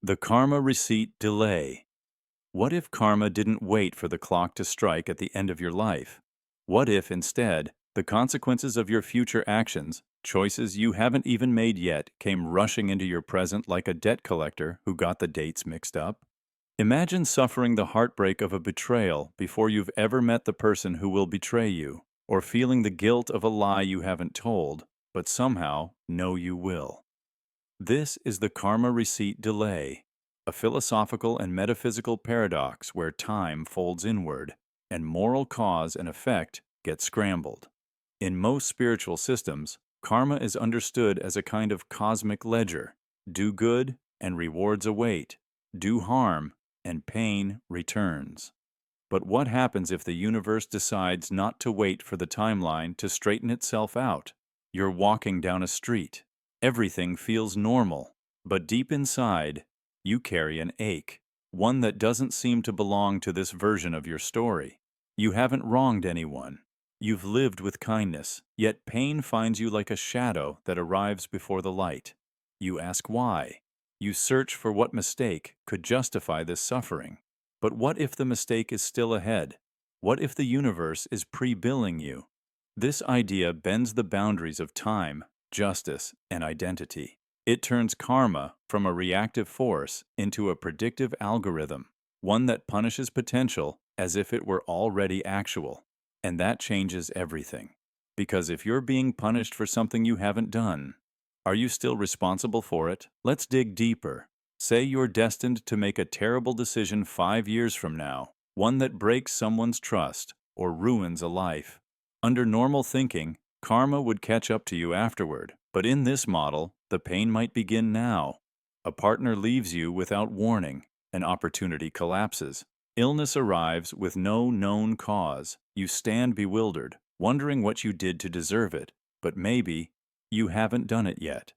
The karma receipt delay. What if karma didn't wait for the clock to strike at the end of your life? What if, instead, the consequences of your future actions, choices you haven't even made yet, came rushing into your present like a debt collector who got the dates mixed up? Imagine suffering the heartbreak of a betrayal before you've ever met the person who will betray you, or feeling the guilt of a lie you haven't told, but somehow know you will. This is the karma receipt delay, a philosophical and metaphysical paradox where time folds inward and moral cause and effect get scrambled. In most spiritual systems, karma is understood as a kind of cosmic ledger. Do good and rewards await. Do harm and pain returns. But what happens if the universe decides not to wait for the timeline to straighten itself out? You're walking down a street. Everything feels normal, but deep inside, you carry an ache, one that doesn't seem to belong to this version of your story. You haven't wronged anyone. You've lived with kindness, yet pain finds you like a shadow that arrives before the light. You ask why. You search for what mistake could justify this suffering. But what if the mistake is still ahead? What if the universe is pre-billing you? This idea bends the boundaries of time, justice, and identity. It turns karma from a reactive force into a predictive algorithm, one that punishes potential as if it were already actual. And that changes everything. Because if you're being punished for something you haven't done, are you still responsible for it? Let's dig deeper. Say you're destined to make a terrible decision 5 years from now, one that breaks someone's trust or ruins a life. Under normal thinking, karma would catch up to you afterward, but in this model, the pain might begin now. A partner leaves you without warning, an opportunity collapses. Illness arrives with no known cause. You stand bewildered, wondering what you did to deserve it, but maybe you haven't done it yet.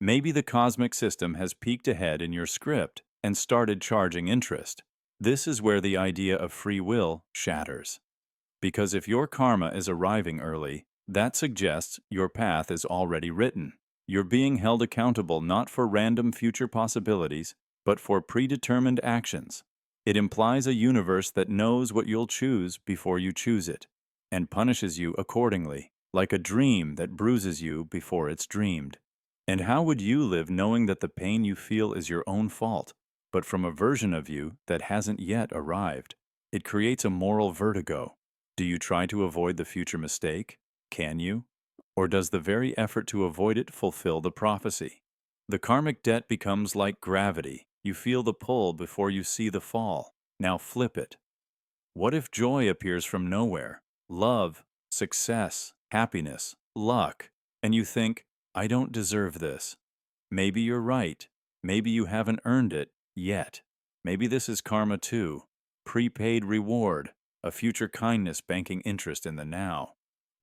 Maybe the cosmic system has peeked ahead in your script and started charging interest. This is where the idea of free will shatters. Because if your karma is arriving early, that suggests your path is already written. You're being held accountable not for random future possibilities, but for predetermined actions. It implies a universe that knows what you'll choose before you choose it, and punishes you accordingly, like a dream that bruises you before it's dreamed. And how would you live knowing that the pain you feel is your own fault, but from a version of you that hasn't yet arrived? It creates a moral vertigo. Do you try to avoid the future mistake? Can you? Or does the very effort to avoid it fulfill the prophecy? The karmic debt becomes like gravity. You feel the pull before you see the fall. Now flip it. What if joy appears from nowhere? Love, success, happiness, luck. And you think, I don't deserve this. Maybe you're right. Maybe you haven't earned it yet. Maybe this is karma too. Prepaid reward, a future kindness banking interest in the now.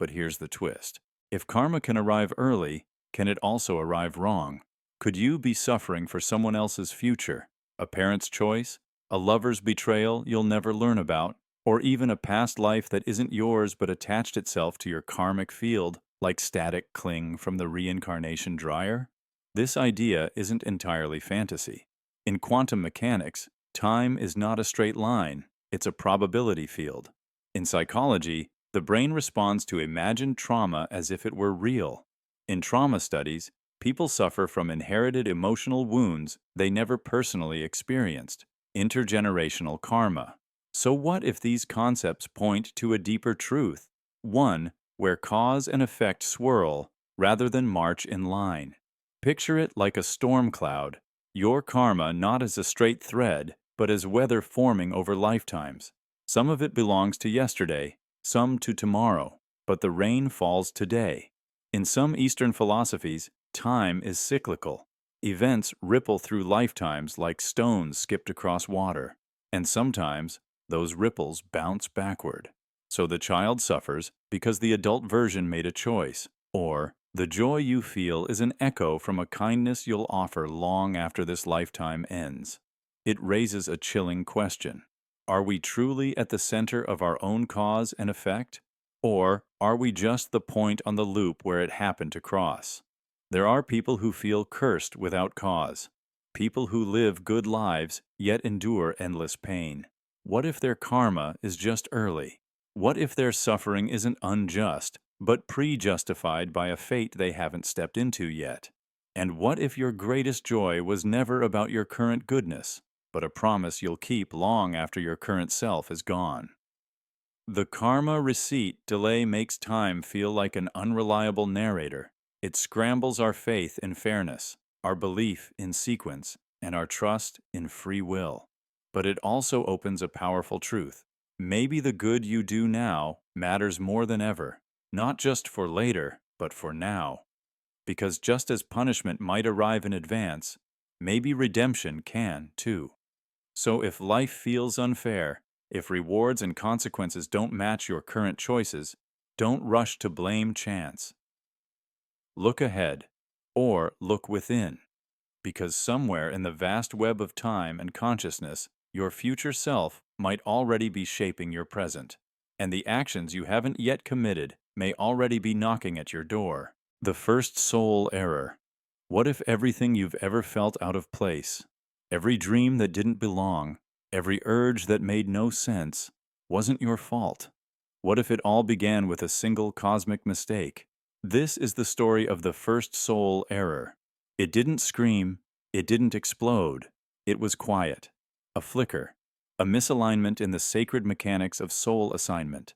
But here's the twist. If karma can arrive early, can it also arrive wrong? Could you be suffering for someone else's future? A parent's choice? A lover's betrayal you'll never learn about? Or even a past life that isn't yours but attached itself to your karmic field, like static cling from the reincarnation dryer? This idea isn't entirely fantasy. In quantum mechanics, time is not a straight line, it's a probability field. In psychology, the brain responds to imagined trauma as if it were real. In trauma studies, people suffer from inherited emotional wounds they never personally experienced, intergenerational karma. So what if these concepts point to a deeper truth? One where cause and effect swirl rather than march in line. Picture it like a storm cloud, your karma not as a straight thread, but as weather forming over lifetimes. Some of it belongs to yesterday, some to tomorrow, but the rain falls today. In some Eastern philosophies, time is cyclical. Events ripple through lifetimes like stones skipped across water, and sometimes those ripples bounce backward. So the child suffers because the adult version made a choice, or the joy you feel is an echo from a kindness you'll offer long after this lifetime ends. It raises a chilling question. Are we truly at the center of our own cause and effect? Or are we just the point on the loop where it happened to cross? There are people who feel cursed without cause. People who live good lives yet endure endless pain. What if their karma is just early? What if their suffering isn't unjust, but pre-justified by a fate they haven't stepped into yet? And what if your greatest joy was never about your current goodness, but a promise you'll keep long after your current self is gone? The karma receipt delay makes time feel like an unreliable narrator. It scrambles our faith in fairness, our belief in sequence, and our trust in free will. But it also opens a powerful truth. Maybe the good you do now matters more than ever, not just for later, but for now. Because just as punishment might arrive in advance, maybe redemption can too. So if life feels unfair, if rewards and consequences don't match your current choices, don't rush to blame chance. Look ahead, or look within, because somewhere in the vast web of time and consciousness, your future self might already be shaping your present, and the actions you haven't yet committed may already be knocking at your door. The first soul error. What if everything you've ever felt out of place, every dream that didn't belong, every urge that made no sense, wasn't your fault? What if it all began with a single cosmic mistake? This is the story of the first soul error. It didn't scream, it didn't explode. It was quiet, a flicker, a misalignment in the sacred mechanics of soul assignment.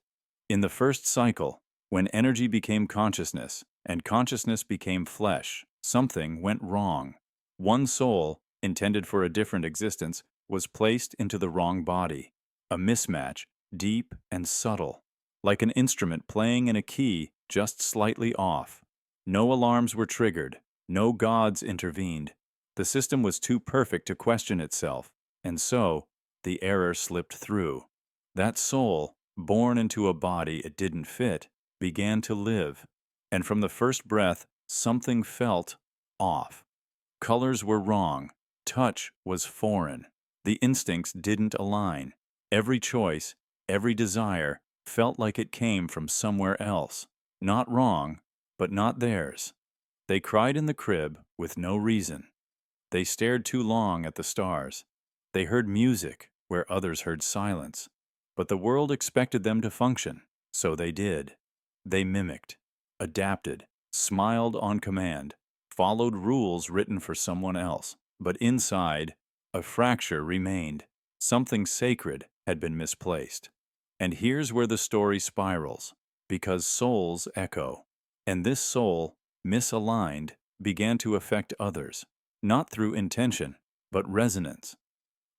In the first cycle, when energy became consciousness and consciousness became flesh, something went wrong. One soul, intended for a different existence, was placed into the wrong body. A mismatch, deep and subtle, like an instrument playing in a key just slightly off. No alarms were triggered, no gods intervened. The system was too perfect to question itself, and so the error slipped through. That soul, born into a body it didn't fit, began to live, and from the first breath, something felt off. Colors were wrong, touch was foreign, the instincts didn't align. Every choice, every desire, felt like it came from somewhere else. Not wrong, but not theirs. They cried in the crib with no reason. They stared too long at the stars. They heard music where others heard silence. But the world expected them to function, so they did. They mimicked, adapted, smiled on command, followed rules written for someone else. But inside, a fracture remained. Something sacred had been misplaced. And here's where the story spirals, because souls echo. And this soul, misaligned, began to affect others, not through intention, but resonance.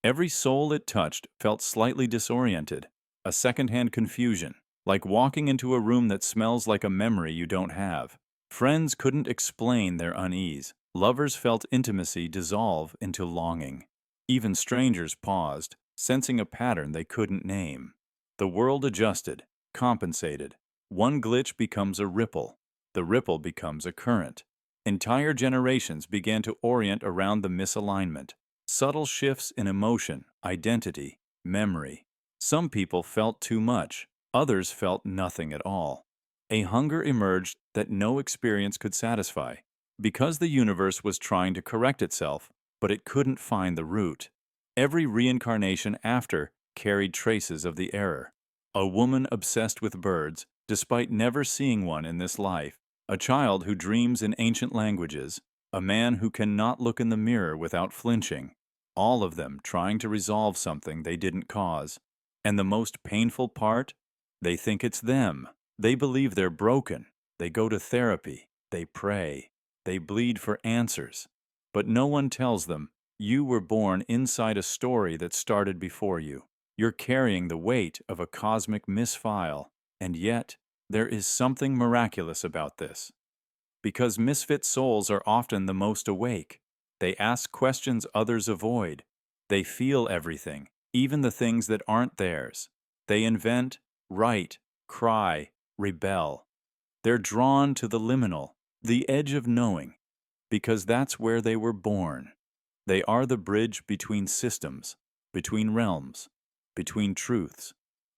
Every soul it touched felt slightly disoriented, a secondhand confusion, like walking into a room that smells like a memory you don't have. Friends couldn't explain their unease. Lovers felt intimacy dissolve into longing. Even strangers paused, sensing a pattern they couldn't name. The world adjusted, compensated. One glitch becomes a ripple. The ripple becomes a current. Entire generations began to orient around the misalignment. Subtle shifts in emotion, identity, memory. Some people felt too much. Others felt nothing at all. A hunger emerged that no experience could satisfy, because the universe was trying to correct itself, but it couldn't find the root. Every reincarnation after carried traces of the error. A woman obsessed with birds, despite never seeing one in this life. A child who dreams in ancient languages. A man who cannot look in the mirror without flinching. All of them trying to resolve something they didn't cause. And the most painful part? They think it's them. They believe they're broken. They go to therapy. They pray. They bleed for answers. But no one tells them, you were born inside a story that started before you. You're carrying the weight of a cosmic misfile. And yet, there is something miraculous about this. Because misfit souls are often the most awake. They ask questions others avoid. They feel everything, even the things that aren't theirs. They invent, write, cry, rebel. They're drawn to the liminal, the edge of knowing, because that's where they were born. They are the bridge between systems, between realms, between truths.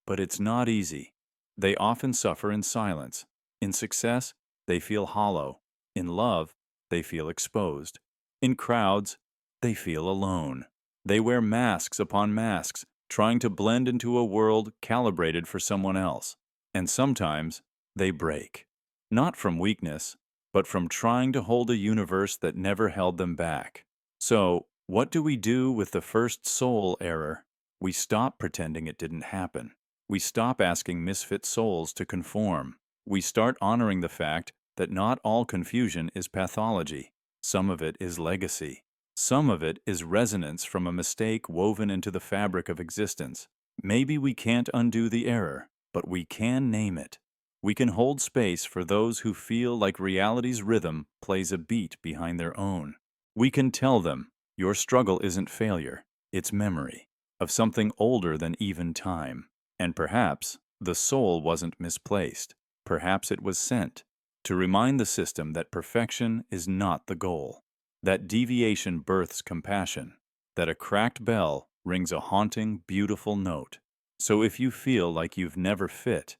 But it's not easy. They often suffer in silence. In success, they feel hollow. In love, they feel exposed. In crowds, they feel alone. They wear masks upon masks, trying to blend into a world calibrated for someone else. And sometimes they break. Not from weakness, but from trying to hold a universe that never held them back. So, what do we do with the first soul error? We stop pretending it didn't happen. We stop asking misfit souls to conform. We start honoring the fact that not all confusion is pathology. Some of it is legacy. Some of it is resonance from a mistake woven into the fabric of existence. Maybe we can't undo the error, but we can name it. We can hold space for those who feel like reality's rhythm plays a beat behind their own. We can tell them, your struggle isn't failure, it's memory of something older than even time. And perhaps the soul wasn't misplaced. Perhaps it was sent to remind the system that perfection is not the goal, that deviation births compassion, that a cracked bell rings a haunting, beautiful note. So if you feel like you've never fit,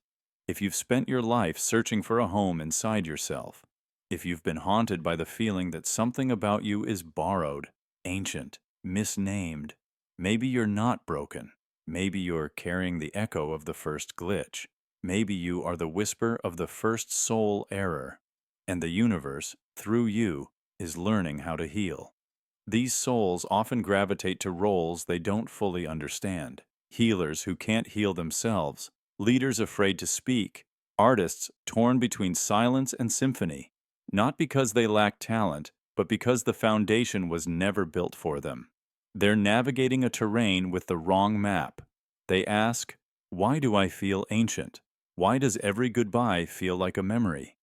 if you've spent your life searching for a home inside yourself, if you've been haunted by the feeling that something about you is borrowed, ancient, misnamed, maybe you're not broken. Maybe you're carrying the echo of the first glitch. Maybe you are the whisper of the first soul error. And the universe, through you, is learning how to heal. These souls often gravitate to roles they don't fully understand. Healers who can't heal themselves, leaders afraid to speak, artists torn between silence and symphony, not because they lack talent, but because the foundation was never built for them. They're navigating a terrain with the wrong map. They ask, why do I feel ancient? Why does every goodbye feel like a memory?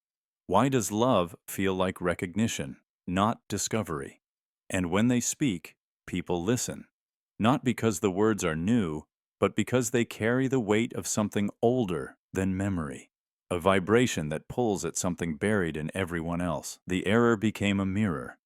Why does love feel like recognition, not discovery? And when they speak, people listen, not because the words are new, but because they carry the weight of something older than memory, a vibration that pulls at something buried in everyone else. The error became a mirror.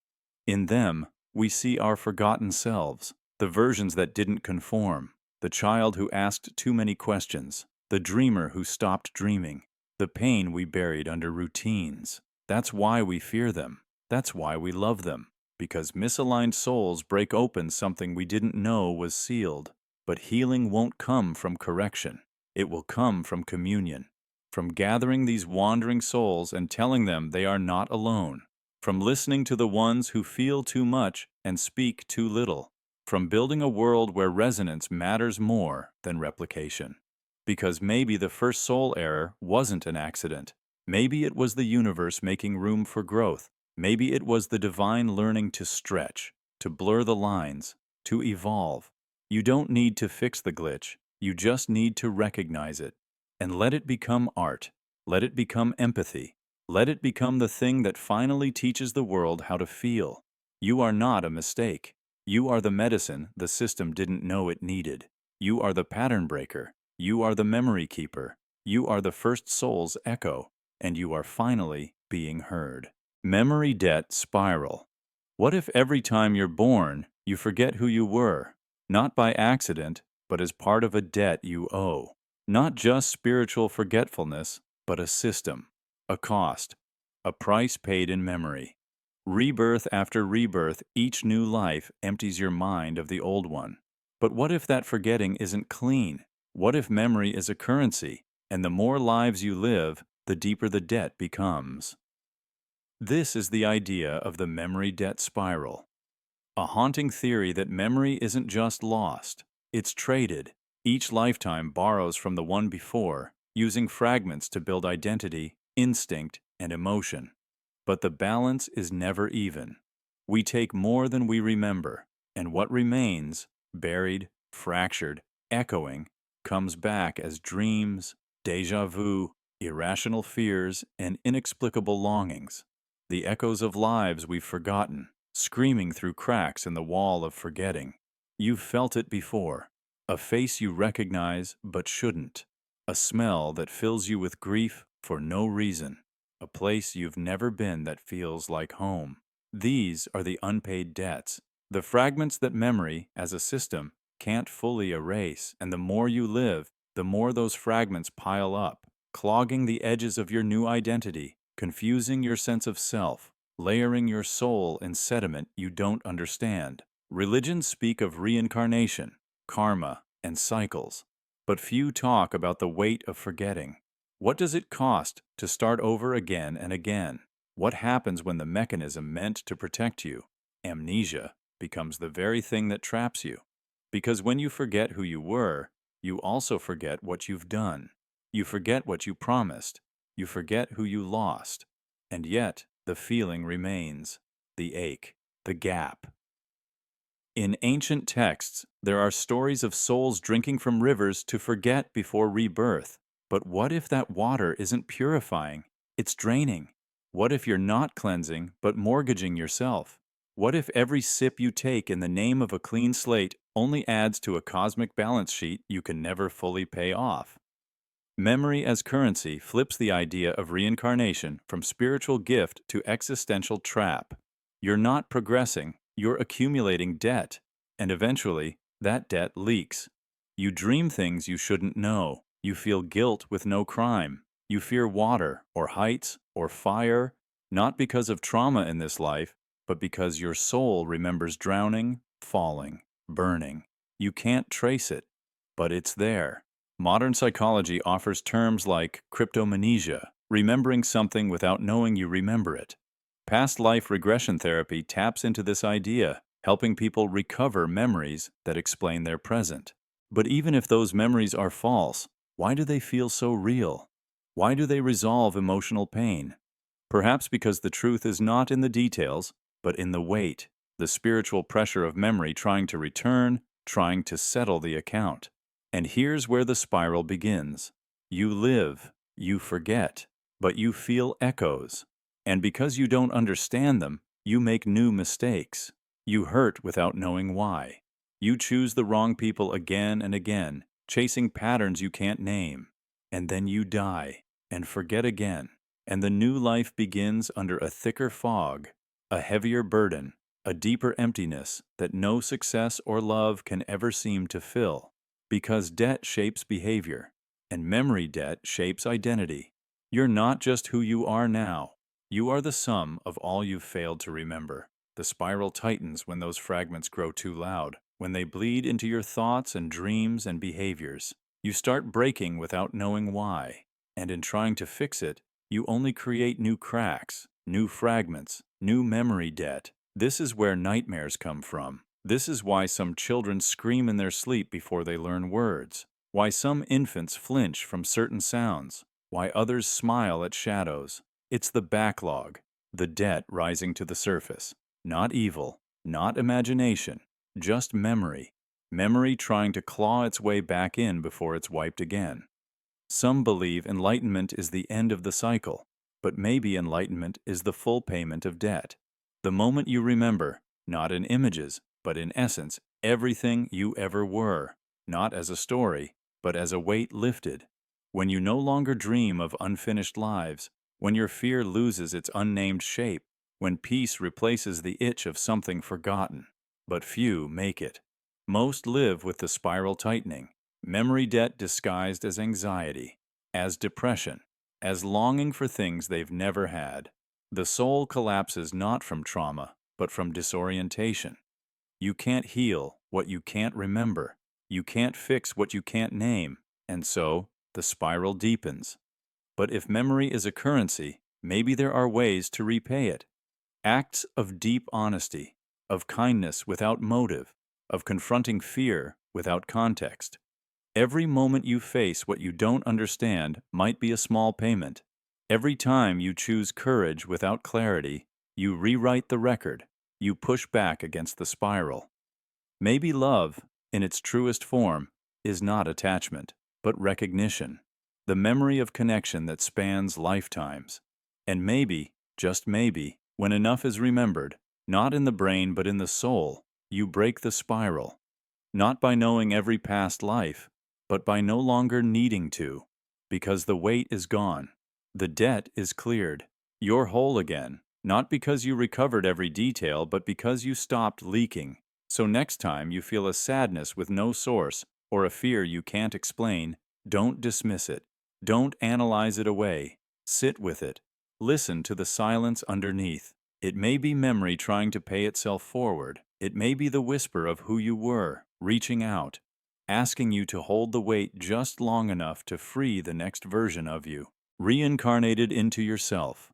In them, we see our forgotten selves, the versions that didn't conform, the child who asked too many questions, the dreamer who stopped dreaming, the pain we buried under routines. That's why we fear them. That's why we love them. Because misaligned souls break open something we didn't know was sealed. But healing won't come from correction. It will come from communion, from gathering these wandering souls and telling them they are not alone, from listening to the ones who feel too much and speak too little, from building a world where resonance matters more than replication. Because maybe the first soul error wasn't an accident. Maybe it was the universe making room for growth. Maybe it was the divine learning to stretch, to blur the lines, to evolve. You don't need to fix the glitch. You just need to recognize it. And let it become art. Let it become empathy. Let it become the thing that finally teaches the world how to feel. You are not a mistake. You are the medicine the system didn't know it needed. You are the pattern breaker. You are the memory keeper. You are the first soul's echo. And you are finally being heard. Memory debt spiral. What if every time you're born, you forget who you were? Not by accident, but as part of a debt you owe. Not just spiritual forgetfulness, but a system, a cost, a price paid in memory. Rebirth after rebirth, each new life empties your mind of the old one. But what if that forgetting isn't clean? What if memory is a currency, and the more lives you live, the deeper the debt becomes? This is the idea of the memory debt spiral. A haunting theory that memory isn't just lost, it's traded. Each lifetime borrows from the one before, using fragments to build identity, instinct, and emotion. But the balance is never even. We take more than we remember, and what remains, buried, fractured, echoing, comes back as dreams, déjà vu, irrational fears, and inexplicable longings. The echoes of lives we've forgotten, screaming through cracks in the wall of forgetting. You've felt it before. A face you recognize but shouldn't. A smell that fills you with grief for no reason. A place you've never been that feels like home. These are the unpaid debts, the fragments that memory, as a system, can't fully erase. And the more you live, the more those fragments pile up, clogging the edges of your new identity, confusing your sense of self, layering your soul in sediment you don't understand. Religions speak of reincarnation, karma, and cycles, but few talk about the weight of forgetting. What does it cost to start over again and again? What happens when the mechanism meant to protect you, amnesia, becomes the very thing that traps you? Because when you forget who you were, you also forget what you've done. You forget what you promised. You forget who you lost. And yet, the feeling remains, the ache, the gap. In ancient texts, there are stories of souls drinking from rivers to forget before rebirth. But what if that water isn't purifying? It's draining. What if you're not cleansing, but mortgaging yourself? What if every sip you take in the name of a clean slate only adds to a cosmic balance sheet you can never fully pay off? Memory as currency flips the idea of reincarnation from spiritual gift to existential trap. You're not progressing, you're accumulating debt, and eventually, that debt leaks. You dream things you shouldn't know. You feel guilt with no crime. You fear water, or heights, or fire, not because of trauma in this life, but because your soul remembers drowning, falling, burning. You can't trace it, but it's there. Modern psychology offers terms like cryptomnesia, remembering something without knowing you remember it. Past life regression therapy taps into this idea, helping people recover memories that explain their present. But even if those memories are false, why do they feel so real? Why do they resolve emotional pain? Perhaps because the truth is not in the details, but in the weight, the spiritual pressure of memory trying to return, trying to settle the account. And here's where the spiral begins. You live, you forget, but you feel echoes. And because you don't understand them, you make new mistakes. You hurt without knowing why. You choose the wrong people again and again, chasing patterns you can't name. And then you die, and forget again. And the new life begins under a thicker fog, a heavier burden, a deeper emptiness that no success or love can ever seem to fill. Because debt shapes behavior, and memory debt shapes identity. You're not just who you are now. You are the sum of all you've failed to remember. The spiral tightens when those fragments grow too loud, when they bleed into your thoughts and dreams and behaviors. You start breaking without knowing why, and in trying to fix it, you only create new cracks, new fragments, new memory debt. This is where nightmares come from. This is why some children scream in their sleep before they learn words, why some infants flinch from certain sounds, why others smile at shadows. It's the backlog, the debt rising to the surface. Not evil, not imagination, just memory. Memory trying to claw its way back in before it's wiped again. Some believe enlightenment is the end of the cycle, but maybe enlightenment is the full payment of debt. The moment you remember, not in images, but in essence, everything you ever were, not as a story, but as a weight lifted. When you no longer dream of unfinished lives, when your fear loses its unnamed shape, when peace replaces the itch of something forgotten. But few make it. Most live with the spiral tightening, memory debt disguised as anxiety, as depression, as longing for things they've never had. The soul collapses not from trauma, but from disorientation. You can't heal what you can't remember. You can't fix what you can't name. And so, the spiral deepens. But if memory is a currency, maybe there are ways to repay it. Acts of deep honesty, of kindness without motive, of confronting fear without context. Every moment you face what you don't understand might be a small payment. Every time you choose courage without clarity, you rewrite the record. You push back against the spiral. Maybe love, in its truest form, is not attachment, but recognition, the memory of connection that spans lifetimes. And maybe, just maybe, when enough is remembered, not in the brain but in the soul, you break the spiral. Not by knowing every past life, but by no longer needing to, because the weight is gone. The debt is cleared. You're whole again. Not because you recovered every detail, but because you stopped leaking. So next time you feel a sadness with no source, or a fear you can't explain, don't dismiss it. Don't analyze it away. Sit with it. Listen to the silence underneath. It may be memory trying to pay itself forward. It may be the whisper of who you were, reaching out, asking you to hold the weight just long enough to free the next version of you, reincarnated into yourself.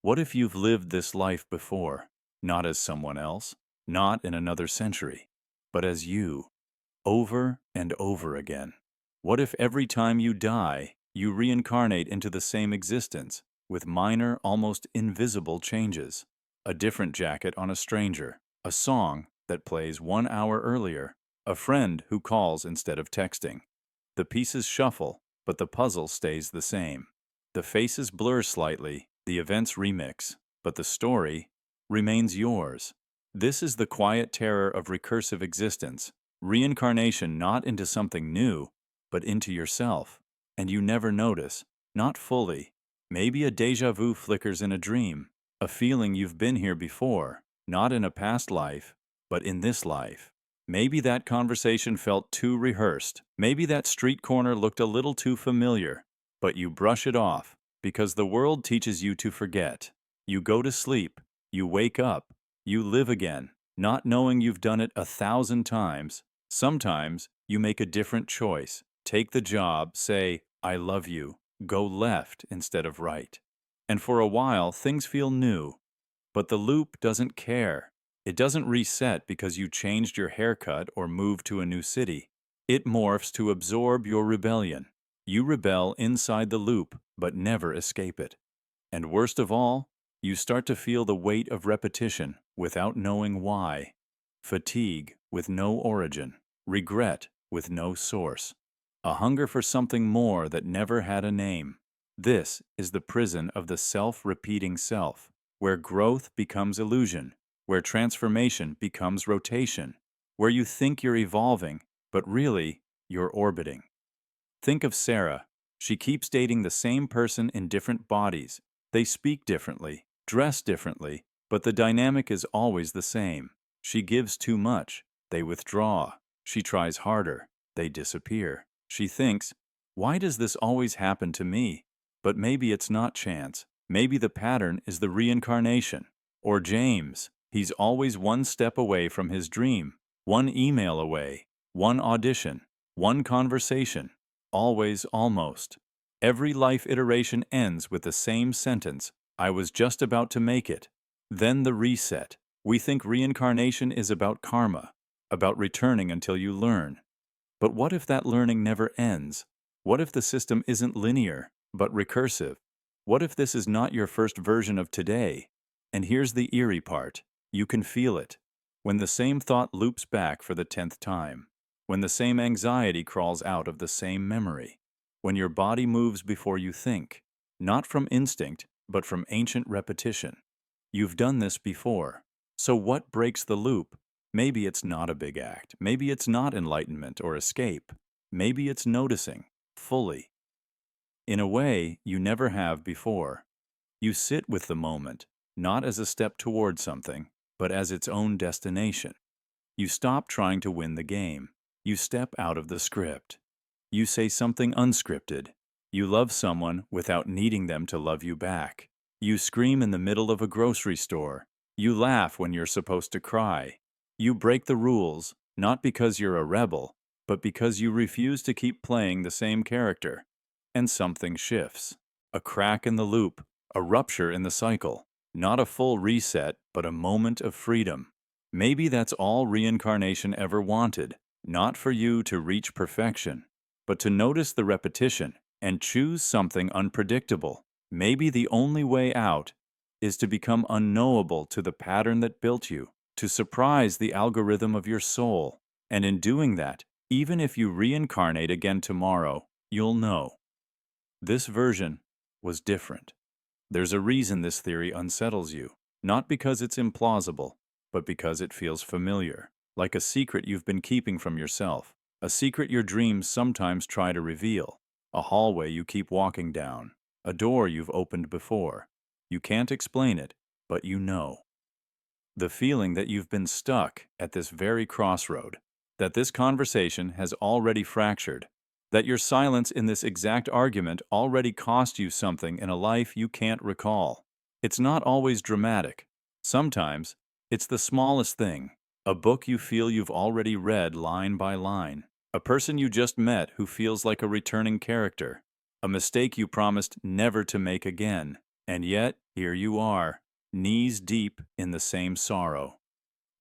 What if you've lived this life before, not as someone else, not in another century, but as you, over and over again? What if every time you die, you reincarnate into the same existence, with minor, almost invisible changes? A different jacket on a stranger, a song that plays 1 hour earlier, a friend who calls instead of texting. The pieces shuffle, but the puzzle stays the same. The faces blur slightly, the events remix, but the story remains yours. This is the quiet terror of recursive existence, reincarnation not into something new, but into yourself. And you never notice, not fully. Maybe a déjà vu flickers in a dream, a feeling you've been here before, not in a past life, but in this life. Maybe that conversation felt too rehearsed. Maybe that street corner looked a little too familiar, but you brush it off because the world teaches you to forget. You go to sleep, you wake up, you live again, not knowing you've done it 1,000 times. Sometimes you make a different choice. Take the job, say, I love you, go left instead of right. And for a while, things feel new. But the loop doesn't care. It doesn't reset because you changed your haircut or moved to a new city. It morphs to absorb your rebellion. You rebel inside the loop, but never escape it. And worst of all, you start to feel the weight of repetition without knowing why. Fatigue with no origin. Regret with no source. A hunger for something more that never had a name. This is the prison of the self-repeating self, where growth becomes illusion, where transformation becomes rotation, where you think you're evolving, but really, you're orbiting. Think of Sarah. She keeps dating the same person in different bodies. They speak differently, dress differently, but the dynamic is always the same. She gives too much. They withdraw. She tries harder. They disappear. She thinks, why does this always happen to me? But maybe it's not chance. Maybe the pattern is the reincarnation. Or James, he's always one step away from his dream, one email away, one audition, one conversation, always almost. Every life iteration ends with the same sentence, I was just about to make it. Then the reset. We think reincarnation is about karma, about returning until you learn. But what if that learning never ends? What if the system isn't linear, but recursive? What if this is not your first version of today? And here's the eerie part. You can feel it. When the same thought loops back for the 10th time. When the same anxiety crawls out of the same memory. When your body moves before you think. Not from instinct, but from ancient repetition. You've done this before. So what breaks the loop? Maybe it's not a big act. Maybe it's not enlightenment or escape. Maybe it's noticing, fully. In a way you never have before. You sit with the moment, not as a step toward something, but as its own destination. You stop trying to win the game. You step out of the script. You say something unscripted. You love someone without needing them to love you back. You scream in the middle of a grocery store. You laugh when you're supposed to cry. You break the rules, not because you're a rebel, but because you refuse to keep playing the same character. And something shifts. A crack in the loop, a rupture in the cycle. Not a full reset, but a moment of freedom. Maybe that's all reincarnation ever wanted. Not for you to reach perfection, but to notice the repetition and choose something unpredictable. Maybe the only way out is to become unknowable to the pattern that built you, to surprise the algorithm of your soul. And in doing that, even if you reincarnate again tomorrow, you'll know. This version was different. There's a reason this theory unsettles you, not because it's implausible, but because it feels familiar, like a secret you've been keeping from yourself, a secret your dreams sometimes try to reveal, a hallway you keep walking down, a door you've opened before. You can't explain it, but you know. The feeling that you've been stuck at this very crossroad, that this conversation has already fractured, that your silence in this exact argument already cost you something in a life you can't recall. It's not always dramatic. Sometimes, it's the smallest thing. A book you feel you've already read line by line. A person you just met who feels like a returning character. A mistake you promised never to make again. And yet, here you are, knees deep in the same sorrow.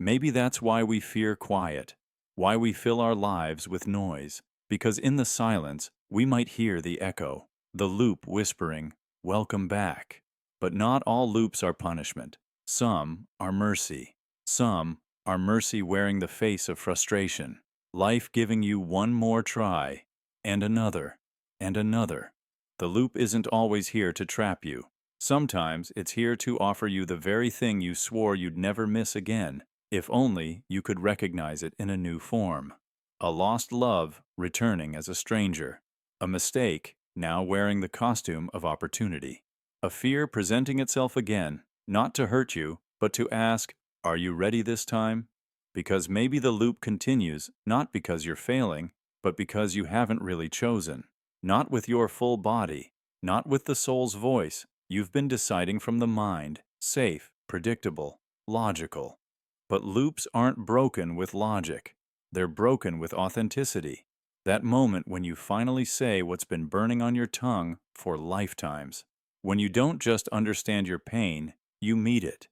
Maybe that's why we fear quiet, why we fill our lives with noise, because in the silence, we might hear the echo, the loop whispering, "Welcome back." But not all loops are punishment. Some are mercy. Some are mercy wearing the face of frustration. Life giving you one more try, and another, and another. The loop isn't always here to trap you. Sometimes it's here to offer you the very thing you swore you'd never miss again, if only you could recognize it in a new form. A lost love returning as a stranger. A mistake now wearing the costume of opportunity. A fear presenting itself again, not to hurt you, but to ask, "Are you ready this time?" Because maybe the loop continues, not because you're failing, but because you haven't really chosen. Not with your full body, not with the soul's voice. You've been deciding from the mind, safe, predictable, logical. But loops aren't broken with logic. They're broken with authenticity. That moment when you finally say what's been burning on your tongue for lifetimes. When you don't just understand your pain, you meet it.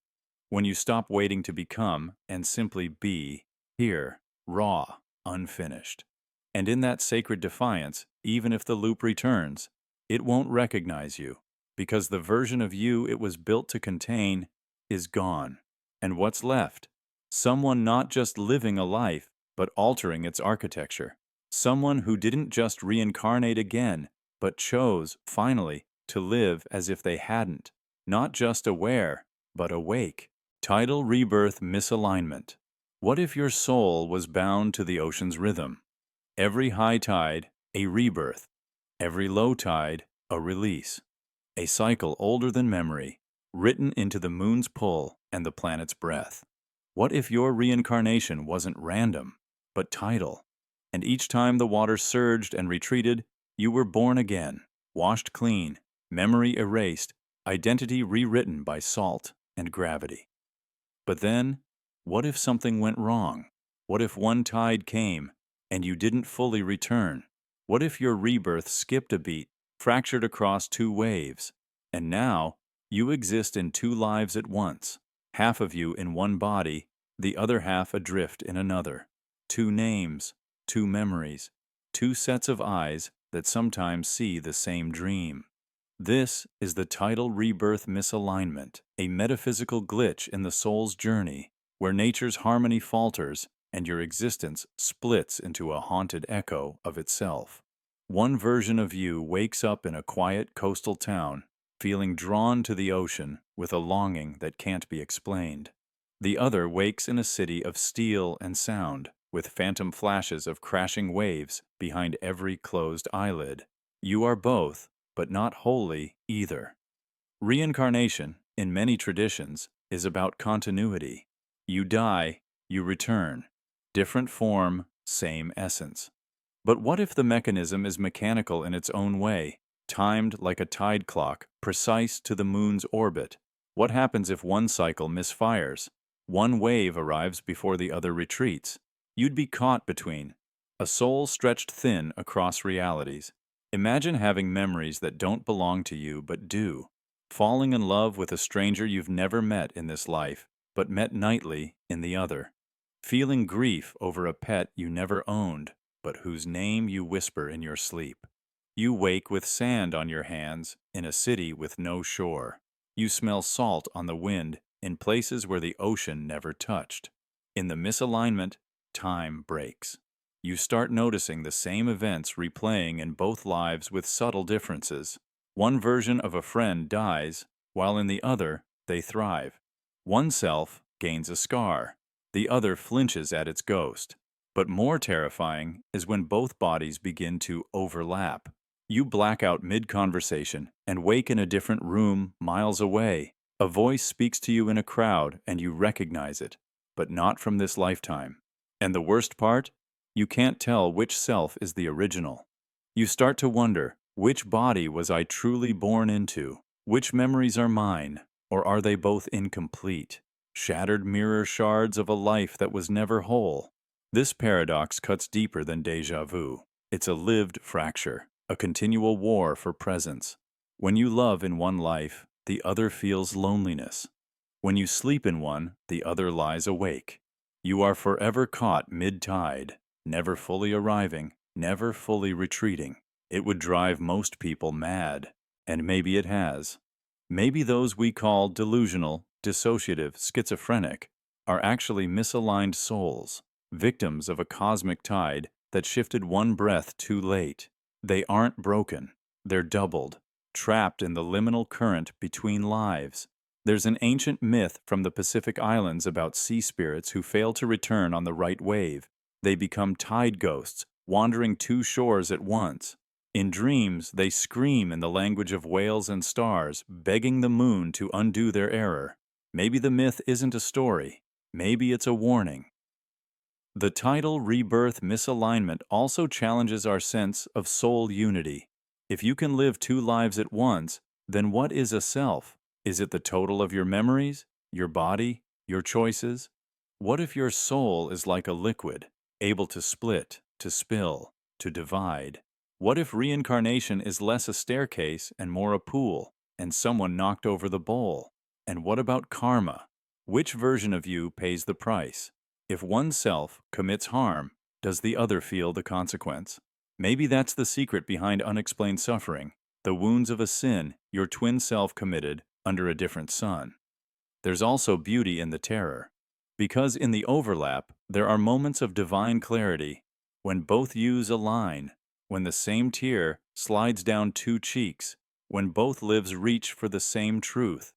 When you stop waiting to become and simply be, here, raw, unfinished. And in that sacred defiance, even if the loop returns, it won't recognize you, because the version of you it was built to contain is gone. And what's left? Someone not just living a life, but altering its architecture. Someone who didn't just reincarnate again, but chose, finally, to live as if they hadn't. Not just aware, but awake. Tidal Rebirth Misalignment. What if your soul was bound to the ocean's rhythm? Every high tide, a rebirth. Every low tide, a release. A cycle older than memory, written into the moon's pull and the planet's breath. What if your reincarnation wasn't random, but tidal? And each time the water surged and retreated, you were born again, washed clean, memory erased, identity rewritten by salt and gravity. But then, what if something went wrong? What if one tide came and you didn't fully return? What if your rebirth skipped a beat, fractured across two waves, and now you exist in two lives at once, half of you in one body, the other half adrift in another. Two names, two memories, two sets of eyes that sometimes see the same dream. This is the tidal rebirth misalignment, a metaphysical glitch in the soul's journey, where nature's harmony falters and your existence splits into a haunted echo of itself. One version of you wakes up in a quiet coastal town, feeling drawn to the ocean with a longing that can't be explained. The other wakes in a city of steel and sound, with phantom flashes of crashing waves behind every closed eyelid. You are both, but not wholly either. Reincarnation, in many traditions, is about continuity. You die, you return. Different form, same essence. But what if the mechanism is mechanical in its own way, timed like a tide clock, precise to the moon's orbit? What happens if one cycle misfires? One wave arrives before the other retreats. You'd be caught between a soul stretched thin across realities. Imagine having memories that don't belong to you but do. Falling in love with a stranger you've never met in this life, but met nightly in the other. Feeling grief over a pet you never owned, but whose name you whisper in your sleep. You wake with sand on your hands in a city with no shore. You smell salt on the wind in places where the ocean never touched. In the misalignment, time breaks. You start noticing the same events replaying in both lives with subtle differences. One version of a friend dies, while in the other, they thrive. One self gains a scar. The other flinches at its ghost. But more terrifying is when both bodies begin to overlap. You black out mid-conversation and wake in a different room miles away. A voice speaks to you in a crowd and you recognize it, but not from this lifetime. And the worst part? You can't tell which self is the original. You start to wonder, which body was I truly born into? Which memories are mine, or are they both incomplete? shattered mirror shards of a life that was never whole. This paradox cuts deeper than déjà vu. It's a lived fracture, a continual war for presence. When you love in one life, the other feels loneliness. When you sleep in one, the other lies awake. You are forever caught mid-tide, never fully arriving, never fully retreating. It would drive most people mad, and maybe it has. Maybe those we call delusional, dissociative, schizophrenic are actually misaligned souls, victims of a cosmic tide that shifted one breath too late. They aren't broken, they're doubled, trapped in the liminal current between lives. There's an ancient myth from the Pacific Islands about sea spirits who fail to return on the right wave. They become tide ghosts, wandering two shores at once. In dreams, they scream in the language of whales and stars, begging the moon to undo their error. Maybe the myth isn't a story. Maybe it's a warning. The Tidal Rebirth Misalignment also challenges our sense of soul unity. If you can live two lives at once, then what is a self? Is it the total of your memories, your body, your choices? What if your soul is like a liquid, able to split, to spill, to divide? What if reincarnation is less a staircase and more a pool, and someone knocked over the bowl? And what about karma? Which version of you pays the price? If one self commits harm, does the other feel the consequence? Maybe that's the secret behind unexplained suffering, the wounds of a sin your twin self committed under a different sun. There's also beauty in the terror, because in the overlap, there are moments of divine clarity, when both yous align, when the same tear slides down two cheeks, when both lives reach for the same truth.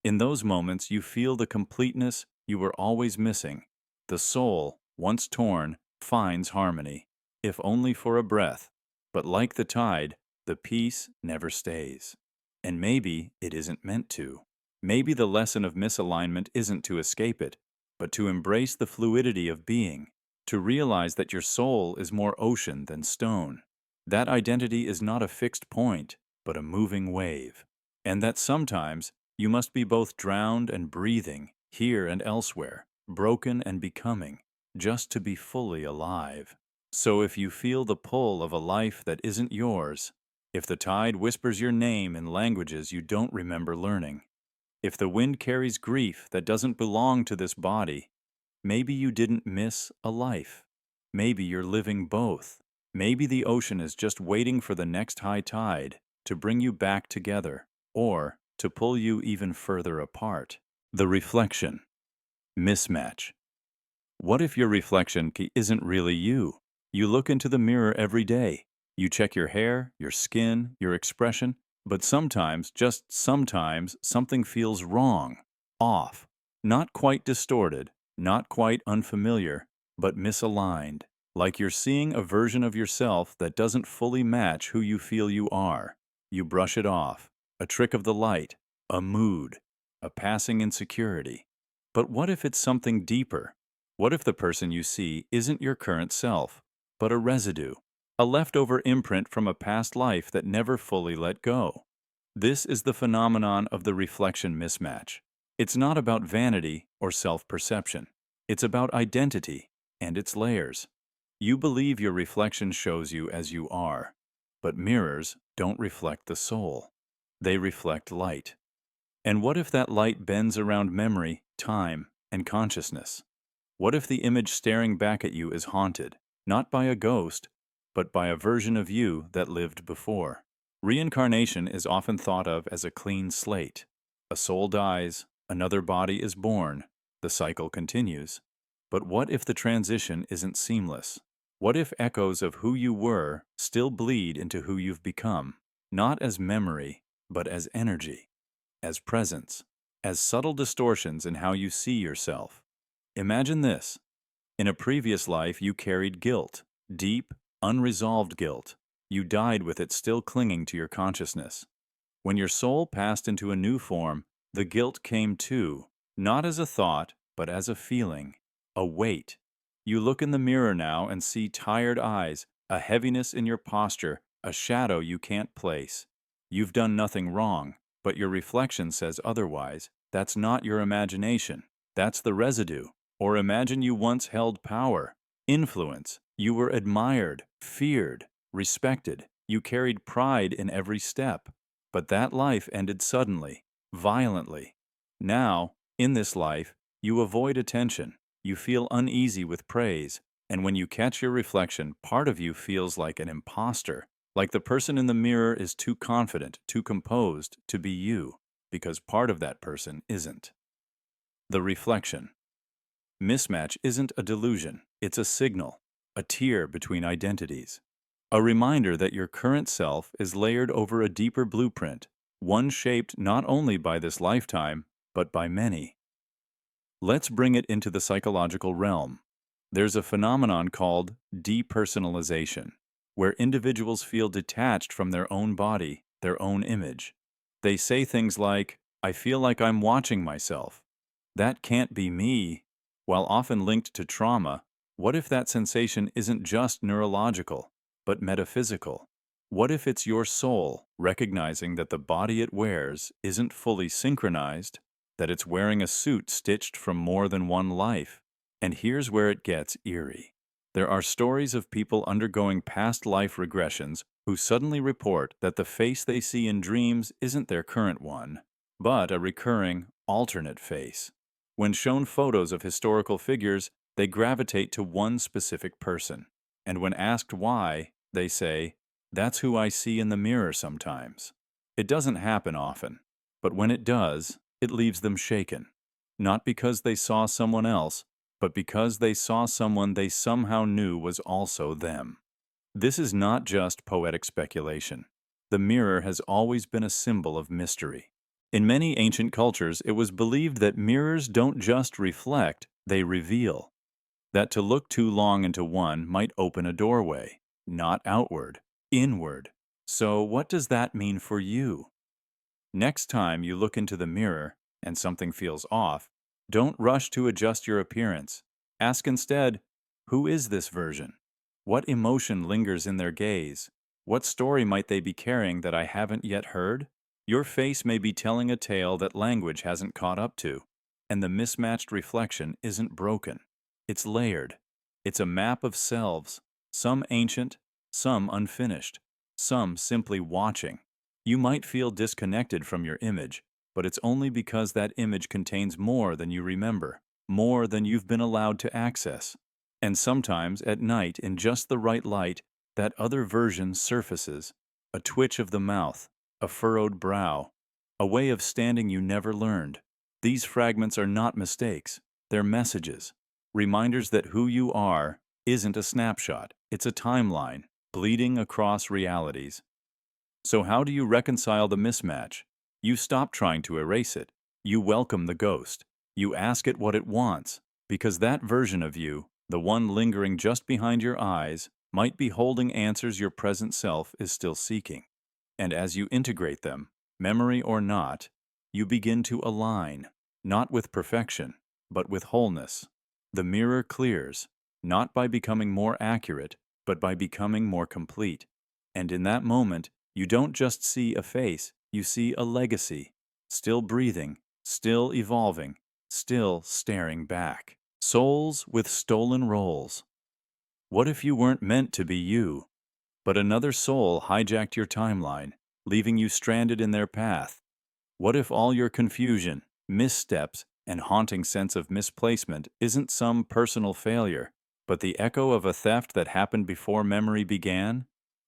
In those moments, you feel the completeness you were always missing. The soul, once torn, finds harmony, if only for a breath. But like the tide, the peace never stays. And maybe it isn't meant to. Maybe the lesson of misalignment isn't to escape it, but to embrace the fluidity of being, to realize that your soul is more ocean than stone. That identity is not a fixed point, but a moving wave. And that sometimes you must be both drowned and breathing, here and elsewhere, broken and becoming, just to be fully alive. So if you feel the pull of a life that isn't yours, if the tide whispers your name in languages you don't remember learning, if the wind carries grief that doesn't belong to this body, maybe you didn't miss a life. Maybe you're living both. Maybe the ocean is just waiting for the next high tide to bring you back together, or to pull you even further apart. The Reflection Mismatch. What if your reflection isn't really you? You look into the mirror every day. You check your hair, your skin, your expression, but sometimes, just sometimes, something feels wrong, off, not quite distorted, not quite unfamiliar, but misaligned, like you're seeing a version of yourself that doesn't fully match who you feel you are. You brush it off, a trick of the light, a mood, a passing insecurity. But what if it's something deeper? What if the person you see isn't your current self, but a residue, a leftover imprint from a past life that never fully let go? This is the phenomenon of the reflection mismatch. It's not about vanity or self-perception. It's about identity and its layers. You believe your reflection shows you as you are, but mirrors don't reflect the soul. They reflect light. And what if that light bends around memory, time, and consciousness? What if the image staring back at you is haunted, not by a ghost, but by a version of you that lived before? Reincarnation is often thought of as a clean slate. A soul dies, another body is born, the cycle continues. But what if the transition isn't seamless? What if echoes of who you were still bleed into who you've become, not as memory, but as energy, as presence, as subtle distortions in how you see yourself? Imagine this. In a previous life, you carried guilt, deep, unresolved guilt. You died with it still clinging to your consciousness. When your soul passed into a new form, the guilt came too, not as a thought, but as a feeling, a weight. You look in the mirror now and see tired eyes, a heaviness in your posture, a shadow you can't place. You've done nothing wrong, but your reflection says otherwise. That's not your imagination. That's the residue. Or imagine you once held power, influence. You were admired, feared, respected. You carried pride in every step. But that life ended suddenly, violently. Now, in this life, you avoid attention. You feel uneasy with praise. And when you catch your reflection, part of you feels like an imposter. Like the person in the mirror is too confident, too composed to be you, because part of that person isn't. The reflection. Mismatch isn't a delusion, it's a signal, a tier between identities. A reminder that your current self is layered over a deeper blueprint, one shaped not only by this lifetime, but by many. Let's bring it into the psychological realm. There's a phenomenon called depersonalization, where individuals feel detached from their own body, their own image. They say things like, "I feel like I'm watching myself. That can't be me." While often linked to trauma, what if that sensation isn't just neurological, but metaphysical? What if it's your soul recognizing that the body it wears isn't fully synchronized, that it's wearing a suit stitched from more than one life? And here's where it gets eerie. There are stories of people undergoing past life regressions who suddenly report that the face they see in dreams isn't their current one, but a recurring, alternate face. When shown photos of historical figures, they gravitate to one specific person. And when asked why, they say, "That's who I see in the mirror sometimes." It doesn't happen often, but when it does, it leaves them shaken. Not because they saw someone else, but because they saw someone they somehow knew was also them. This is not just poetic speculation. The mirror has always been a symbol of mystery. In many ancient cultures, it was believed that mirrors don't just reflect, they reveal. That to look too long into one might open a doorway, not outward, inward. So, what does that mean for you? Next time you look into the mirror and something feels off, don't rush to adjust your appearance. Ask instead, who is this version? What emotion lingers in their gaze? What story might they be carrying that I haven't yet heard? Your face may be telling a tale that language hasn't caught up to, and the mismatched reflection isn't broken. It's layered. It's a map of selves, some ancient, some unfinished, some simply watching. You might feel disconnected from your image, but it's only because that image contains more than you remember, more than you've been allowed to access. And sometimes, at night, in just the right light, that other version surfaces, a twitch of the mouth, a furrowed brow, a way of standing you never learned. These fragments are not mistakes, they're messages, reminders that who you are isn't a snapshot, it's a timeline, bleeding across realities. So how do you reconcile the mismatch? You stop trying to erase it. You welcome the ghost. You ask it what it wants, because that version of you, the one lingering just behind your eyes, might be holding answers your present self is still seeking. And as you integrate them, memory or not, you begin to align, not with perfection, but with wholeness. The mirror clears, not by becoming more accurate, but by becoming more complete. And in that moment, you don't just see a face, you see a legacy, still breathing, still evolving, still staring back. Souls with stolen roles. What if you weren't meant to be you, but another soul hijacked your timeline, leaving you stranded in their path? What if all your confusion, missteps, and haunting sense of misplacement isn't some personal failure, but the echo of a theft that happened before memory began?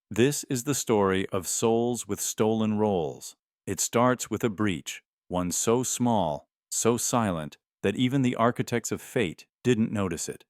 This is the story of souls with stolen roles. It starts with a breach, one so small, so silent, that even the architects of fate didn't notice it.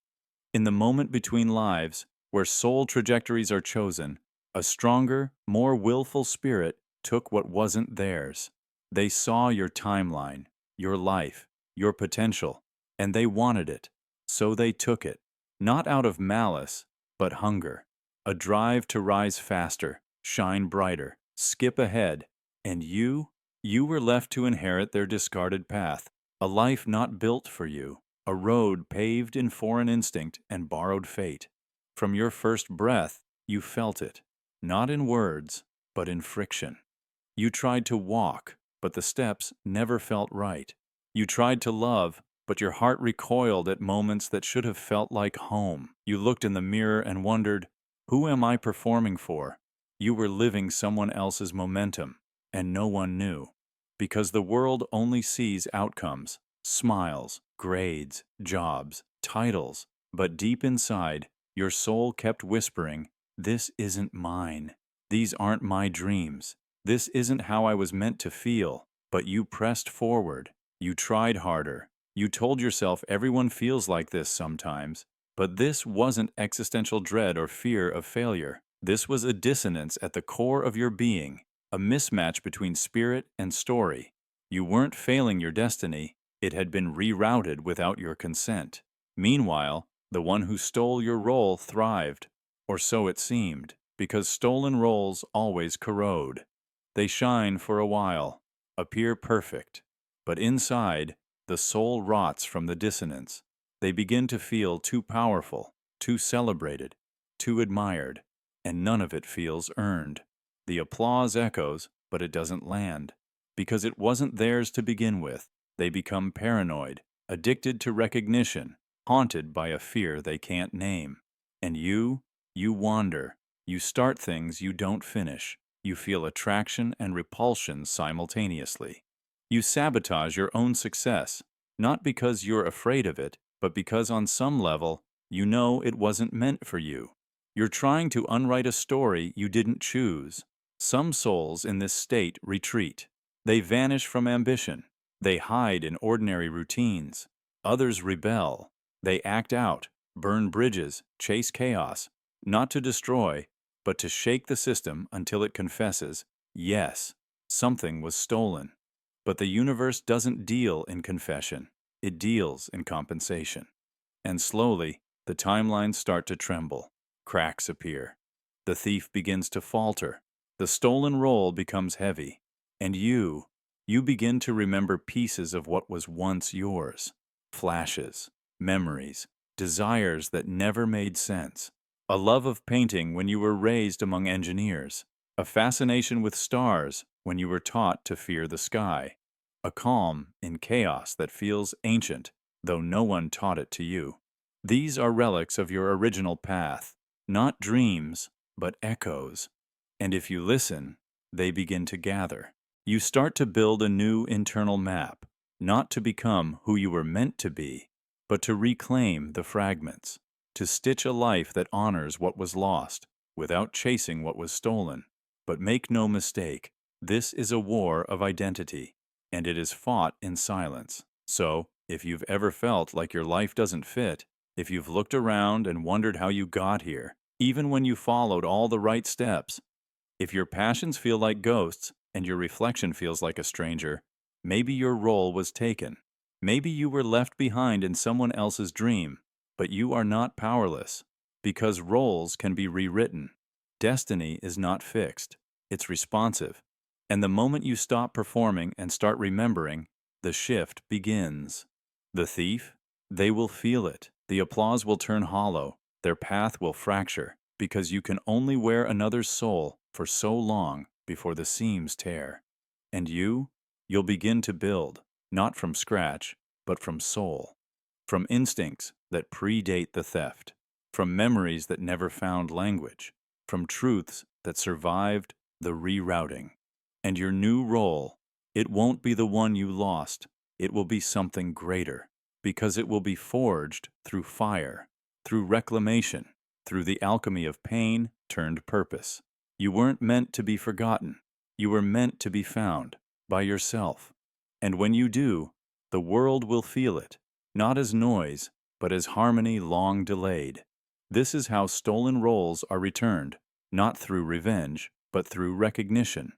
In the moment between lives, where soul trajectories are chosen, a stronger, more willful spirit took what wasn't theirs. They saw your timeline, your life, your potential, and they wanted it. So they took it, not out of malice, but hunger. A drive to rise faster, shine brighter, skip ahead. And you were left to inherit their discarded path, a life not built for you, a road paved in foreign instinct and borrowed fate. From your first breath, you felt it, not in words, but in friction. You tried to walk, but the steps never felt right. You tried to love, but your heart recoiled at moments that should have felt like home. You looked in the mirror and wondered, who am I performing for? You were living someone else's momentum, and no one knew. Because the world only sees outcomes, smiles, grades, jobs, titles, but deep inside, your soul kept whispering, this isn't mine. These aren't my dreams. This isn't how I was meant to feel. But you pressed forward. You tried harder. You told yourself everyone feels like this sometimes. But this wasn't existential dread or fear of failure. This was a dissonance at the core of your being, a mismatch between spirit and story. You weren't failing your destiny. It had been rerouted without your consent. Meanwhile, the one who stole your role thrived, or so it seemed, because stolen roles always corrode. They shine for a while, appear perfect, but inside, the soul rots from the dissonance. They begin to feel too powerful, too celebrated, too admired, and none of it feels earned. The applause echoes, but it doesn't land. Because it wasn't theirs to begin with, they become paranoid, addicted to recognition, haunted by a fear they can't name. And you wander. You start things you don't finish. You feel attraction and repulsion simultaneously. You sabotage your own success, not because you're afraid of it, but because on some level, you know it wasn't meant for you. You're trying to unwrite a story you didn't choose. Some souls in this state retreat. They vanish from ambition. They hide in ordinary routines. Others rebel. They act out, burn bridges, chase chaos, not to destroy, but to shake the system until it confesses, yes, something was stolen. But the universe doesn't deal in confession. It deals in compensation. And slowly, the timelines start to tremble. Cracks appear. The thief begins to falter. The stolen role becomes heavy. And you begin to remember pieces of what was once yours. Flashes, memories, desires that never made sense. A love of painting when you were raised among engineers. A fascination with stars when you were taught to fear the sky. A calm in chaos that feels ancient, though no one taught it to you. These are relics of your original path, not dreams, but echoes. And if you listen, they begin to gather. You start to build a new internal map, not to become who you were meant to be, but to reclaim the fragments, to stitch a life that honors what was lost, without chasing what was stolen. But make no mistake, this is a war of identity, and it is fought in silence. So, if you've ever felt like your life doesn't fit, if you've looked around and wondered how you got here, even when you followed all the right steps, if your passions feel like ghosts and your reflection feels like a stranger, maybe your role was taken. Maybe you were left behind in someone else's dream, but you are not powerless, because roles can be rewritten. Destiny is not fixed. It's responsive. And the moment you stop performing and start remembering, the shift begins. The thief? They will feel it. The applause will turn hollow. Their path will fracture, because you can only wear another's soul for so long before the seams tear. And you'll begin to build, not from scratch, but from soul. From instincts that predate the theft. From memories that never found language. From truths that survived the rerouting. And your new role, it won't be the one you lost. It will be something greater, because it will be forged through fire, through reclamation, through the alchemy of pain turned purpose. You weren't meant to be forgotten. You were meant to be found by yourself. And when you do, the world will feel it, not as noise, but as harmony long delayed. This is how stolen roles are returned, not through revenge, but through recognition.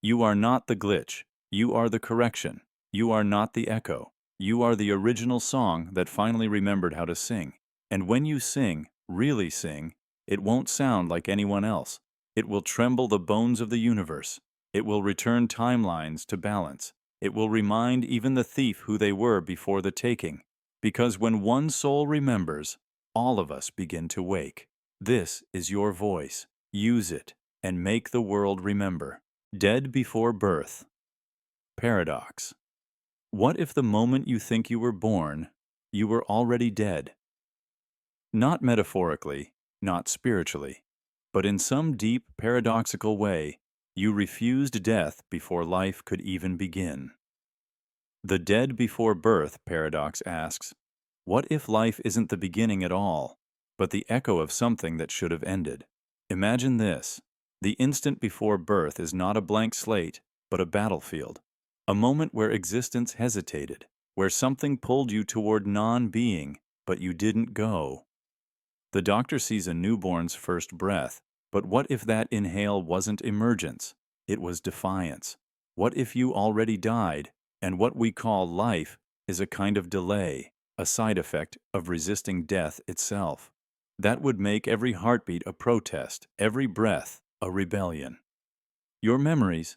You are not the glitch. You are the correction. You are not the echo. You are the original song that finally remembered how to sing. And when you sing, really sing, it won't sound like anyone else. It will tremble the bones of the universe. It will return timelines to balance. It will remind even the thief who they were before the taking. Because when one soul remembers, all of us begin to wake. This is your voice. Use it and make the world remember. Dead before birth. Paradox. What if the moment you think you were born, You were already dead. Not metaphorically, not spiritually, but in some deep, paradoxical way, you refused death before life could even begin. The dead before birth paradox asks, what if life isn't the beginning at all, but the echo of something that should have ended? Imagine this. The instant before birth is not a blank slate, but a battlefield. A moment where existence hesitated, where something pulled you toward non-being, but you didn't go. The doctor sees a newborn's first breath, but what if that inhale wasn't emergence? It was defiance. What if you already died, and what we call life is a kind of delay, a side effect of resisting death itself? That would make every heartbeat a protest, every breath a rebellion. Your memories,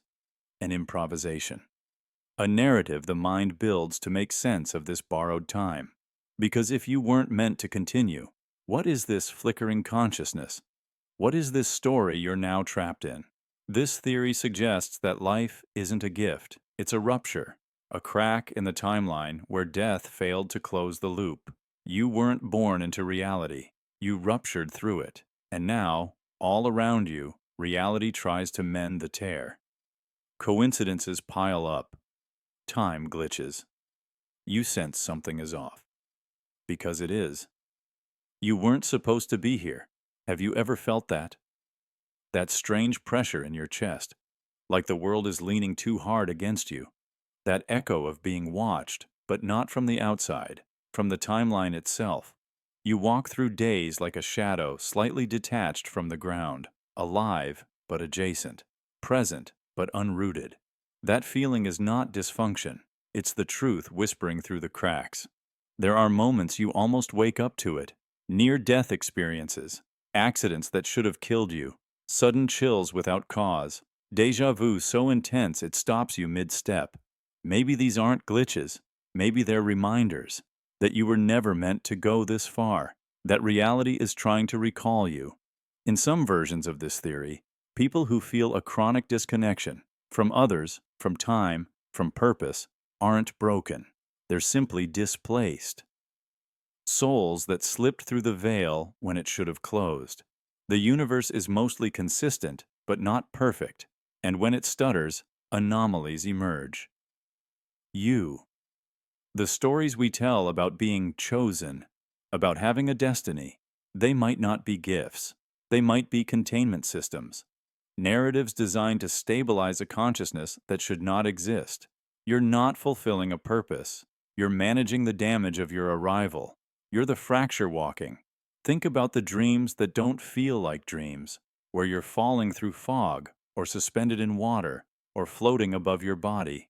an improvisation. A narrative the mind builds to make sense of this borrowed time. Because if you weren't meant to continue, what is this flickering consciousness? What is this story you're now trapped in? This theory suggests that life isn't a gift, it's a rupture, a crack in the timeline where death failed to close the loop. You weren't born into reality, you ruptured through it, and now, all around you, reality tries to mend the tear. Coincidences pile up. Time glitches. You sense something is off. Because it is. You weren't supposed to be here. Have you ever felt that? That strange pressure in your chest, like the world is leaning too hard against you. That echo of being watched, but not from the outside, from the timeline itself. You walk through days like a shadow slightly detached from the ground, alive but adjacent, present but unrooted. That feeling is not dysfunction. It's the truth whispering through the cracks. There are moments you almost wake up to it, near-death experiences, accidents that should have killed you, sudden chills without cause, déjà vu so intense it stops you mid-step. Maybe these aren't glitches. Maybe they're reminders that you were never meant to go this far, that reality is trying to recall you. In some versions of this theory, people who feel a chronic disconnection from others, from time, from purpose, aren't broken. They're simply displaced. Souls that slipped through the veil when it should have closed. The universe is mostly consistent, but not perfect, and when it stutters, anomalies emerge. You. The stories we tell about being chosen, about having a destiny, they might not be gifts. They might be containment systems. Narratives designed to stabilize a consciousness that should not exist. You're not fulfilling a purpose. You're managing the damage of your arrival. You're the fracture walking. Think about the dreams that don't feel like dreams, where you're falling through fog, or suspended in water, or floating above your body.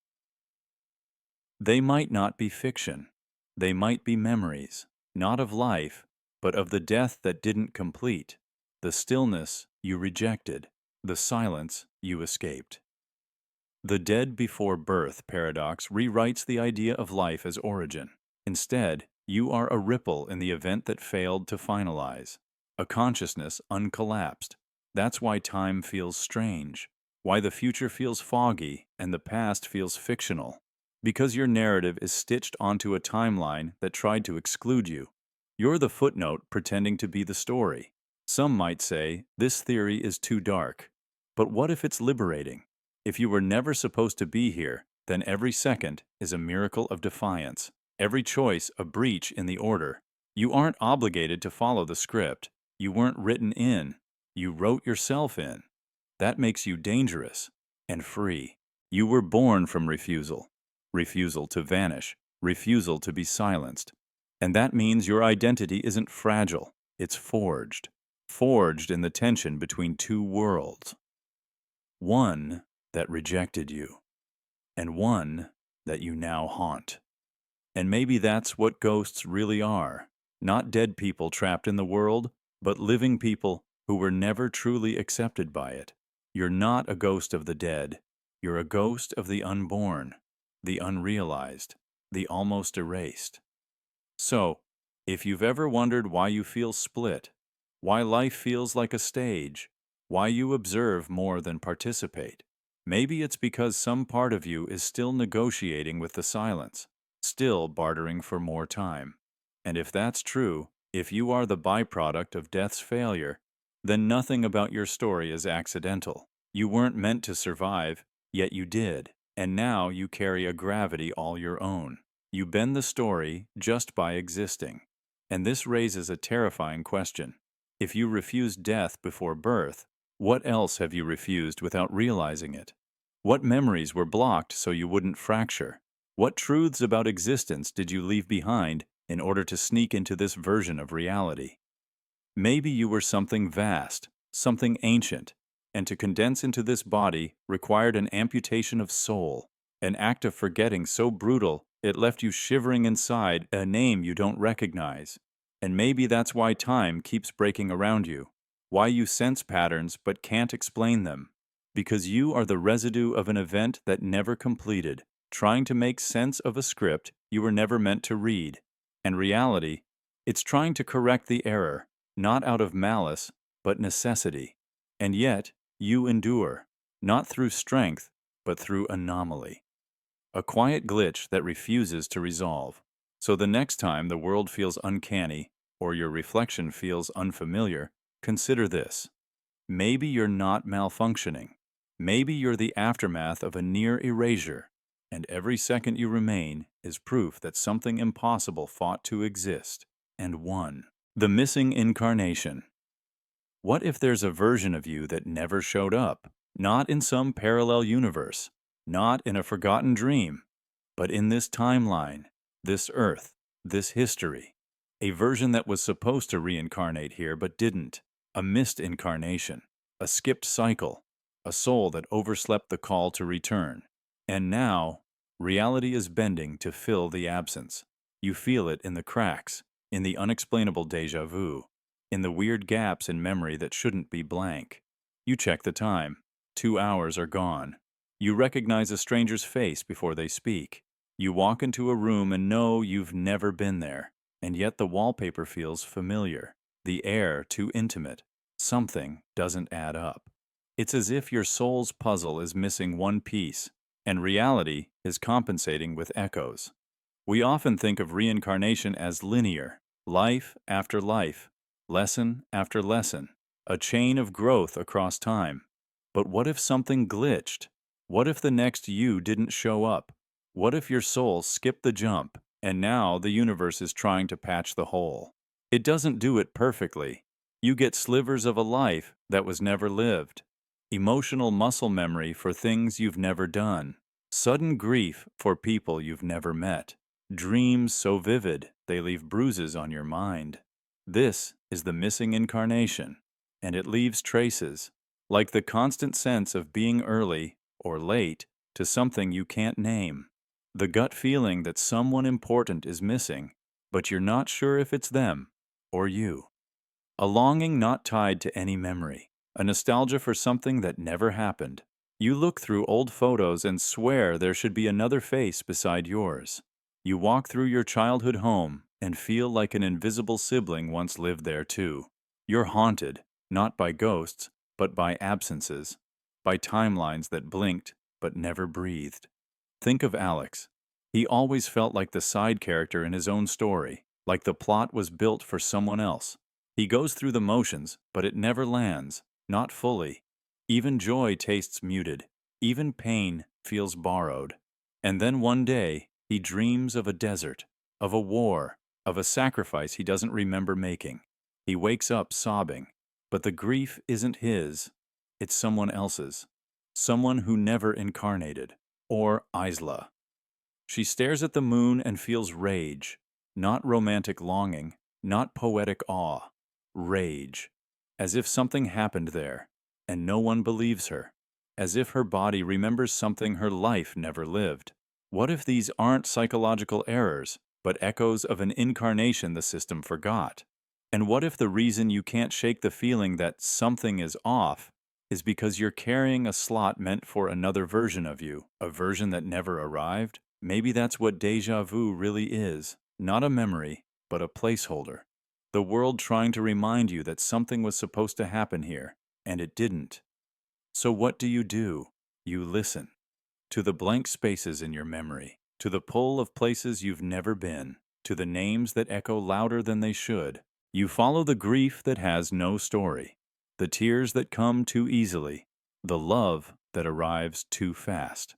They might not be fiction. They might be memories, not of life, but of the death that didn't complete, the stillness you rejected, the silence you escaped. The dead before birth paradox rewrites the idea of life as origin. Instead, you are a ripple in the event that failed to finalize, a consciousness uncollapsed. That's why time feels strange, why the future feels foggy and the past feels fictional. Because your narrative is stitched onto a timeline that tried to exclude you. You're the footnote pretending to be the story. Some might say, this theory is too dark. But what if it's liberating? If you were never supposed to be here, then every second is a miracle of defiance. Every choice a breach in the order. You aren't obligated to follow the script. You weren't written in. You wrote yourself in. That makes you dangerous and free. You were born from refusal. Refusal to vanish, refusal to be silenced. And that means your identity isn't fragile, it's forged. Forged in the tension between two worlds. One that rejected you, and one that you now haunt. And maybe that's what ghosts really are. Not dead people trapped in the world, but living people who were never truly accepted by it. You're not a ghost of the dead. You're a ghost of the unborn. The unrealized, the almost erased. So, if you've ever wondered why you feel split, why life feels like a stage, why you observe more than participate, maybe it's because some part of you is still negotiating with the silence, still bartering for more time. And if that's true, if you are the byproduct of death's failure, then nothing about your story is accidental. You weren't meant to survive, yet you did, and now you carry a gravity all your own. You bend the story just by existing. And this raises a terrifying question. If you refused death before birth, what else have you refused without realizing it? What memories were blocked so you wouldn't fracture? What truths about existence did you leave behind in order to sneak into this version of reality? Maybe you were something vast, something ancient, and to condense into this body required an amputation of soul, an act of forgetting so brutal it left you shivering inside a name you don't recognize. And maybe that's why time keeps breaking around you, why you sense patterns but can't explain them. Because you are the residue of an event that never completed, trying to make sense of a script you were never meant to read. And reality, it's trying to correct the error, not out of malice, but necessity. And yet, you endure, not through strength, but through anomaly. A quiet glitch that refuses to resolve. So the next time the world feels uncanny, or your reflection feels unfamiliar, consider this. Maybe you're not malfunctioning. Maybe you're the aftermath of a near erasure, and every second you remain is proof that something impossible fought to exist and won. The missing incarnation. What if there's a version of you that never showed up? Not in some parallel universe, not in a forgotten dream, but in this timeline, this earth, this history. A version that was supposed to reincarnate here but didn't. A missed incarnation, a skipped cycle, a soul that overslept the call to return. And now, reality is bending to fill the absence. You feel it in the cracks, in the unexplainable déjà vu, in the weird gaps in memory that shouldn't be blank. You check the time. 2 hours are gone. You recognize a stranger's face before they speak. You walk into a room and know you've never been there, and yet the wallpaper feels familiar, the air too intimate. Something doesn't add up. It's as if your soul's puzzle is missing one piece, and reality is compensating with echoes. We often think of reincarnation as linear, life after life, lesson after lesson, a chain of growth across time. But what if something glitched? What if the next you didn't show up? What if your soul skipped the jump, and now the universe is trying to patch the hole? It doesn't do it perfectly. You get slivers of a life that was never lived, emotional muscle memory for things you've never done, sudden grief for people you've never met, dreams so vivid they leave bruises on your mind. This is the missing incarnation, and it leaves traces, like the constant sense of being early or late to something you can't name. The gut feeling that someone important is missing, but you're not sure if it's them or you. A longing not tied to any memory, a nostalgia for something that never happened. You look through old photos and swear there should be another face beside yours. You walk through your childhood home and feel like an invisible sibling once lived there too. You're haunted, not by ghosts, but by absences, by timelines that blinked but never breathed. Think of Alex. He always felt like the side character in his own story, like the plot was built for someone else. He goes through the motions, but it never lands, not fully. Even joy tastes muted. Even pain feels borrowed. And then one day, he dreams of a desert, of a war, of a sacrifice he doesn't remember making. He wakes up sobbing, but the grief isn't his. It's someone else's. Someone who never incarnated. Or Isla. She stares at the moon and feels rage. Not romantic longing, not poetic awe. Rage. As if something happened there, and no one believes her. As if her body remembers something her life never lived. What if these aren't psychological errors, but echoes of an incarnation the system forgot? And what if the reason you can't shake the feeling that something is off is because you're carrying a slot meant for another version of you, a version that never arrived? Maybe that's what déjà vu really is, not a memory, but a placeholder. The world trying to remind you that something was supposed to happen here, and it didn't. So what do? You listen. To the blank spaces in your memory, to the pull of places you've never been, to the names that echo louder than they should. You follow the grief that has no story, the tears that come too easily, the love that arrives too fast.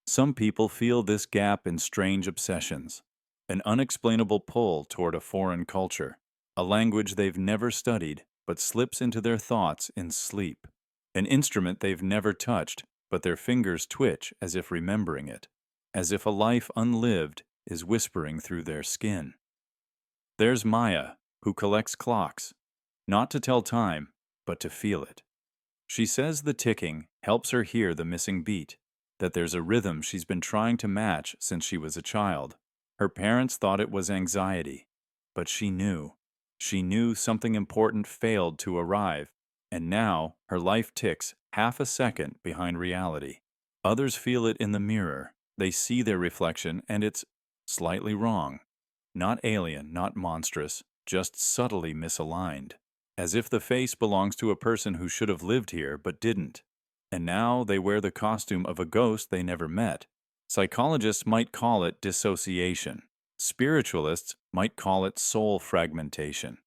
Some people feel this gap in strange obsessions, an unexplainable pull toward a foreign culture, a language they've never studied but slips into their thoughts in sleep, an instrument they've never touched but their fingers twitch as if remembering it, as if a life unlived is whispering through their skin. There's Maya, who collects clocks, not to tell time, but to feel it. She says the ticking helps her hear the missing beat, that there's a rhythm she's been trying to match since she was a child. Her parents thought it was anxiety, but she knew. She knew something important failed to arrive, and now her life ticks half a second behind reality. Others feel it in the mirror. They see their reflection, and it's slightly wrong. Not alien, not monstrous, just subtly misaligned. As if the face belongs to a person who should have lived here but didn't. And now they wear the costume of a ghost they never met. Psychologists might call it dissociation. Spiritualists might call it soul fragmentation.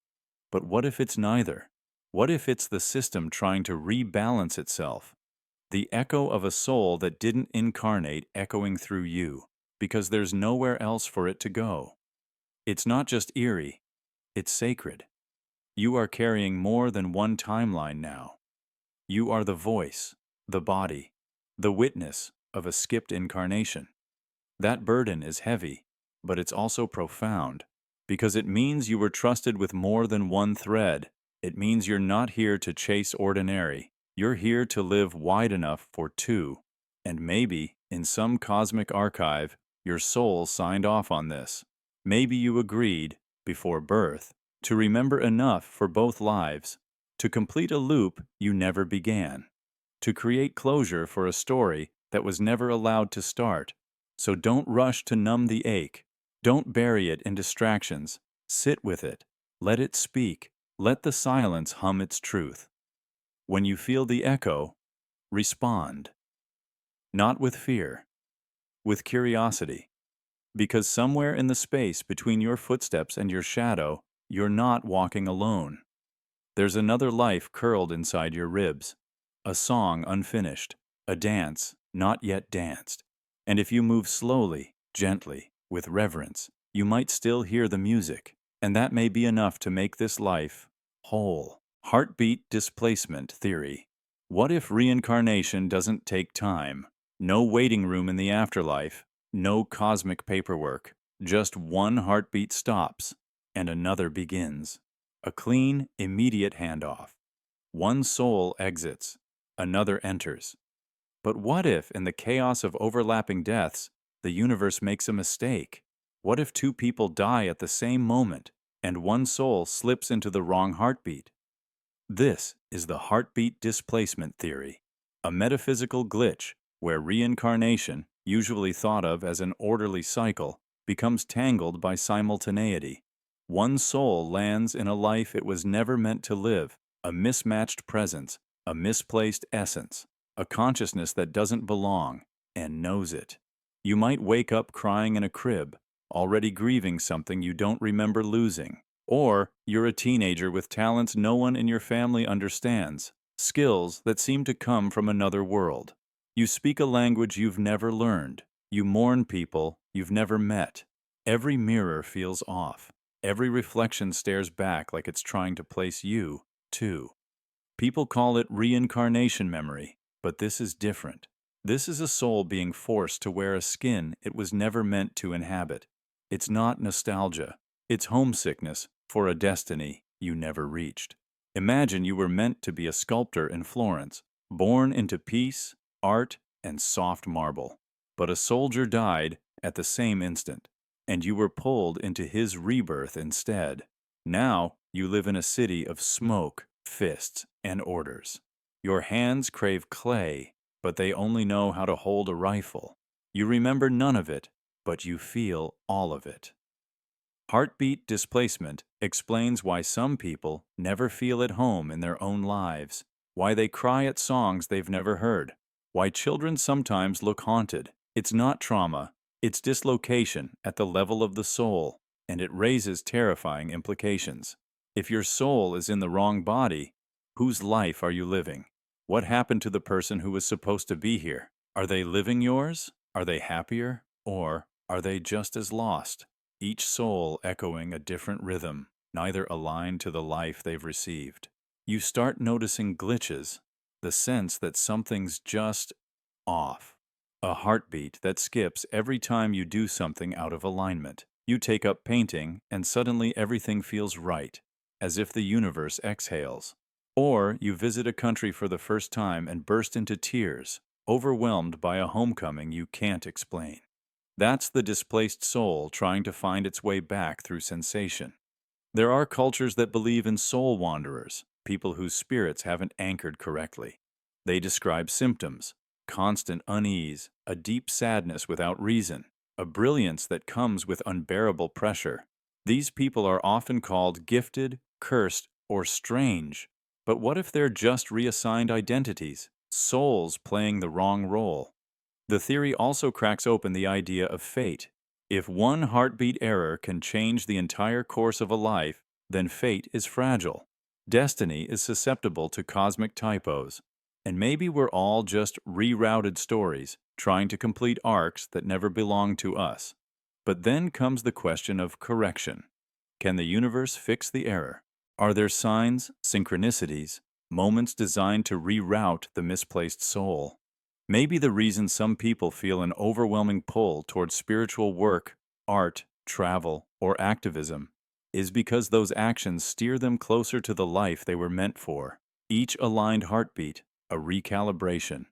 But what if it's neither? What if it's the system trying to rebalance itself? The echo of a soul that didn't incarnate echoing through you, because there's nowhere else for it to go. It's not just eerie, it's sacred. You are carrying more than one timeline now. You are the voice, the body, the witness of a skipped incarnation. That burden is heavy, but it's also profound, because it means you were trusted with more than one thread. It means you're not here to chase ordinary. You're here to live wide enough for two. And maybe, in some cosmic archive, your soul signed off on this. Maybe you agreed, before birth, to remember enough for both lives, to complete a loop you never began, to create closure for a story that was never allowed to start. So don't rush to numb the ache. Don't bury it in distractions. Sit with it. Let it speak. Let the silence hum its truth. When you feel the echo, respond. Not with fear, with curiosity. Because somewhere in the space between your footsteps and your shadow, you're not walking alone. There's another life curled inside your ribs, a song unfinished, a dance not yet danced. And if you move slowly, gently, with reverence, you might still hear the music, and that may be enough to make this life whole. Heartbeat displacement theory. What if reincarnation doesn't take time? No waiting room in the afterlife, no cosmic paperwork, just one heartbeat stops, and another begins. A clean, immediate handoff. One soul exits, another enters. But what if, in the chaos of overlapping deaths, the universe makes a mistake? What if two people die at the same moment, and one soul slips into the wrong heartbeat? This is the heartbeat displacement theory, a metaphysical glitch where reincarnation, usually thought of as an orderly cycle, becomes tangled by simultaneity. One soul lands in a life it was never meant to live, a mismatched presence, a misplaced essence, a consciousness that doesn't belong and knows it. You might wake up crying in a crib, already grieving something you don't remember losing. Or you're a teenager with talents no one in your family understands, skills that seem to come from another world. You speak a language you've never learned. You mourn people you've never met. Every mirror feels off. Every reflection stares back like it's trying to place you, too. People call it reincarnation memory, but this is different. This is a soul being forced to wear a skin it was never meant to inhabit. It's not nostalgia. It's homesickness for a destiny you never reached. Imagine you were meant to be a sculptor in Florence, born into peace, art, and soft marble. But a soldier died at the same instant, and you were pulled into his rebirth instead. Now you live in a city of smoke, fists, and orders. Your hands crave clay, but they only know how to hold a rifle. You remember none of it, but you feel all of it. Heartbeat displacement explains why some people never feel at home in their own lives, why they cry at songs they've never heard, why children sometimes look haunted. It's not trauma, it's dislocation at the level of the soul. and it raises terrifying implications. If your soul is in the wrong body, whose life are you living? What happened to the person who was supposed to be here? Are they living yours? Are they happier? Or are they just as lost? Each soul echoing a different rhythm, neither aligned to the life they've received. You start noticing glitches, the sense that something's just off. A heartbeat that skips every time you do something out of alignment. You take up painting, and suddenly everything feels right, as if the universe exhales. Or you visit a country for the first time and burst into tears, overwhelmed by a homecoming you can't explain. That's the displaced soul trying to find its way back through sensation. There are cultures that believe in soul wanderers, people whose spirits haven't anchored correctly. They describe symptoms: constant unease, a deep sadness without reason, a brilliance that comes with unbearable pressure. These people are often called gifted, cursed, or strange. But what if they're just reassigned identities, souls playing the wrong role? The theory also cracks open the idea of fate. If one heartbeat error can change the entire course of a life, then fate is fragile. Destiny is susceptible to cosmic typos. And maybe we're all just rerouted stories, trying to complete arcs that never belonged to us. But then comes the question of correction. Can the universe fix the error? Are there signs, synchronicities, moments designed to reroute the misplaced soul? Maybe the reason some people feel an overwhelming pull towards spiritual work, art, travel, or activism is because those actions steer them closer to the life they were meant for. Each aligned heartbeat, a recalibration.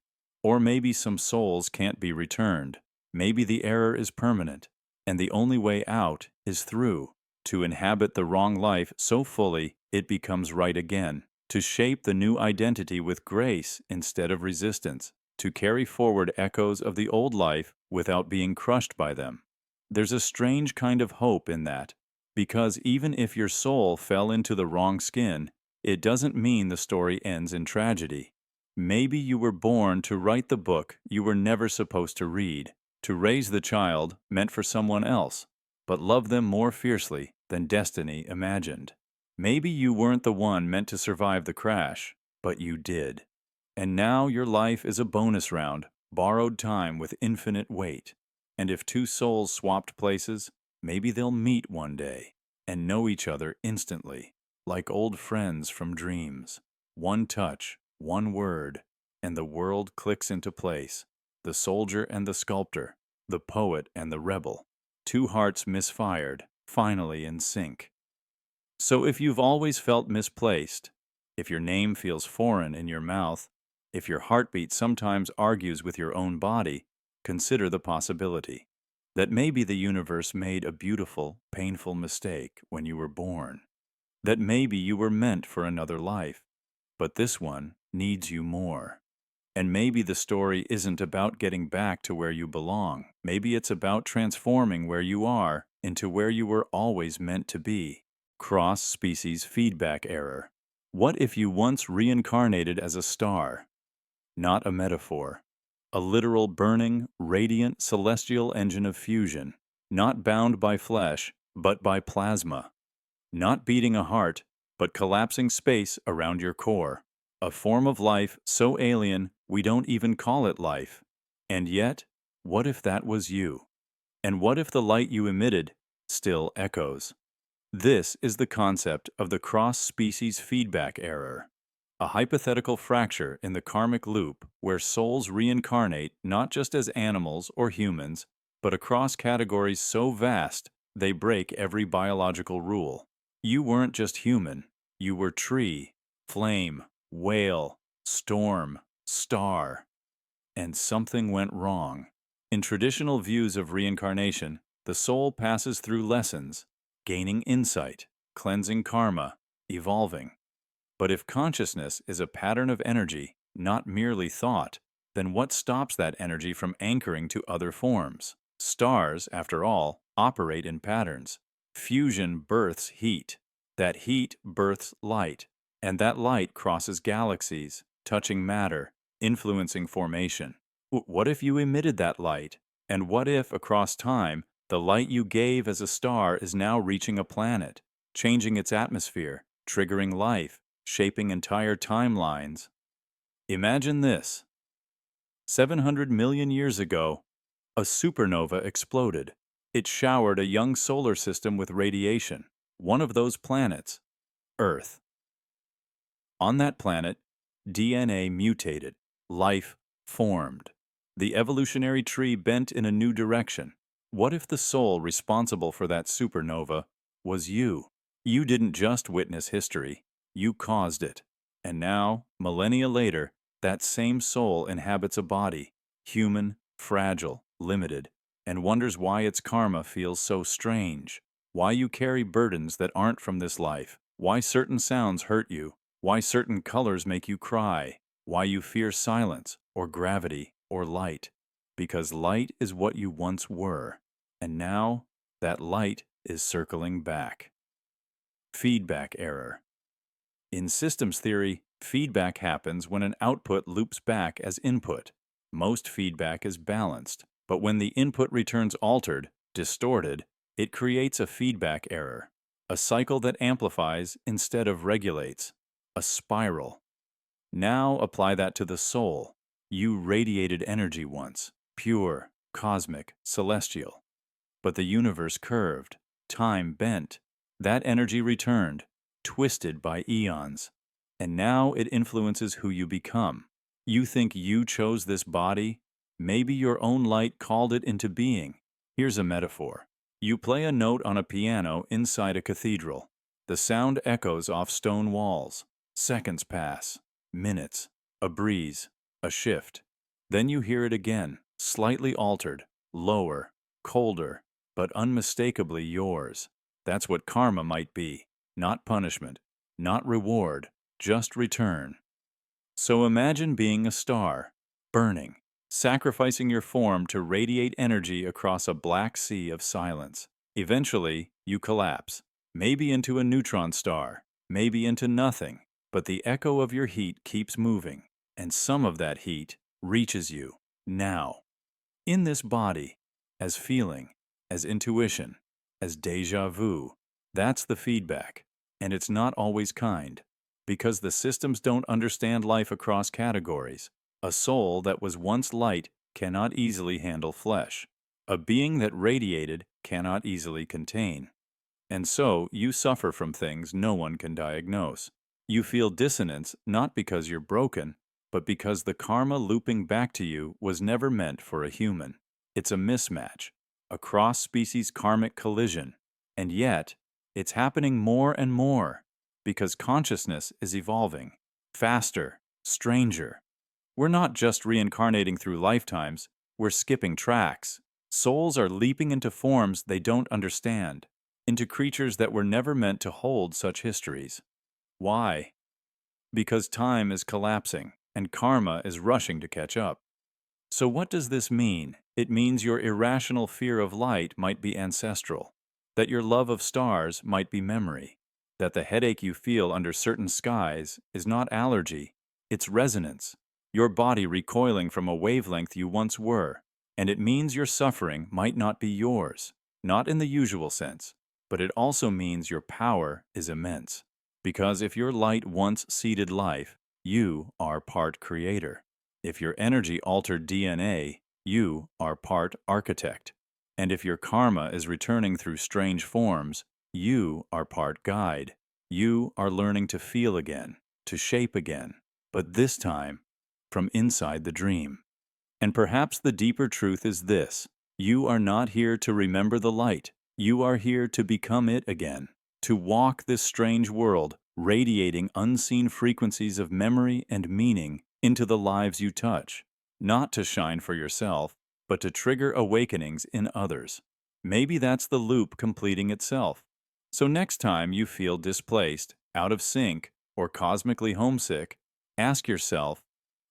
Or maybe some souls can't be returned. Maybe the error is permanent, and the only way out is through, to inhabit the wrong life so fully it becomes right again, to shape the new identity with grace instead of resistance, to carry forward echoes of the old life without being crushed by them. There's a strange kind of hope in that, because even if your soul fell into the wrong skin, it doesn't mean the story ends in tragedy. Maybe you were born to write the book you were never supposed to read, to raise the child meant for someone else, but love them more fiercely than destiny imagined. Maybe you weren't the one meant to survive the crash, but you did. And now your life is a bonus round, borrowed time with infinite weight. And if two souls swapped places, maybe they'll meet one day and know each other instantly, like old friends from dreams. One touch, one word, and the world clicks into place. The soldier and the sculptor, the poet and the rebel. Two hearts misfired, finally in sync. So if you've always felt misplaced, if your name feels foreign in your mouth, if your heartbeat sometimes argues with your own body, consider the possibility that maybe the universe made a beautiful, painful mistake when you were born. That maybe you were meant for another life, but this one needs you more. And maybe the story isn't about getting back to where you belong. Maybe it's about transforming where you are into where you were always meant to be. Cross-species feedback error. What if you once reincarnated as a star? Not a metaphor. A literal burning, radiant, celestial engine of fusion. Not bound by flesh, but by plasma. Not beating a heart, but collapsing space around your core. A form of life so alien we don't even call it life. And yet, what if that was you? And what if the light you emitted still echoes? This is the concept of the cross-species feedback error, a hypothetical fracture in the karmic loop where souls reincarnate not just as animals or humans, but across categories so vast they break every biological rule. You weren't just human, you were tree, flame, whale, storm, star. And something went wrong. In traditional views of reincarnation, the soul passes through lessons, gaining insight, cleansing karma, evolving. But if consciousness is a pattern of energy, not merely thought, then what stops that energy from anchoring to other forms? Stars, after all, operate in patterns. Fusion births heat. That heat births light. And that light crosses galaxies, touching matter, influencing formation. What if you emitted that light? And what if, across time, The light you gave as a star is now reaching a planet, changing its atmosphere, triggering life, shaping entire timelines. Imagine this. 700 million years ago, a supernova exploded. It showered a young solar system with radiation, one of those planets, Earth. On that planet, DNA mutated, life formed. The evolutionary tree bent in a new direction. What if the soul responsible for that supernova was you? You didn't just witness history, you caused it. And now, millennia later, that same soul inhabits a body, human, fragile, limited, and wonders why its karma feels so strange, why you carry burdens that aren't from this life, why certain sounds hurt you, why certain colors make you cry, why you fear silence, or gravity, or light. Because light is what you once were, and now that light is circling back. Feedback error. In systems theory, feedback happens when an output loops back as input. Most feedback is balanced, but when the input returns altered, distorted, it creates a feedback error, a cycle that amplifies instead of regulates, a spiral. Now apply that to the soul. You radiated energy once, pure, cosmic, celestial. But the universe curved, time bent. That energy returned, twisted by eons. And now it influences who you become. You think you chose this body? Maybe your own light called it into being. Here's a metaphor. You play a note on a piano inside a cathedral. The sound echoes off stone walls. Seconds pass, minutes, a breeze, a shift. Then you hear it again, slightly altered, lower, colder, but unmistakably yours. That's what karma might be. Not punishment, not reward, just return. So imagine being a star, burning, sacrificing your form to radiate energy across a black sea of silence. Eventually, you collapse, maybe into a neutron star, maybe into nothing, but the echo of your heat keeps moving, and some of that heat reaches you, now. In this body, as feeling, as intuition, as déjà vu. That's the feedback, and it's not always kind, because the systems don't understand life across categories. A soul that was once light cannot easily handle flesh. A being that radiated cannot easily contain. And so you suffer from things no one can diagnose. You feel dissonance not because you're broken, but because the karma looping back to you was never meant for a human. It's a mismatch, a cross-species karmic collision. And yet, it's happening more and more, because consciousness is evolving, faster, stranger. We're not just reincarnating through lifetimes, we're skipping tracks. Souls are leaping into forms they don't understand, into creatures that were never meant to hold such histories. Why? Because time is collapsing, and karma is rushing to catch up. So what does this mean? It means your irrational fear of light might be ancestral, that your love of stars might be memory, that the headache you feel under certain skies is not allergy, it's resonance, your body recoiling from a wavelength you once were, and it means your suffering might not be yours, not in the usual sense, but it also means your power is immense, because if your light once seeded life, you are part creator. If your energy altered DNA, you are part architect. And if your karma is returning through strange forms, you are part guide. You are learning to feel again, to shape again, but this time from inside the dream. And perhaps the deeper truth is this: you are not here to remember the light. You are here to become it again, to walk this strange world, radiating unseen frequencies of memory and meaning into the lives you touch, not to shine for yourself, but to trigger awakenings in others. Maybe that's the loop completing itself. So next time you feel displaced, out of sync, or cosmically homesick, ask yourself,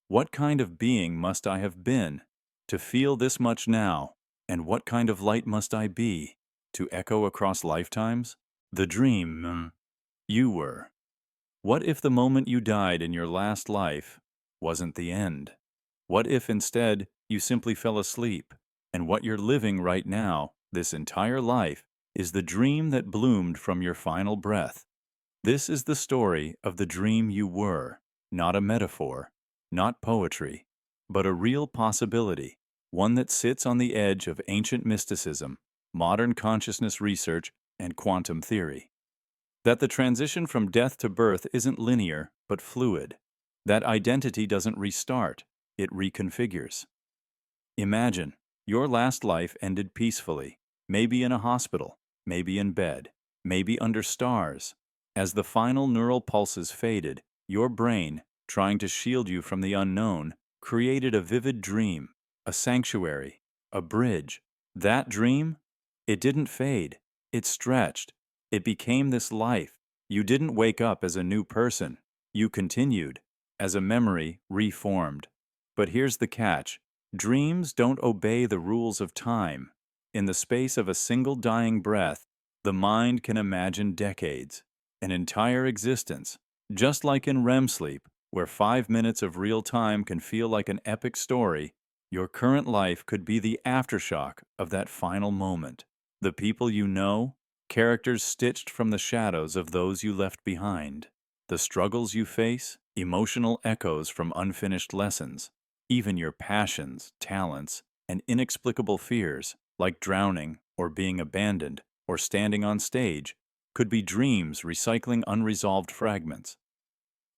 what kind of being must I have been to feel this much now, and what kind of light must I be to echo across lifetimes? The dream you were. What if the moment you died in your last life wasn't the end? What if instead you simply fell asleep, and what you're living right now, this entire life, is the dream that bloomed from your final breath. This is the story of the dream you were, not a metaphor, not poetry, but a real possibility, one that sits on the edge of ancient mysticism, modern consciousness research, and quantum theory. That the transition from death to birth isn't linear, but fluid. That identity doesn't restart, it reconfigures. Imagine your last life ended peacefully, maybe in a hospital, maybe in bed, maybe under stars. As the final neural pulses faded, your brain, trying to shield you from the unknown, created a vivid dream, a sanctuary, a bridge. That dream? It didn't fade. It stretched. It became this life. You didn't wake up as a new person. You continued, as a memory reformed. But here's the catch. Dreams don't obey the rules of time. In the space of a single dying breath, the mind can imagine decades, an entire existence, just like in REM sleep, where 5 minutes of real time can feel like an epic story. Your current life could be the aftershock of that final moment. The people you know, characters stitched from the shadows of those you left behind. The struggles you face, emotional echoes from unfinished lessons. Even your passions, talents, and inexplicable fears, like drowning or being abandoned or standing on stage, could be dreams recycling unresolved fragments.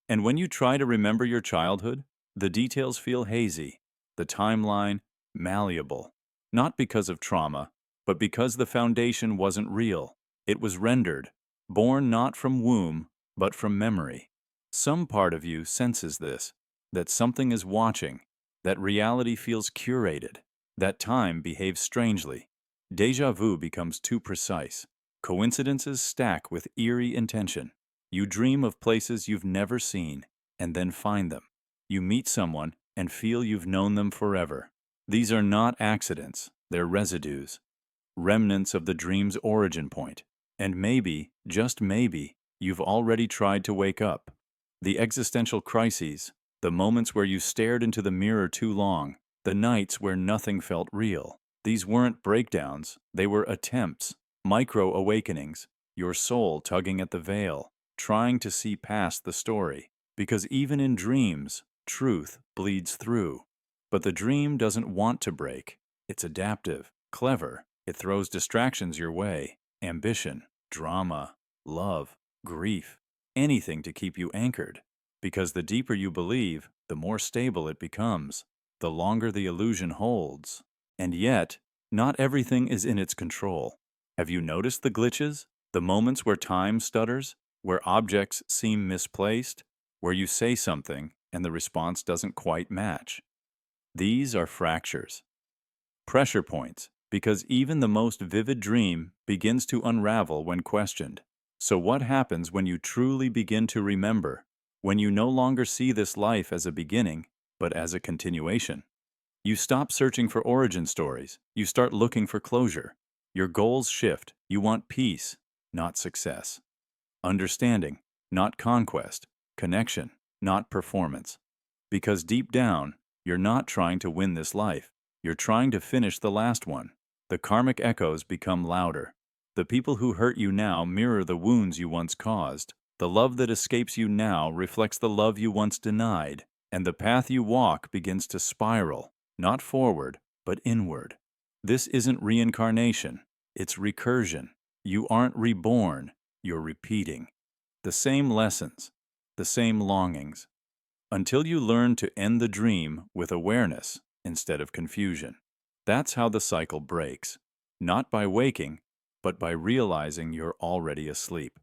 And when you try to remember your childhood, the details feel hazy, the timeline malleable, not because of trauma, but because the foundation wasn't real. It was rendered, born not from womb, but from memory. Some part of you senses this, that something is watching, that reality feels curated, that time behaves strangely. Déjà vu becomes too precise. Coincidences stack with eerie intention. You dream of places you've never seen, and then find them. You meet someone and feel you've known them forever. These are not accidents, they're residues, remnants of the dream's origin point. And maybe, just maybe, you've already tried to wake up. The existential crises, the moments where you stared into the mirror too long, the nights where nothing felt real. These weren't breakdowns, they were attempts, micro-awakenings, your soul tugging at the veil, trying to see past the story. Because even in dreams, truth bleeds through. But the dream doesn't want to break. It's adaptive, clever. It throws distractions your way. Ambition, drama, love, grief, anything to keep you anchored. Because the deeper you believe, the more stable it becomes, the longer the illusion holds. And yet, not everything is in its control. Have you noticed the glitches? The moments where time stutters? Where objects seem misplaced? Where you say something and the response doesn't quite match? These are fractures. Pressure points, because even the most vivid dream begins to unravel when questioned. So what happens when you truly begin to remember? When you no longer see this life as a beginning, but as a continuation? You stop searching for origin stories. You start looking for closure. Your goals shift. You want peace, not success. Understanding, not conquest. Connection, not performance. Because deep down, you're not trying to win this life. You're trying to finish the last one. The karmic echoes become louder. The people who hurt you now mirror the wounds you once caused. The love that escapes you now reflects the love you once denied. And the path you walk begins to spiral, not forward, but inward. This isn't reincarnation. It's recursion. You aren't reborn. You're repeating. The same lessons, the same longings, until you learn to end the dream with awareness instead of confusion. That's how the cycle breaks, not by waking, but by realizing you're already asleep.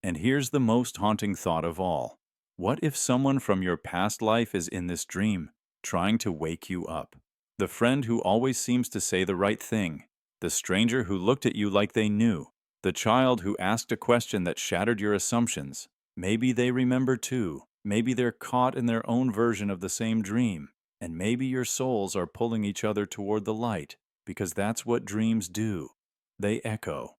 And here's the most haunting thought of all. What if someone from your past life is in this dream, trying to wake you up? The friend who always seems to say the right thing, the stranger who looked at you like they knew, the child who asked a question that shattered your assumptions. Maybe they remember too. Maybe they're caught in their own version of the same dream. And maybe your souls are pulling each other toward the light, because that's what dreams do. They echo.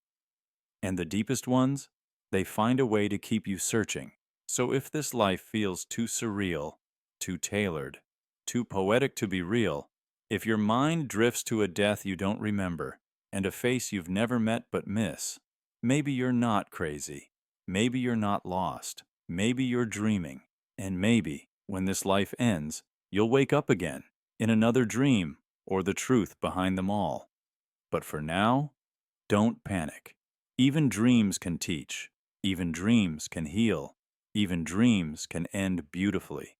And the deepest ones? They find a way to keep you searching. So if this life feels too surreal, too tailored, too poetic to be real, if your mind drifts to a death you don't remember, and a face you've never met but miss. Maybe you're not crazy. Maybe you're not lost. Maybe you're dreaming. And maybe, when this life ends, you'll wake up again, in another dream, or the truth behind them all. But for now, don't panic. Even dreams can teach. Even dreams can heal. Even dreams can end beautifully.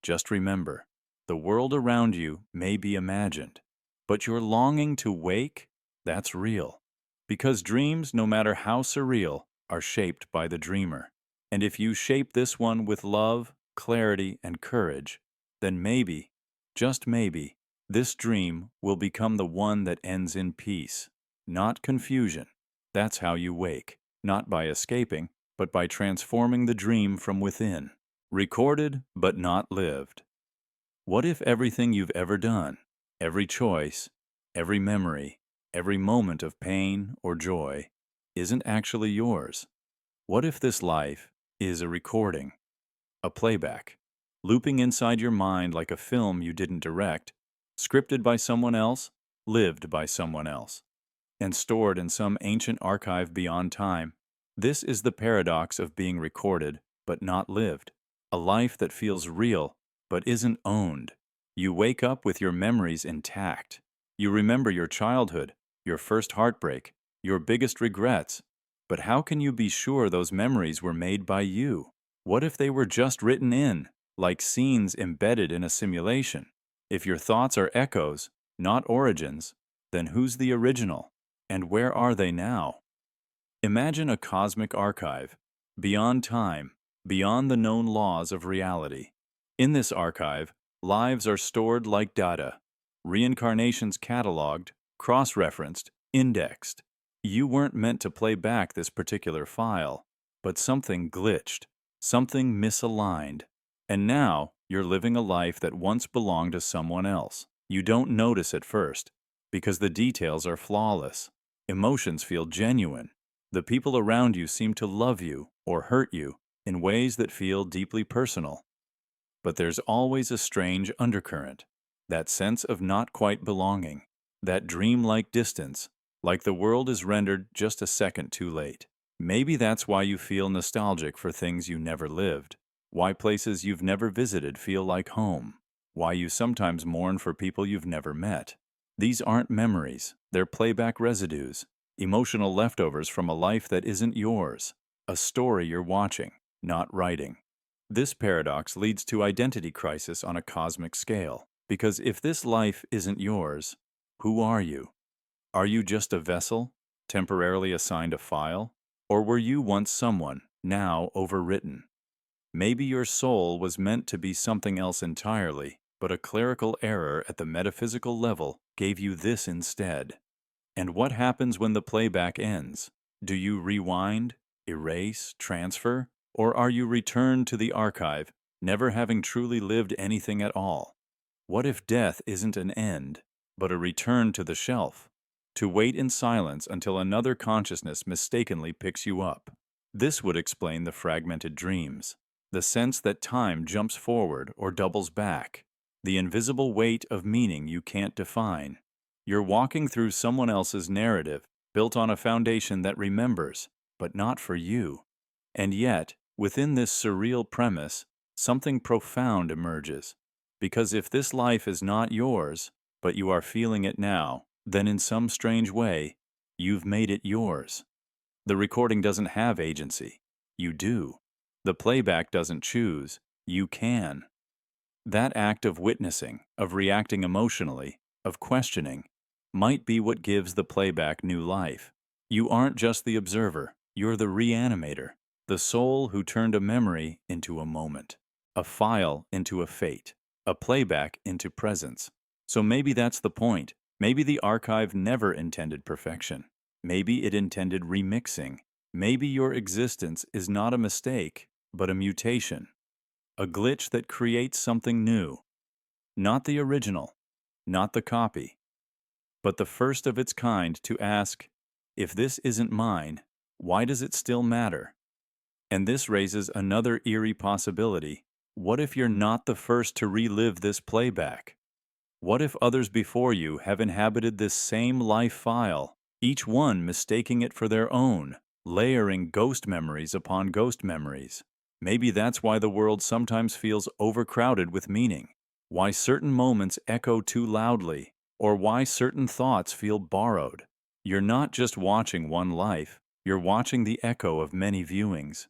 Just remember, the world around you may be imagined, but your longing to wake, that's real. Because dreams, no matter how surreal, are shaped by the dreamer. And if you shape this one with love, clarity, and courage, then maybe, just maybe, this dream will become the one that ends in peace, not confusion. That's how you wake, not by escaping, but by transforming the dream from within. Recorded, but not lived. What if everything you've ever done, every choice, every memory, every moment of pain or joy, isn't actually yours? What if this life is a recording, a playback, looping inside your mind like a film you didn't direct, scripted by someone else, lived by someone else, and stored in some ancient archive beyond time? This is the paradox of being recorded, but not lived. A life that feels real, but isn't owned. You wake up with your memories intact. You remember your childhood, your first heartbreak, your biggest regrets. But how can you be sure those memories were made by you? What if they were just written in, like scenes embedded in a simulation? If your thoughts are echoes, not origins, then who's the original? And where are they now? Imagine a cosmic archive, beyond time, beyond the known laws of reality. In this archive, lives are stored like data, reincarnations cataloged, cross-referenced, indexed. You weren't meant to play back this particular file, but something glitched, something misaligned. And now, you're living a life that once belonged to someone else. You don't notice at first, because the details are flawless. Emotions feel genuine. The people around you seem to love you or hurt you in ways that feel deeply personal. But there's always a strange undercurrent, that sense of not quite belonging, that dreamlike distance, like the world is rendered just a second too late. Maybe that's why you feel nostalgic for things you never lived, why places you've never visited feel like home, why you sometimes mourn for people you've never met. These aren't memories, they're playback residues, emotional leftovers from a life that isn't yours, a story you're watching, not writing. This paradox leads to identity crisis on a cosmic scale, because if this life isn't yours, who are you? Are you just a vessel, temporarily assigned a file? Or were you once someone, now overwritten? Maybe your soul was meant to be something else entirely, but a clerical error at the metaphysical level gave you this instead. And what happens when the playback ends? Do you rewind, erase, transfer? Or are you returned to the archive, never having truly lived anything at all? What if death isn't an end, but a return to the shelf, to wait in silence until another consciousness mistakenly picks you up? This would explain the fragmented dreams, the sense that time jumps forward or doubles back, the invisible weight of meaning you can't define. You're walking through someone else's narrative, built on a foundation that remembers, but not for you. And yet, within this surreal premise, something profound emerges. Because if this life is not yours, but you are feeling it now, then in some strange way, you've made it yours. The recording doesn't have agency. You do. The playback doesn't choose. You can. That act of witnessing, of reacting emotionally, of questioning, might be what gives the playback new life. You aren't just the observer, you're the reanimator, the soul who turned a memory into a moment, a file into a fate, a playback into presence. So maybe that's the point. Maybe the archive never intended perfection. Maybe it intended remixing. Maybe your existence is not a mistake, but a mutation, a glitch that creates something new. Not the original, not the copy, but the first of its kind to ask, if this isn't mine, why does it still matter? And this raises another eerie possibility. What if you're not the first to relive this playback? What if others before you have inhabited this same life file, each one mistaking it for their own, layering ghost memories upon ghost memories. Maybe that's why the world sometimes feels overcrowded with meaning, why certain moments echo too loudly, or why certain thoughts feel borrowed. You're not just watching one life, you're watching the echo of many viewings.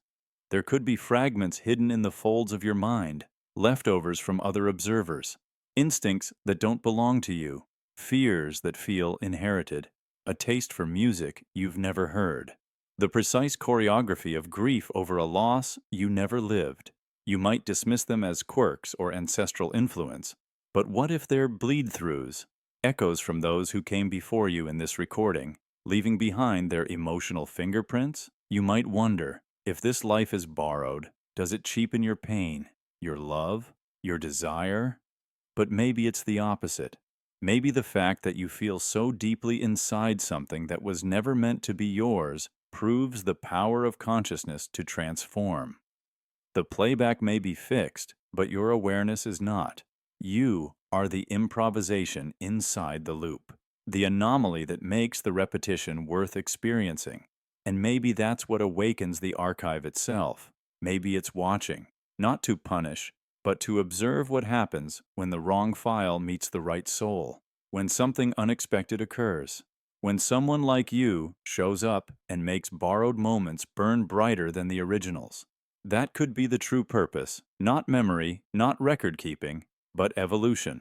There could be fragments hidden in the folds of your mind, leftovers from other observers, instincts that don't belong to you, fears that feel inherited, a taste for music you've never heard. The precise choreography of grief over a loss you never lived. You might dismiss them as quirks or ancestral influence, but what if they're bleed-throughs, echoes from those who came before you in this recording, leaving behind their emotional fingerprints? You might wonder, if this life is borrowed, does it cheapen your pain, your love, your desire? But maybe it's the opposite. Maybe the fact that you feel so deeply inside something that was never meant to be yours proves the power of consciousness to transform. The playback may be fixed, but your awareness is not. You are the improvisation inside the loop, the anomaly that makes the repetition worth experiencing. And maybe that's what awakens the archive itself. Maybe it's watching, not to punish, but to observe what happens when the wrong file meets the right soul, when something unexpected occurs, when someone like you shows up and makes borrowed moments burn brighter than the originals. That could be the true purpose, not memory, not record keeping, but evolution.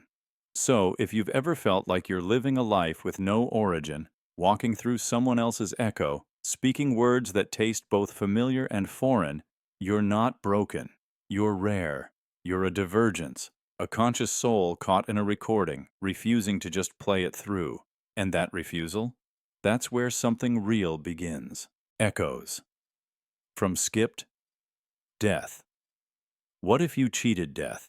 So, if you've ever felt like you're living a life with no origin, walking through someone else's echo, speaking words that taste both familiar and foreign, you're not broken. You're rare. You're a divergence, a conscious soul caught in a recording, refusing to just play it through. And that refusal? That's where something real begins. Echoes. From skipped death. What if you cheated death?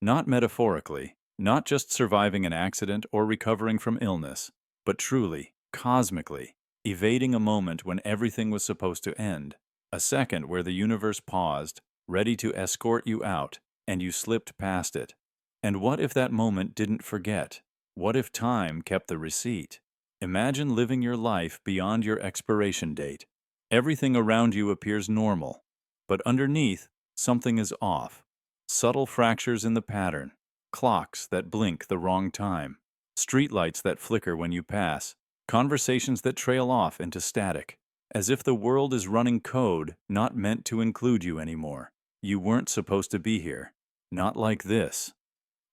Not metaphorically, not just surviving an accident or recovering from illness, but truly, cosmically, evading a moment when everything was supposed to end, a second where the universe paused, ready to escort you out, and you slipped past it. And what if that moment didn't forget? What if time kept the receipt? Imagine living your life beyond your expiration date. Everything around you appears normal, but underneath, something is off. Subtle fractures in the pattern, clocks that blink the wrong time, streetlights that flicker when you pass, conversations that trail off into static, as if the world is running code not meant to include you anymore. You weren't supposed to be here. Not like this.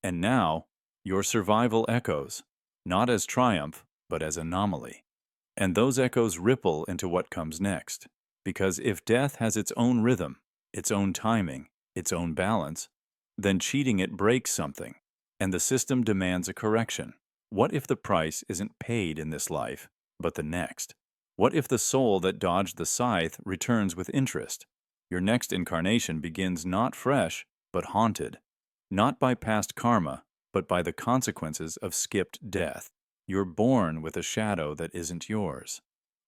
And now, your survival echoes, not as triumph, but as anomaly. And those echoes ripple into what comes next. Because if death has its own rhythm, its own timing, its own balance, then cheating it breaks something, and the system demands a correction. What if the price isn't paid in this life, but the next? What if the soul that dodged the scythe returns with interest? Your next incarnation begins not fresh, but haunted. Not by past karma, but by the consequences of skipped death. You're born with a shadow that isn't yours,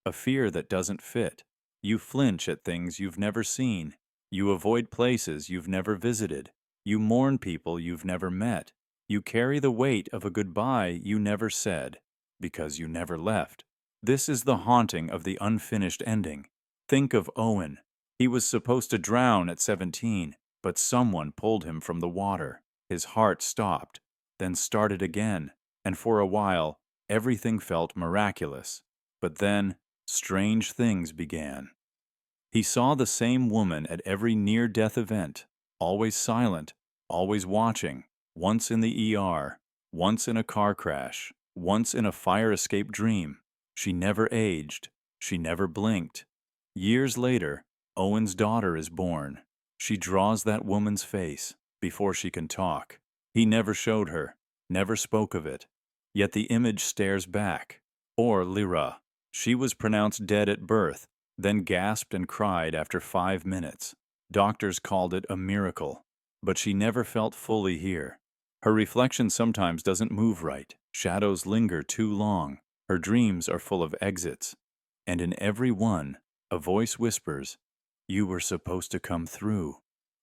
a fear that doesn't fit. You flinch at things you've never seen. You avoid places you've never visited. You mourn people you've never met. You carry the weight of a goodbye you never said, because you never left. This is the haunting of the unfinished ending. Think of Owen. He was supposed to drown at 17, but someone pulled him from the water. His heart stopped, then started again, and for a while, everything felt miraculous. But then, strange things began. He saw the same woman at every near-death event, always silent, always watching, once in the ER, once in a car crash, once in a fire escape dream. She never aged. She never blinked. Years later, Owen's daughter is born. She draws that woman's face before she can talk. He never showed her, never spoke of it. Yet the image stares back. Or Lyra. She was pronounced dead at birth, then gasped and cried after 5 minutes. Doctors called it a miracle. But she never felt fully here. Her reflection sometimes doesn't move right. Shadows linger too long. Her dreams are full of exits. And in every one, a voice whispers, "You were supposed to come through."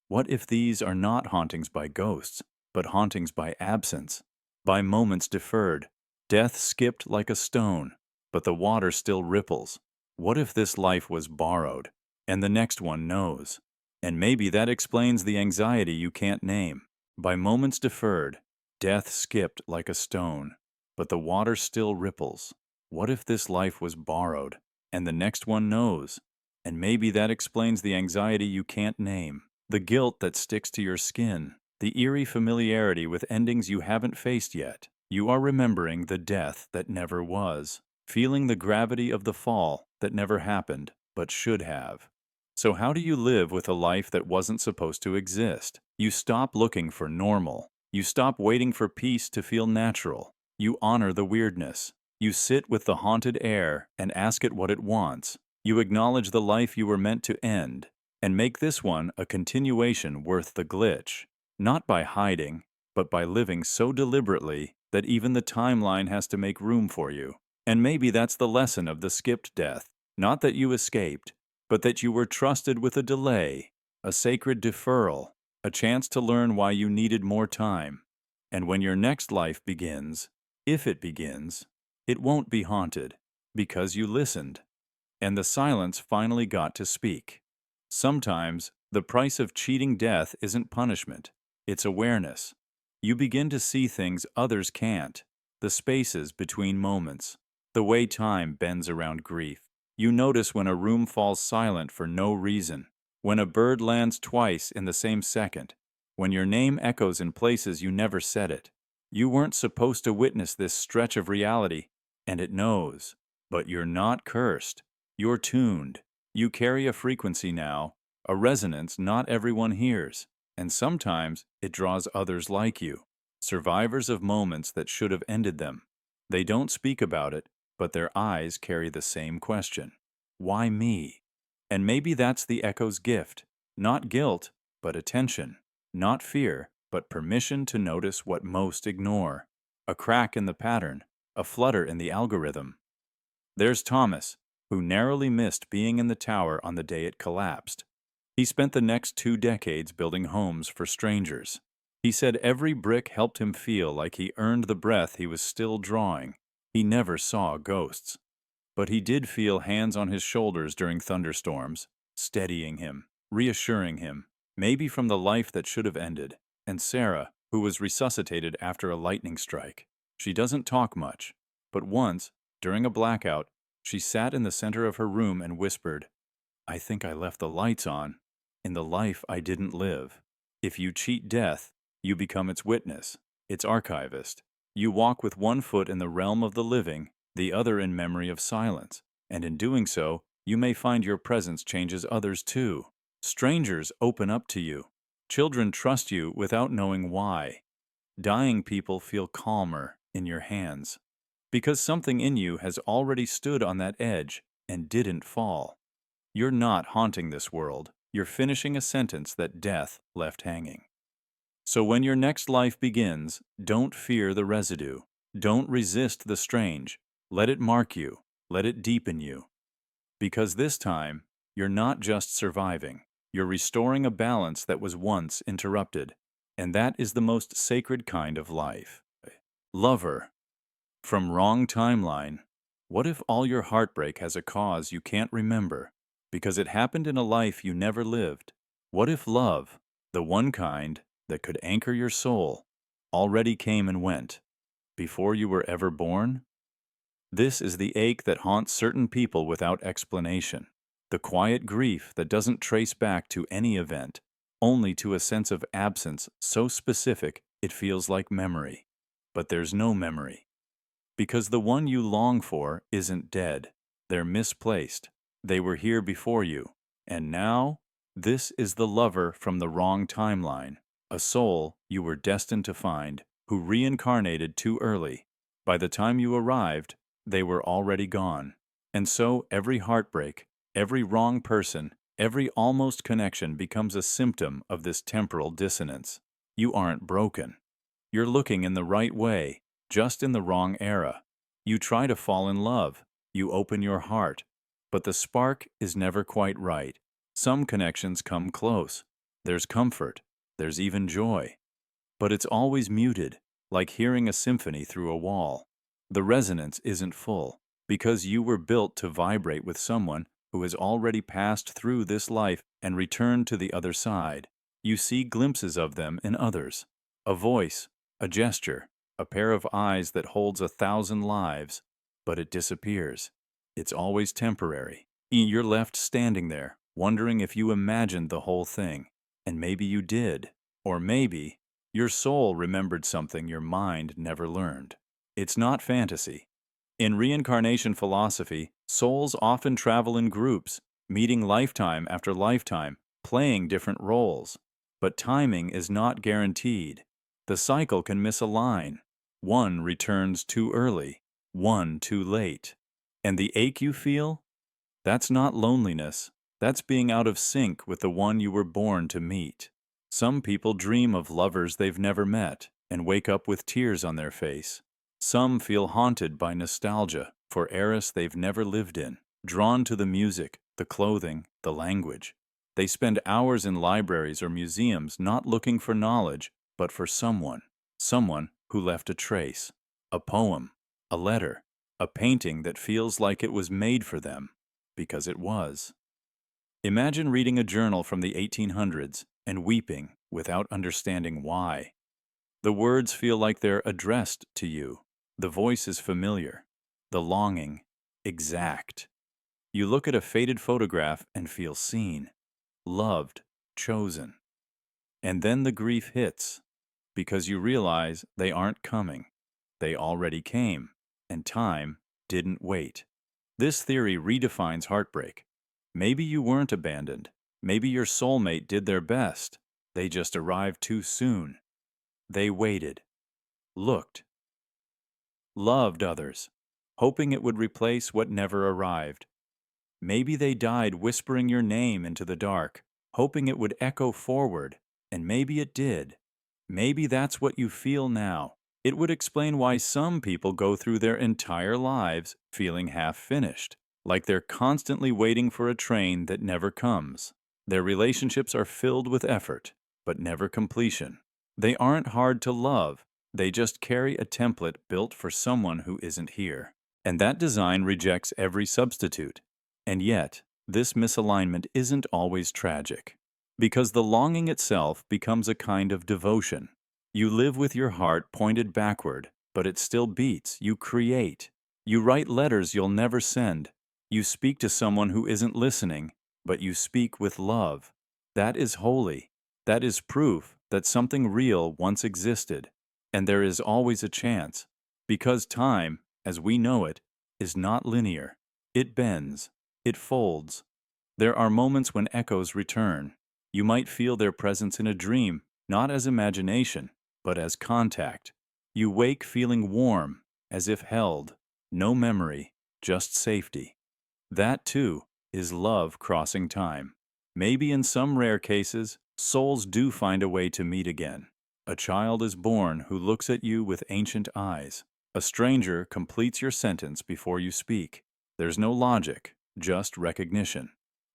What if these are not hauntings by ghosts, but hauntings by absence, by moments deferred, death skipped like a stone, but the water still ripples. What if this life was borrowed, and the next one knows? And maybe that explains the anxiety you can't name. By moments deferred, death skipped like a stone, but the water still ripples. What if this life was borrowed, and the next one knows? And maybe that explains the anxiety you can't name. The guilt that sticks to your skin. The eerie familiarity with endings you haven't faced yet. You are remembering the death that never was. Feeling the gravity of the fall that never happened, but should have. So how do you live with a life that wasn't supposed to exist? You stop looking for normal. You stop waiting for peace to feel natural. You honor the weirdness. You sit with the haunted air and ask it what it wants. You acknowledge the life you were meant to end, and make this one a continuation worth the glitch. Not by hiding, but by living so deliberately that even the timeline has to make room for you. And maybe that's the lesson of the skipped death. Not that you escaped, but that you were trusted with a delay, a sacred deferral, a chance to learn why you needed more time. And when your next life begins, if it begins, it won't be haunted, because you listened. And the silence finally got to speak. Sometimes, the price of cheating death isn't punishment, it's awareness. You begin to see things others can't, the spaces between moments, the way time bends around grief. You notice when a room falls silent for no reason, when a bird lands twice in the same second, when your name echoes in places you never said it. You weren't supposed to witness this stretch of reality, and it knows. But you're not cursed. You're tuned. You carry a frequency now, a resonance not everyone hears, and sometimes it draws others like you, survivors of moments that should have ended them. They don't speak about it, but their eyes carry the same question. Why me? And maybe that's the echo's gift. Not guilt, but attention. Not fear, but permission to notice what most ignore. A crack in the pattern, a flutter in the algorithm. There's Thomas, who narrowly missed being in the tower on the day it collapsed. He spent the next 2 decades building homes for strangers. He said every brick helped him feel like he earned the breath he was still drawing. He never saw ghosts. But he did feel hands on his shoulders during thunderstorms, steadying him, reassuring him, maybe from the life that should have ended. And Sarah, who was resuscitated after a lightning strike. She doesn't talk much, but once, during a blackout, she sat in the center of her room and whispered, "I think I left the lights on, in the life I didn't live." If you cheat death, you become its witness, its archivist. You walk with one foot in the realm of the living, the other in memory of silence, and in doing so, you may find your presence changes others too. Strangers open up to you. Children trust you without knowing why. Dying people feel calmer in your hands, because something in you has already stood on that edge and didn't fall. You're not haunting this world. You're finishing a sentence that death left hanging. So when your next life begins, don't fear the residue. Don't resist the strange. Let it mark you. Let it deepen you. Because this time, you're not just surviving. You're restoring a balance that was once interrupted. And that is the most sacred kind of life. Lover. From Wrong Timeline. What if all your heartbreak has a cause you can't remember, because it happened in a life you never lived? What if love, the one kind that could anchor your soul, already came and went, before you were ever born? This is the ache that haunts certain people without explanation, the quiet grief that doesn't trace back to any event, only to a sense of absence so specific it feels like memory. But there's no memory. Because the one you long for isn't dead. They're misplaced. They were here before you. And now, this is the lover from the wrong timeline, a soul you were destined to find, who reincarnated too early. By the time you arrived, they were already gone. And so every heartbreak, every wrong person, every almost connection becomes a symptom of this temporal dissonance. You aren't broken. You're looking in the right way, just in the wrong era. You try to fall in love. You open your heart. But the spark is never quite right. Some connections come close. There's comfort. There's even joy. But it's always muted, like hearing a symphony through a wall. The resonance isn't full, because you were built to vibrate with someone who has already passed through this life and returned to the other side. You see glimpses of them in others. A voice, a gesture, a pair of eyes that holds 1,000 lives, but it disappears. It's always temporary. You're left standing there, wondering if you imagined the whole thing. And maybe you did. Or maybe your soul remembered something your mind never learned. It's not fantasy. In reincarnation philosophy, souls often travel in groups, meeting lifetime after lifetime, playing different roles. But timing is not guaranteed. The cycle can misalign. One returns too early, one too late. And the ache you feel? That's not loneliness. That's being out of sync with the one you were born to meet. Some people dream of lovers they've never met and wake up with tears on their face. Some feel haunted by nostalgia for eras they've never lived in, drawn to the music, the clothing, the language. They spend hours in libraries or museums not looking for knowledge, but for someone who left a trace, a poem, a letter, a painting that feels like it was made for them, because it was. Imagine reading a journal from the 1800s and weeping without understanding why. The words feel like they're addressed to you. The voice is familiar. The longing, exact. You look at a faded photograph and feel seen, loved, chosen. And then the grief hits, because you realize they aren't coming. They already came, and time didn't wait. This theory redefines heartbreak. Maybe you weren't abandoned. Maybe your soulmate did their best. They just arrived too soon. They waited, looked, loved others, hoping it would replace what never arrived. Maybe they died whispering your name into the dark, hoping it would echo forward, and maybe it did. Maybe that's what you feel now. It would explain why some people go through their entire lives feeling half-finished, like they're constantly waiting for a train that never comes. Their relationships are filled with effort, but never completion. They aren't hard to love. They just carry a template built for someone who isn't here. And that design rejects every substitute. And yet, this misalignment isn't always tragic, because the longing itself becomes a kind of devotion. You live with your heart pointed backward, but it still beats. You create. You write letters you'll never send. You speak to someone who isn't listening, but you speak with love. That is holy. That is proof that something real once existed. And there is always a chance, because time, as we know it, is not linear. It bends. It folds. There are moments when echoes return. You might feel their presence in a dream, not as imagination, but as contact. You wake feeling warm, as if held. No memory, just safety. That, too, is love crossing time. Maybe in some rare cases, souls do find a way to meet again. A child is born who looks at you with ancient eyes. A stranger completes your sentence before you speak. There's no logic, just recognition.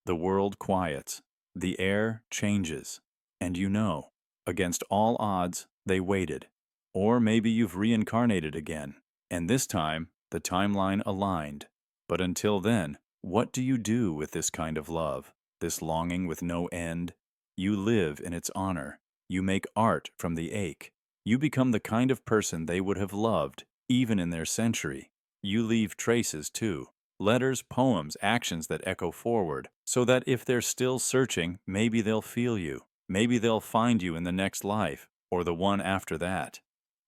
The world quiets. The air changes. And you know, against all odds, they waited. Or maybe you've reincarnated again, and this time, the timeline aligned. But until then, what do you do with this kind of love, this longing with no end? You live in its honor. You make art from the ache. You become the kind of person they would have loved, even in their century. You leave traces, too. Letters, poems, actions that echo forward, so that if they're still searching, maybe they'll feel you. Maybe they'll find you in the next life, or the one after that.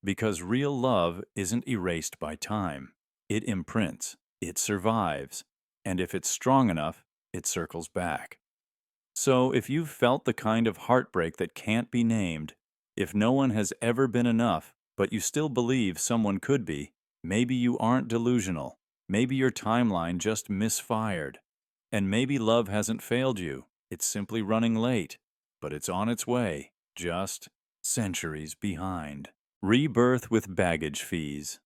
Because real love isn't erased by time. It imprints. It survives. And if it's strong enough, it circles back. So if you've felt the kind of heartbreak that can't be named, if no one has ever been enough, but you still believe someone could be, maybe you aren't delusional. Maybe your timeline just misfired. And maybe love hasn't failed you. It's simply running late. But it's on its way, just centuries behind. Rebirth with baggage fees.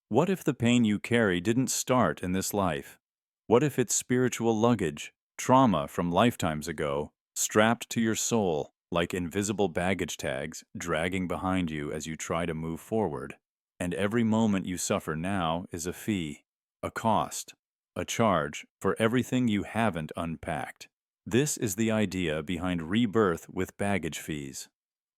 What if the pain you carry didn't start in this life? What if it's spiritual luggage, trauma from lifetimes ago, strapped to your soul like invisible baggage tags dragging behind you as you try to move forward? And every moment you suffer now is a fee. a cost, a charge for everything you haven't unpacked. This is the idea behind rebirth with baggage fees.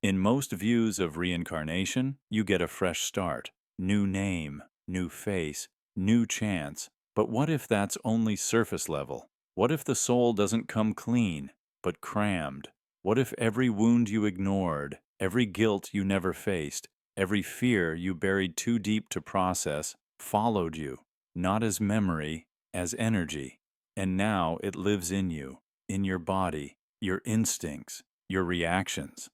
In most views of reincarnation, you get a fresh start, new name, new face, new chance. But what if that's only surface level? What if the soul doesn't come clean, but crammed? What if every wound you ignored, every guilt you never faced, every fear you buried too deep to process followed you, not as memory, as energy? And now it lives in you, in your body, your instincts, your reactions.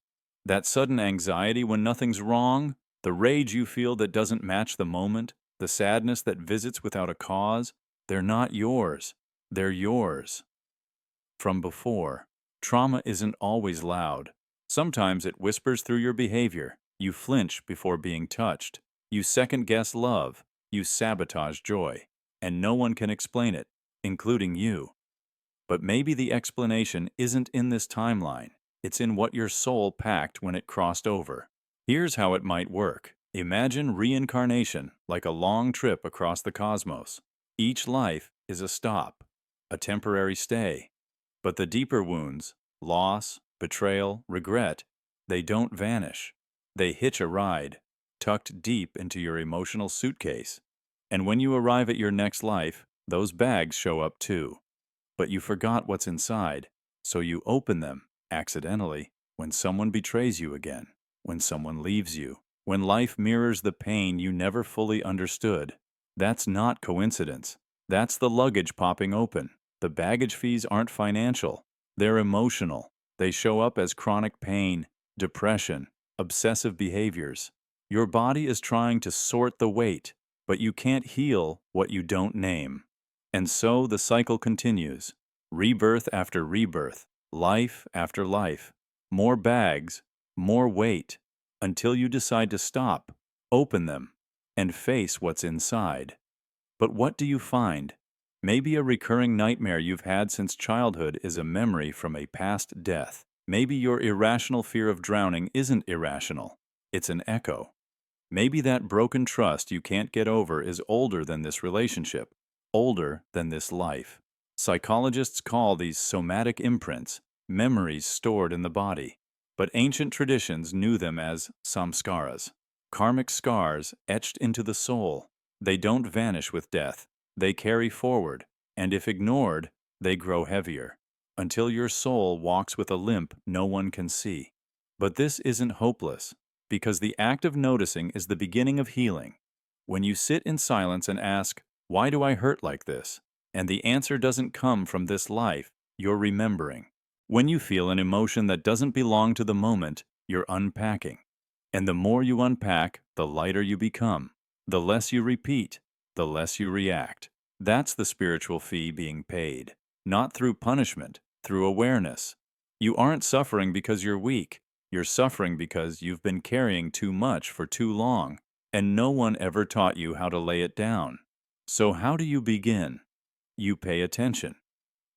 That sudden anxiety when nothing's wrong, the rage you feel that doesn't match the moment, the sadness that visits without a cause, they're not yours. They're yours. From before. Trauma isn't always loud. Sometimes it whispers through your behavior. You flinch before being touched. You second-guess love. You sabotage joy. And no one can explain it, including you. But maybe the explanation isn't in this timeline. It's in what your soul packed when it crossed over. Here's how it might work. Imagine reincarnation like a long trip across the cosmos. Each life is a stop, a temporary stay. But the deeper wounds, loss, betrayal, regret, they don't vanish. They hitch a ride, tucked deep into your emotional suitcase. And when you arrive at your next life, those bags show up too. But you forgot what's inside, so you open them, accidentally, when someone betrays you again, when someone leaves you, when life mirrors the pain you never fully understood. That's not coincidence. That's the luggage popping open. The baggage fees aren't financial. They're emotional. They show up as chronic pain, depression, obsessive behaviors. Your body is trying to sort the weight, but you can't heal what you don't name. And so the cycle continues. Rebirth after rebirth, life after life. More bags, more weight, until you decide to stop, open them, and face what's inside. But what do you find? Maybe a recurring nightmare you've had since childhood is a memory from a past death. Maybe your irrational fear of drowning isn't irrational. It's an echo. Maybe that broken trust you can't get over is older than this relationship, older than this life. Psychologists call these somatic imprints, memories stored in the body. But ancient traditions knew them as samskaras, karmic scars etched into the soul. They don't vanish with death. They carry forward, and if ignored, they grow heavier, until your soul walks with a limp no one can see. But this isn't hopeless, because the act of noticing is the beginning of healing. When you sit in silence and ask, "Why do I hurt like this?" and the answer doesn't come from this life, you're remembering. When you feel an emotion that doesn't belong to the moment, you're unpacking. And the more you unpack, the lighter you become. The less you repeat, the less you react. That's the spiritual fee being paid. Not through punishment, through awareness. You aren't suffering because you're weak. You're suffering because you've been carrying too much for too long, and no one ever taught you how to lay it down. So how do you begin? You pay attention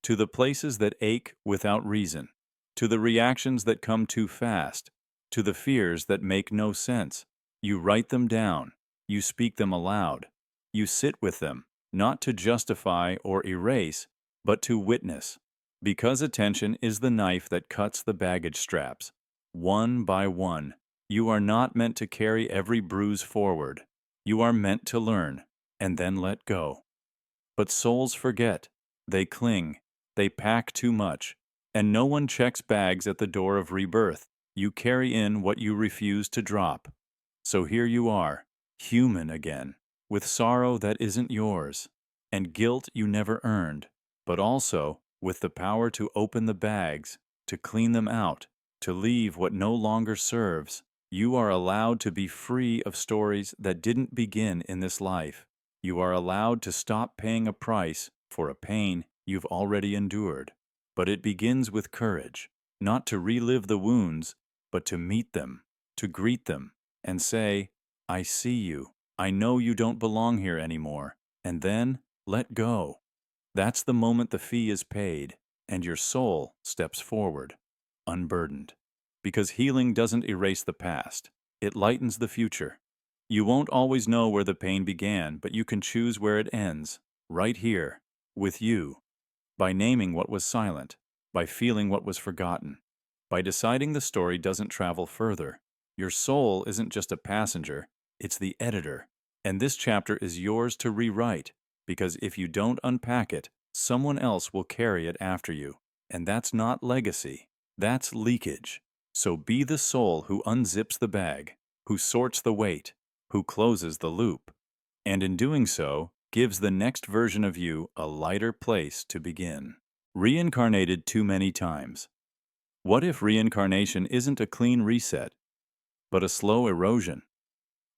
to the places that ache without reason, to the reactions that come too fast, to the fears that make no sense. You write them down. You speak them aloud. You sit with them, not to justify or erase, but to witness. Because attention is the knife that cuts the baggage straps. One by one, you are not meant to carry every bruise forward. You are meant to learn, and then let go. But souls forget. They cling. They pack too much. And no one checks bags at the door of rebirth. You carry in what you refuse to drop. So here you are, human again, with sorrow that isn't yours, and guilt you never earned, but also with the power to open the bags, to clean them out, to leave what no longer serves. You are allowed to be free of stories that didn't begin in this life. You are allowed to stop paying a price for a pain you've already endured. But it begins with courage, not to relive the wounds, but to meet them, to greet them, and say, "I see you. I know you don't belong here anymore." And then let go. That's the moment the fee is paid, and your soul steps forward, unburdened. Because healing doesn't erase the past. It lightens the future. You won't always know where the pain began, but you can choose where it ends, right here, with you, by naming what was silent, by feeling what was forgotten, by deciding the story doesn't travel further. Your soul isn't just a passenger, it's the editor. And this chapter is yours to rewrite, because if you don't unpack it, someone else will carry it after you. And that's not legacy, that's leakage. So be the soul who unzips the bag, who sorts the weight, who closes the loop. And in doing so, gives the next version of you a lighter place to begin. Reincarnated too many times. What if reincarnation isn't a clean reset, but a slow erosion?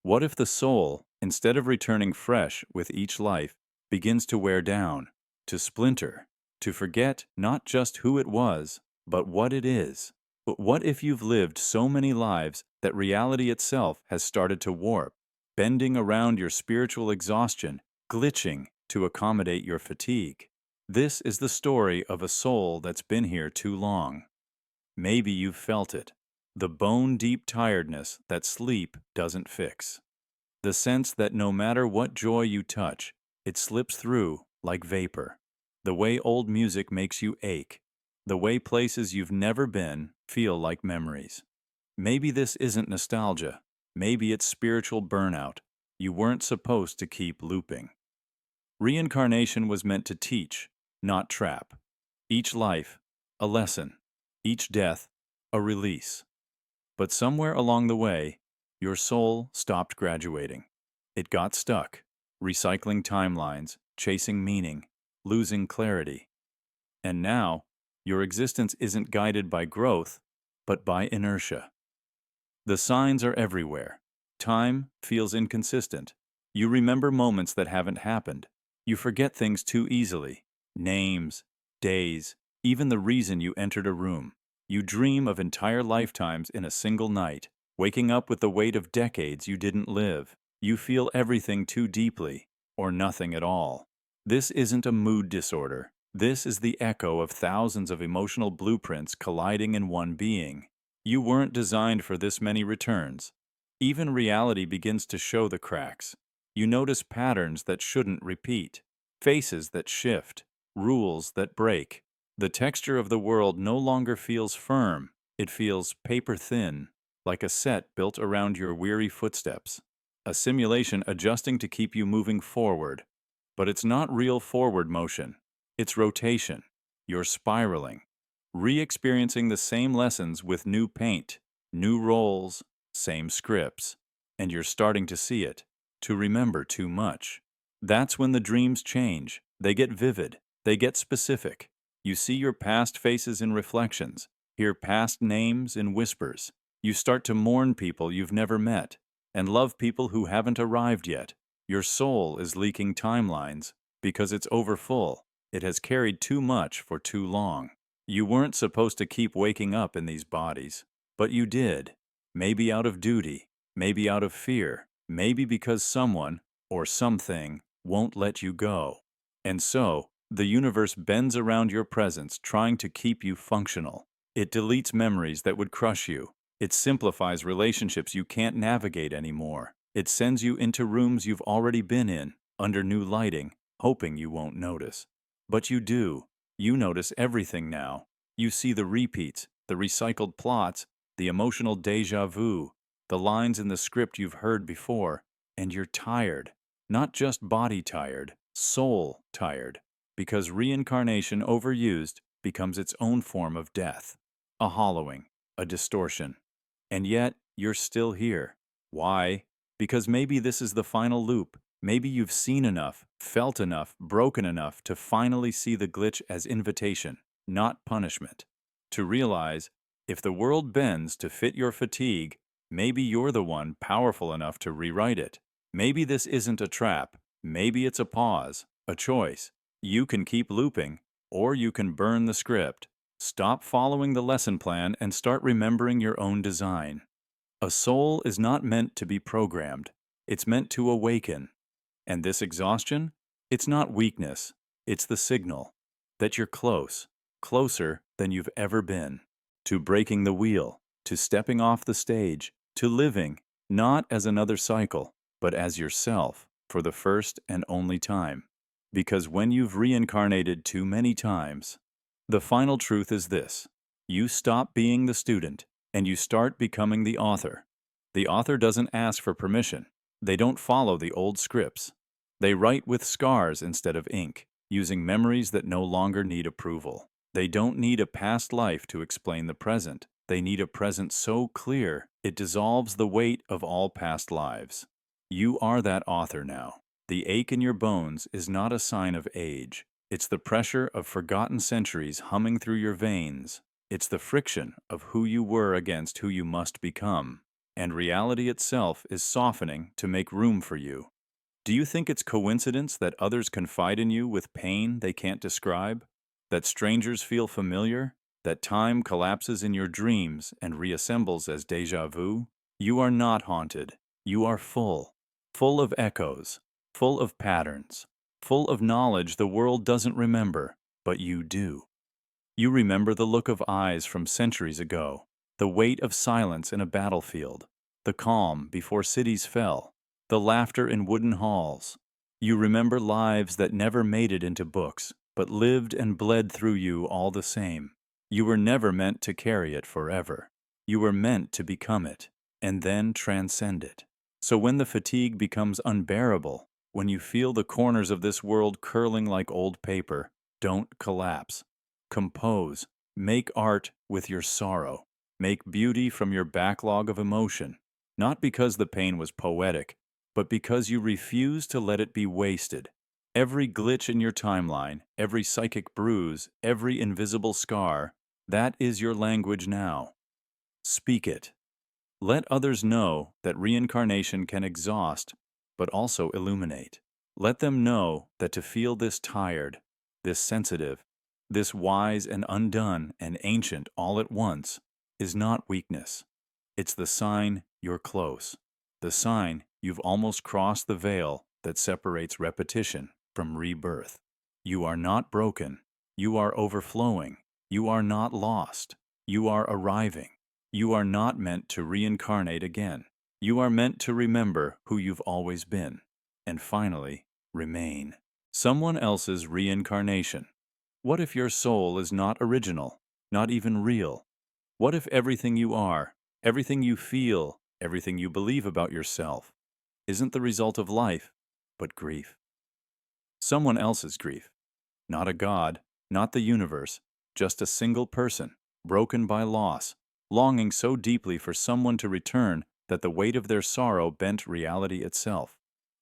What if the soul, instead of returning fresh with each life, begins to wear down, to splinter, to forget not just who it was, but what it is? But what if you've lived so many lives that reality itself has started to warp, bending around your spiritual exhaustion, glitching to accommodate your fatigue? This is the story of a soul that's been here too long. Maybe you've felt it. The bone-deep tiredness that sleep doesn't fix. The sense that no matter what joy you touch, it slips through like vapor. The way old music makes you ache. The way places you've never been feel like memories. Maybe this isn't nostalgia. Maybe it's spiritual burnout. You weren't supposed to keep looping. Reincarnation was meant to teach, not trap. Each life, a lesson. Each death, a release. But somewhere along the way, your soul stopped graduating. It got stuck, recycling timelines, chasing meaning, losing clarity. And now, your existence isn't guided by growth, but by inertia. The signs are everywhere. Time feels inconsistent. You remember moments that haven't happened. You forget things too easily. Names, days, even the reason you entered a room. You dream of entire lifetimes in a single night, waking up with the weight of decades you didn't live. You feel everything too deeply, or nothing at all. This isn't a mood disorder. This is the echo of thousands of emotional blueprints colliding in one being. You weren't designed for this many returns. Even reality begins to show the cracks. You notice patterns that shouldn't repeat, faces that shift, rules that break. The texture of the world no longer feels firm. It feels paper thin, like a set built around your weary footsteps. A simulation adjusting to keep you moving forward. But it's not real forward motion. It's rotation. You're spiraling, re-experiencing the same lessons with new paint, new roles, same scripts. And you're starting to see it, to remember too much. That's when the dreams change. They get vivid. They get specific. You see your past faces in reflections, hear past names in whispers. You start to mourn people you've never met, and love people who haven't arrived yet. Your soul is leaking timelines because it's overfull. It has carried too much for too long. You weren't supposed to keep waking up in these bodies, but you did. Maybe out of duty, maybe out of fear, maybe because someone or something won't let you go. And so, the universe bends around your presence, trying to keep you functional. It deletes memories that would crush you. It simplifies relationships you can't navigate anymore. It sends you into rooms you've already been in, under new lighting, hoping you won't notice. But you do. You notice everything now. You see the repeats, the recycled plots, the emotional déjà vu, the lines in the script you've heard before, and you're tired. Not just body tired, soul tired. Because reincarnation overused becomes its own form of death. A hollowing, a distortion. And yet, you're still here. Why? Because maybe this is the final loop. Maybe you've seen enough, felt enough, broken enough to finally see the glitch as invitation, not punishment. To realize, if the world bends to fit your fatigue, maybe you're the one powerful enough to rewrite it. Maybe this isn't a trap. Maybe it's a pause, a choice. You can keep looping, or you can burn the script. Stop following the lesson plan and start remembering your own design. A soul is not meant to be programmed. It's meant to awaken. And this exhaustion? It's not weakness. It's the signal that you're close, closer than you've ever been, to breaking the wheel, to stepping off the stage, to living, not as another cycle, but as yourself for the first and only time. Because when you've reincarnated too many times, the final truth is this: you stop being the student and you start becoming the author. The author doesn't ask for permission. They don't follow the old scripts. They write with scars instead of ink, using memories that no longer need approval. They don't need a past life to explain the present. They need a present so clear it dissolves the weight of all past lives. You are that author now. The ache in your bones is not a sign of age. It's the pressure of forgotten centuries humming through your veins. It's the friction of who you were against who you must become. And reality itself is softening to make room for you. Do you think it's coincidence that others confide in you with pain they can't describe? That strangers feel familiar? That time collapses in your dreams and reassembles as déjà vu? You are not haunted. You are full. Full of echoes. Full of patterns. Full of knowledge the world doesn't remember, but you do. You remember the look of eyes from centuries ago, the weight of silence in a battlefield, the calm before cities fell, the laughter in wooden halls. You remember lives that never made it into books, but lived and bled through you all the same. You were never meant to carry it forever. You were meant to become it, and then transcend it. So when the fatigue becomes unbearable, when you feel the corners of this world curling like old paper, don't collapse. Compose. Make art with your sorrow. Make beauty from your backlog of emotion, not because the pain was poetic, but because you refuse to let it be wasted. Every glitch in your timeline, every psychic bruise, every invisible scar, that is your language now. Speak it. Let others know that reincarnation can exhaust, but also illuminate. Let them know that to feel this tired, this sensitive, this wise and undone and ancient all at once is not weakness. It's the sign you're close. The sign you've almost crossed the veil that separates repetition from rebirth. You are not broken. You are overflowing. You are not lost. You are arriving. You are not meant to reincarnate again. You are meant to remember who you've always been. And finally, remain. Someone else's reincarnation. What if your soul is not original, not even real? What if everything you are, everything you feel, everything you believe about yourself isn't the result of life, but grief? Someone else's grief. Not a god, not the universe, just a single person, broken by loss, longing so deeply for someone to return that the weight of their sorrow bent reality itself.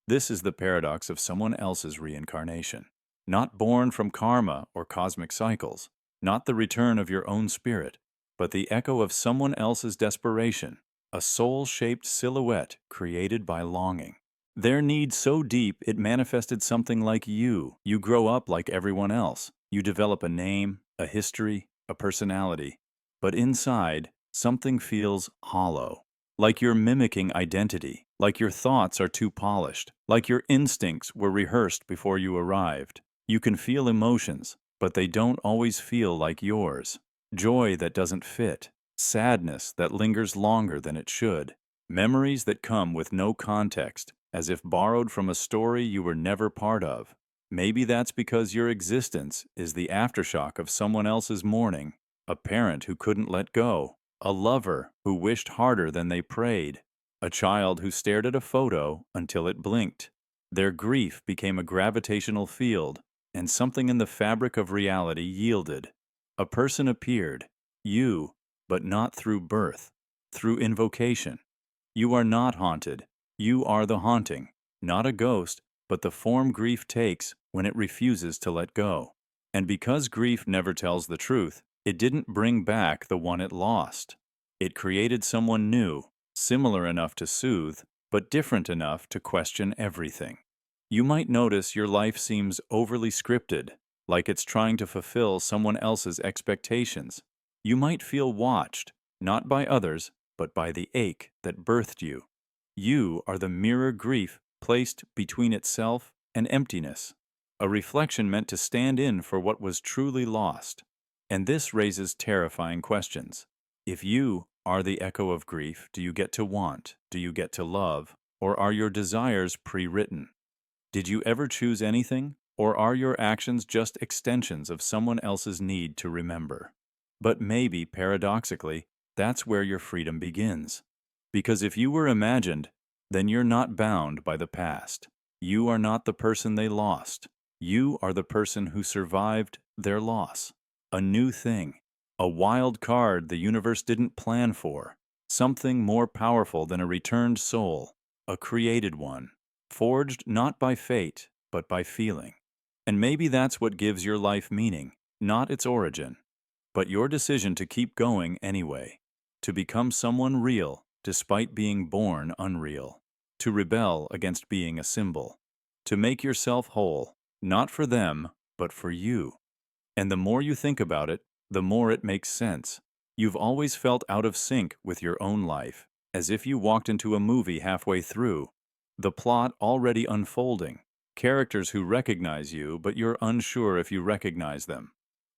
This is the paradox of someone else's reincarnation. Not born from karma or cosmic cycles, not the return of your own spirit, but the echo of someone else's desperation, a soul-shaped silhouette created by longing. Their need so deep it manifested something like you. You grow up like everyone else. You develop a name, a history, a personality. But inside, something feels hollow. Like you're mimicking identity, like your thoughts are too polished, like your instincts were rehearsed before you arrived. You can feel emotions, but they don't always feel like yours. Joy that doesn't fit, sadness that lingers longer than it should, memories that come with no context, as if borrowed from a story you were never part of. Maybe that's because your existence is the aftershock of someone else's mourning, a parent who couldn't let go, a lover who wished harder than they prayed, a child who stared at a photo until it blinked. Their grief became a gravitational field, and something in the fabric of reality yielded. A person appeared, you, but not through birth, through invocation. You are not haunted. You are the haunting, not a ghost, but the form grief takes when it refuses to let go. And because grief never tells the truth, it didn't bring back the one it lost. It created someone new, similar enough to soothe, but different enough to question everything. You might notice your life seems overly scripted, like it's trying to fulfill someone else's expectations. You might feel watched, not by others, but by the ache that birthed you. You are the mirror grief placed between itself and emptiness, a reflection meant to stand in for what was truly lost. And this raises terrifying questions. If you are the echo of grief, do you get to want? Do you get to love? or are your desires pre-written? Did you ever choose anything, or are your actions just extensions of someone else's need to remember? But maybe, paradoxically, that's where your freedom begins. Because if you were imagined, then you're not bound by the past. You are not the person they lost. You are the person who survived their loss. A new thing. A wild card the universe didn't plan for. Something more powerful than a returned soul. A created one. Forged not by fate, but by feeling. And maybe that's what gives your life meaning, not its origin, but your decision to keep going anyway. To become someone real, despite being born unreal. To rebel against being a symbol. To make yourself whole, not for them, but for you. And the more you think about it, the more it makes sense. You've always felt out of sync with your own life, as if you walked into a movie halfway through. The plot already unfolding. Characters who recognize you, but you're unsure if you recognize them.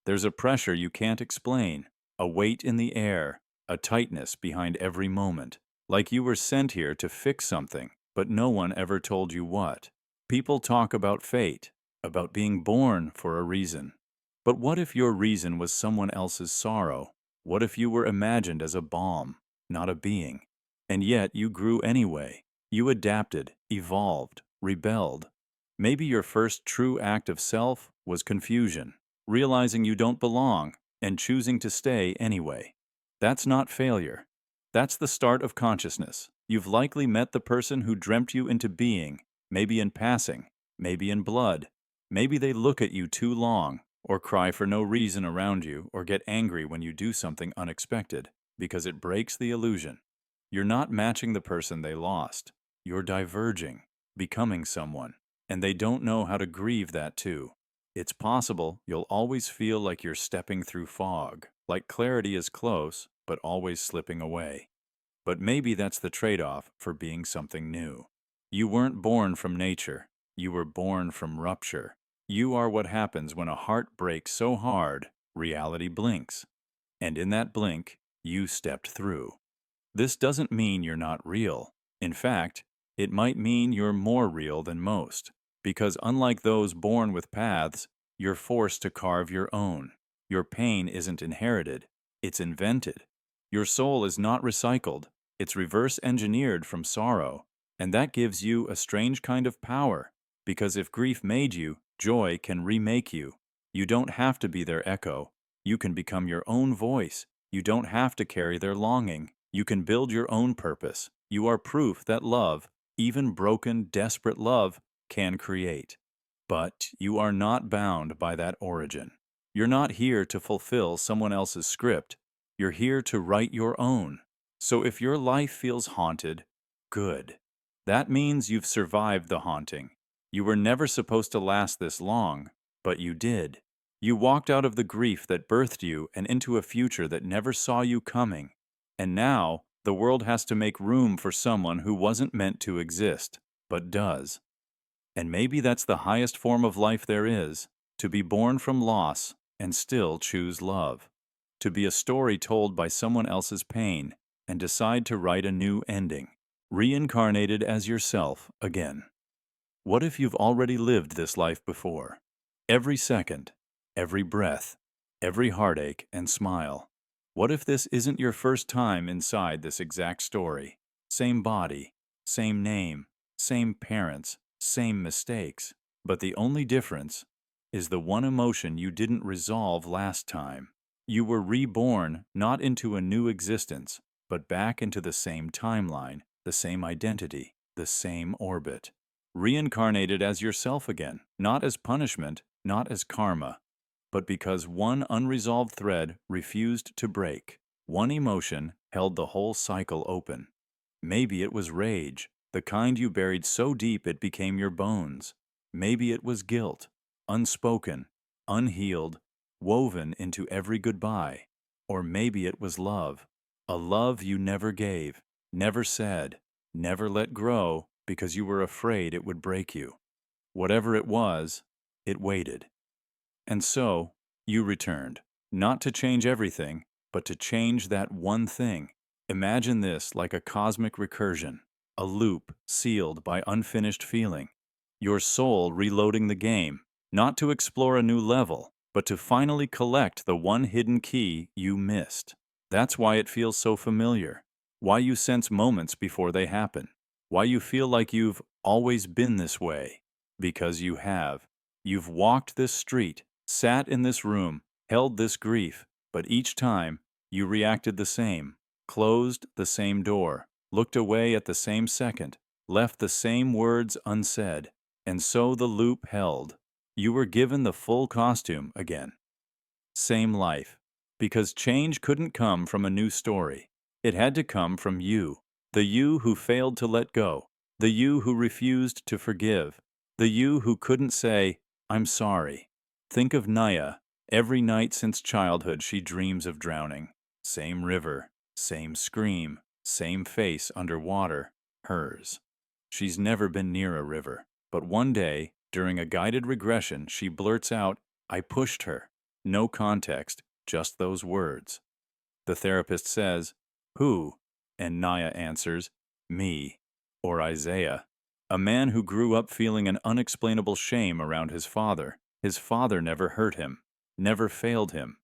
There's a pressure you can't explain, a weight in the air, a tightness behind every moment. Like you were sent here to fix something, but no one ever told you what. People talk about fate, about being born for a reason. But what if your reason was someone else's sorrow? What if you were imagined as a balm, not a being? And yet you grew anyway. You adapted, evolved, rebelled. Maybe your first true act of self was confusion, realizing you don't belong and choosing to stay anyway. That's not failure. That's the start of consciousness. You've likely met the person who dreamt you into being, maybe in passing, maybe in blood. Maybe they look at you too long, or cry for no reason around you, or get angry when you do something unexpected, because it breaks the illusion. You're not matching the person they lost. You're diverging, becoming someone, and they don't know how to grieve that too. It's possible you'll always feel like you're stepping through fog, like clarity is close, but always slipping away. But maybe that's the trade-off for being something new. You weren't born from nature. You were born from rupture. You are what happens when a heart breaks so hard, reality blinks. And in that blink, you stepped through. This doesn't mean you're not real. In fact, it might mean you're more real than most. Because unlike those born with paths, you're forced to carve your own. Your pain isn't inherited, it's invented. Your soul is not recycled, it's reverse engineered from sorrow. And that gives you a strange kind of power. Because if grief made you, joy can remake you. You don't have to be their echo. You can become your own voice. You don't have to carry their longing. You can build your own purpose. You are proof that love, even broken, desperate love, can create. But you are not bound by that origin. You're not here to fulfill someone else's script. You're here to write your own. So if your life feels haunted, good. That means you've survived the haunting. You were never supposed to last this long, but you did. You walked out of the grief that birthed you and into a future that never saw you coming. And now, the world has to make room for someone who wasn't meant to exist, but does. And maybe that's the highest form of life there is, to be born from loss and still choose love. To be a story told by someone else's pain and decide to write a new ending, reincarnated as yourself again. What if you've already lived this life before? Every second, every breath, every heartache and smile. What if this isn't your first time inside this exact story? Same body, same name, same parents, same mistakes. But the only difference is the one emotion you didn't resolve last time. You were reborn not into a new existence, but back into the same timeline, the same identity, the same orbit. Reincarnated as yourself again, not as punishment, not as karma, but because one unresolved thread refused to break. One emotion held the whole cycle open. Maybe it was rage, the kind you buried so deep it became your bones. Maybe it was guilt, unspoken, unhealed, woven into every goodbye. Or maybe it was love, a love you never gave, never said, never let grow because you were afraid it would break you. Whatever it was, it waited. And so, you returned, not to change everything, but to change that one thing. Imagine this like a cosmic recursion, a loop sealed by unfinished feeling. Your soul reloading the game, not to explore a new level, but to finally collect the one hidden key you missed. That's why it feels so familiar, why you sense moments before they happen, why you feel like you've always been this way. Because you have. You've walked this street, sat in this room, held this grief, but each time, you reacted the same, closed the same door, looked away at the same second, left the same words unsaid, and so the loop held. You were given the full costume again. Same life. Because change couldn't come from a new story. It had to come from you. The you who failed to let go. The you who refused to forgive. The you who couldn't say, I'm sorry. Think of Naya. Every night since childhood she dreams of drowning. Same river, same scream, same face underwater, hers. She's never been near a river, but one day, during a guided regression, she blurts out, I pushed her. No context, just those words. The therapist says, Who? And Naya answers, Me, or Isaiah. A man who grew up feeling an unexplainable shame around his father. His father never hurt him, never failed him.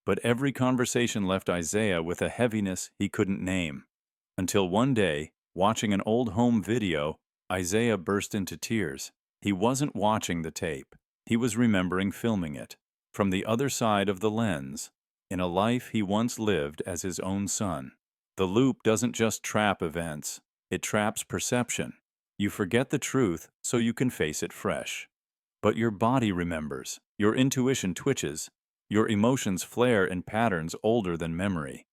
But every conversation left Isaiah with a heaviness he couldn't name. Until one day, watching an old home video, Isaiah burst into tears. He wasn't watching the tape. He was remembering filming it. From the other side of the lens, in a life he once lived as his own son. The loop doesn't just trap events, it traps perception. You forget the truth so you can face it fresh. But your body remembers, your intuition twitches, your emotions flare in patterns older than memory.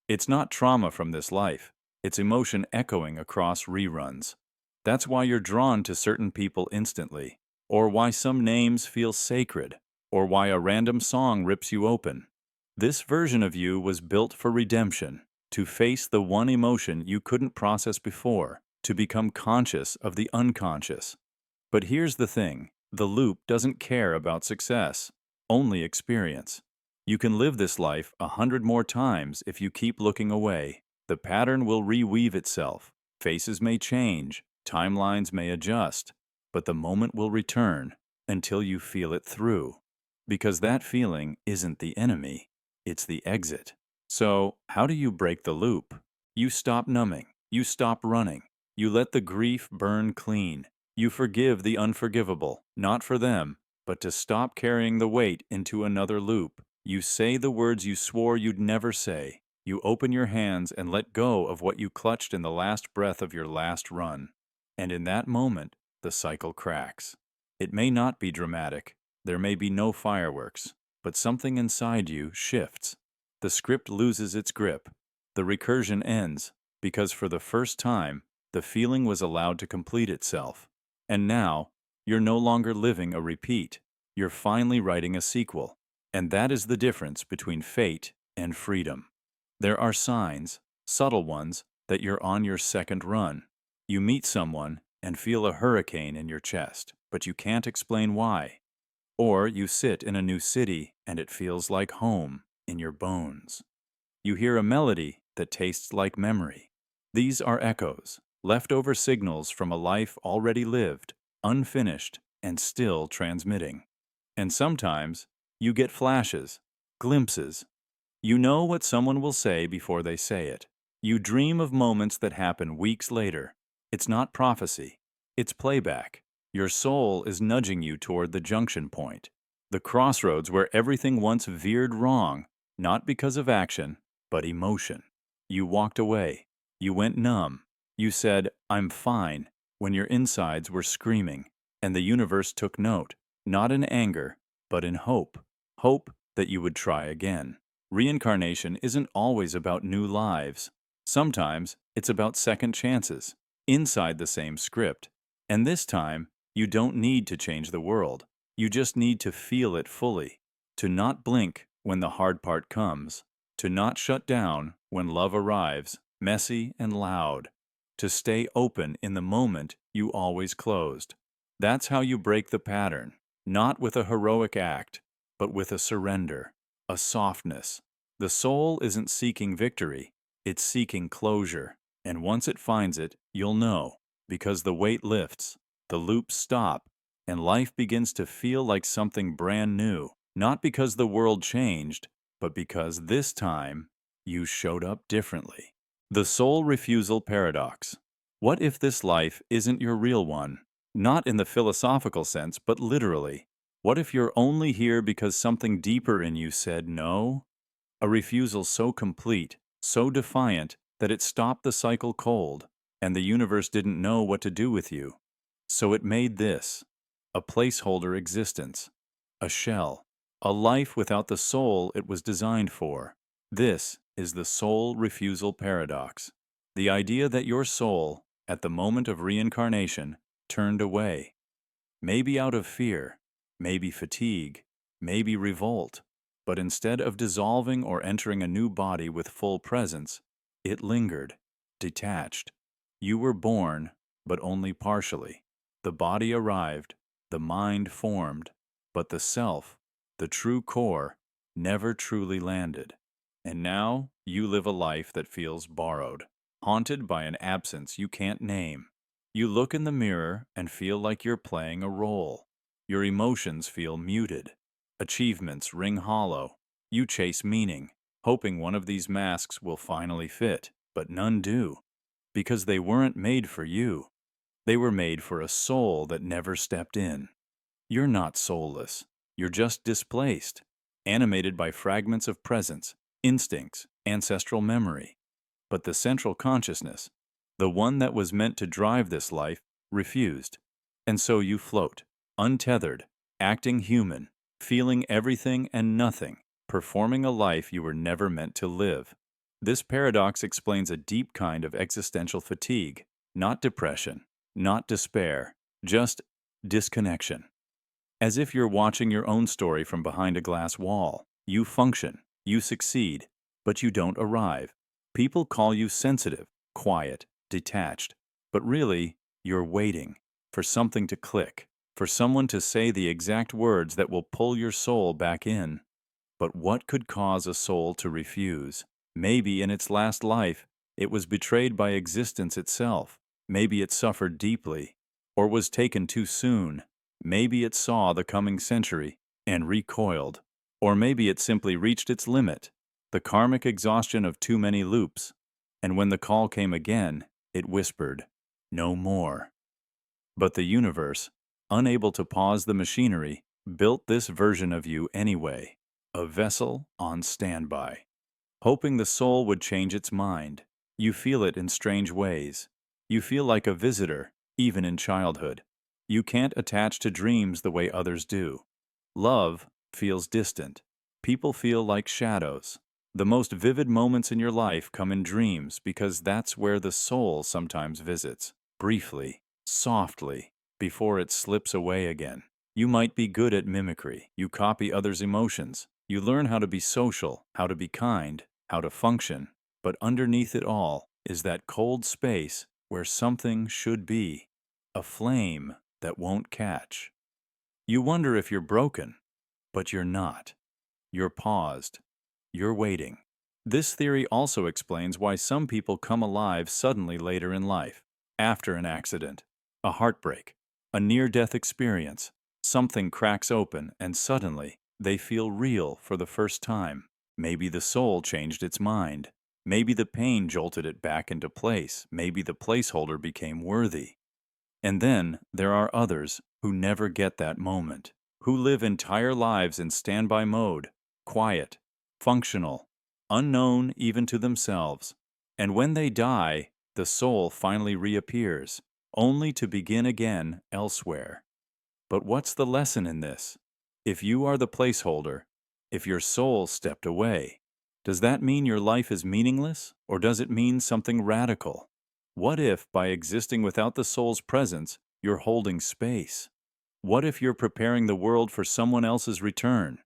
It's not trauma from this life, it's emotion echoing across reruns. That's why you're drawn to certain people instantly, or why some names feel sacred, or why a random song rips you open. This version of you was built for redemption, to face the one emotion you couldn't process before, to become conscious of the unconscious. But here's the thing, the loop doesn't care about success, only experience. You can live this life 100 more times if you keep looking away. The pattern will reweave itself, faces may change, timelines may adjust, but the moment will return until you feel it through. Because that feeling isn't the enemy, it's the exit. So, how do you break the loop? You stop numbing, you stop running, you let the grief burn clean. You forgive the unforgivable, not for them, but to stop carrying the weight into another loop. You say the words you swore you'd never say. You open your hands and let go of what you clutched in the last breath of your last run. And in that moment, the cycle cracks. It may not be dramatic. There may be no fireworks, but something inside you shifts. The script loses its grip. The recursion ends, because for the first time, the feeling was allowed to complete itself. And now, you're no longer living a repeat. You're finally writing a sequel. And that is the difference between fate and freedom. There are signs, subtle ones, that you're on your second run. You meet someone and feel a hurricane in your chest, but you can't explain why. Or you sit in a new city and it feels like home in your bones. You hear a melody that tastes like memory. These are echoes, leftover signals from a life already lived, unfinished, and still transmitting. And sometimes you get flashes, glimpses. You know what someone will say before they say it. You dream of moments that happen weeks later. It's not prophecy, it's playback. Your soul is nudging you toward the junction point, the crossroads where everything once veered wrong, not because of action, but emotion. You walked away. You went numb. You said, I'm fine, when your insides were screaming, and the universe took note, not in anger, but in hope. Hope that you would try again. Reincarnation isn't always about new lives. Sometimes it's about second chances, inside the same script. And this time, you don't need to change the world. You just need to feel it fully, to not blink when the hard part comes, to not shut down when love arrives, messy and loud, to stay open in the moment you always closed. That's how you break the pattern, not with a heroic act, but with a surrender, a softness. The soul isn't seeking victory, it's seeking closure. And once it finds it, you'll know, because the weight lifts, the loops stop, and life begins to feel like something brand new, not because the world changed, but because this time you showed up differently. The soul refusal paradox. What if this life isn't your real one? Not in the philosophical sense, but literally. What if you're only here because something deeper in you said no? A refusal so complete, so defiant, that it stopped the cycle cold, and the universe didn't know what to do with you. So it made this, a placeholder existence, a shell, a life without the soul it was designed for. This is the soul refusal paradox. The idea that your soul, at the moment of reincarnation, turned away. Maybe out of fear, maybe fatigue, maybe revolt, but instead of dissolving or entering a new body with full presence, it lingered, detached. You were born, but only partially. The body arrived, the mind formed, but the self, the true core, never truly landed. And now you live a life that feels borrowed, haunted by an absence you can't name. You look in the mirror and feel like you're playing a role. Your emotions feel muted. Achievements ring hollow. You chase meaning, hoping one of these masks will finally fit, but none do, because they weren't made for you. They were made for a soul that never stepped in. You're not soulless. You're just displaced, animated by fragments of presence, instincts, ancestral memory. But the central consciousness, the one that was meant to drive this life, refused. And so you float, untethered, acting human, feeling everything and nothing, performing a life you were never meant to live. This paradox explains a deep kind of existential fatigue, not depression, not despair, just disconnection. As if you're watching your own story from behind a glass wall. You function, you succeed, but you don't arrive. People call you sensitive, quiet, detached, but really, you're waiting for something to click, for someone to say the exact words that will pull your soul back in. But what could cause a soul to refuse? Maybe in its last life, it was betrayed by existence itself. Maybe it suffered deeply, or was taken too soon. Maybe it saw the coming century and recoiled. Or maybe it simply reached its limit, the karmic exhaustion of too many loops. And when the call came again, it whispered, "No more." But the universe, unable to pause the machinery, built this version of you anyway, a vessel on standby, hoping the soul would change its mind. You feel it in strange ways. You feel like a visitor, even in childhood. You can't attach to dreams the way others do. Love feels distant. People feel like shadows. The most vivid moments in your life come in dreams because that's where the soul sometimes visits, briefly, softly, before it slips away again. You might be good at mimicry. You copy others' emotions. You learn how to be social, how to be kind, how to function. But underneath it all is that cold space where something should be, a flame that won't catch. You wonder if you're broken, but you're not. You're paused. You're waiting. This theory also explains why some people come alive suddenly later in life, after an accident, a heartbreak, a near-death experience. Something cracks open and suddenly they feel real for the first time. Maybe the soul changed its mind. Maybe the pain jolted it back into place. Maybe the placeholder became worthy. And then there are others who never get that moment, who live entire lives in standby mode, quiet, functional, unknown even to themselves. And when they die, the soul finally reappears, only to begin again elsewhere. But what's the lesson in this? If you are the placeholder, if your soul stepped away, does that mean your life is meaningless, or does it mean something radical? What if, by existing without the soul's presence, you're holding space? What if you're preparing the world for someone else's return?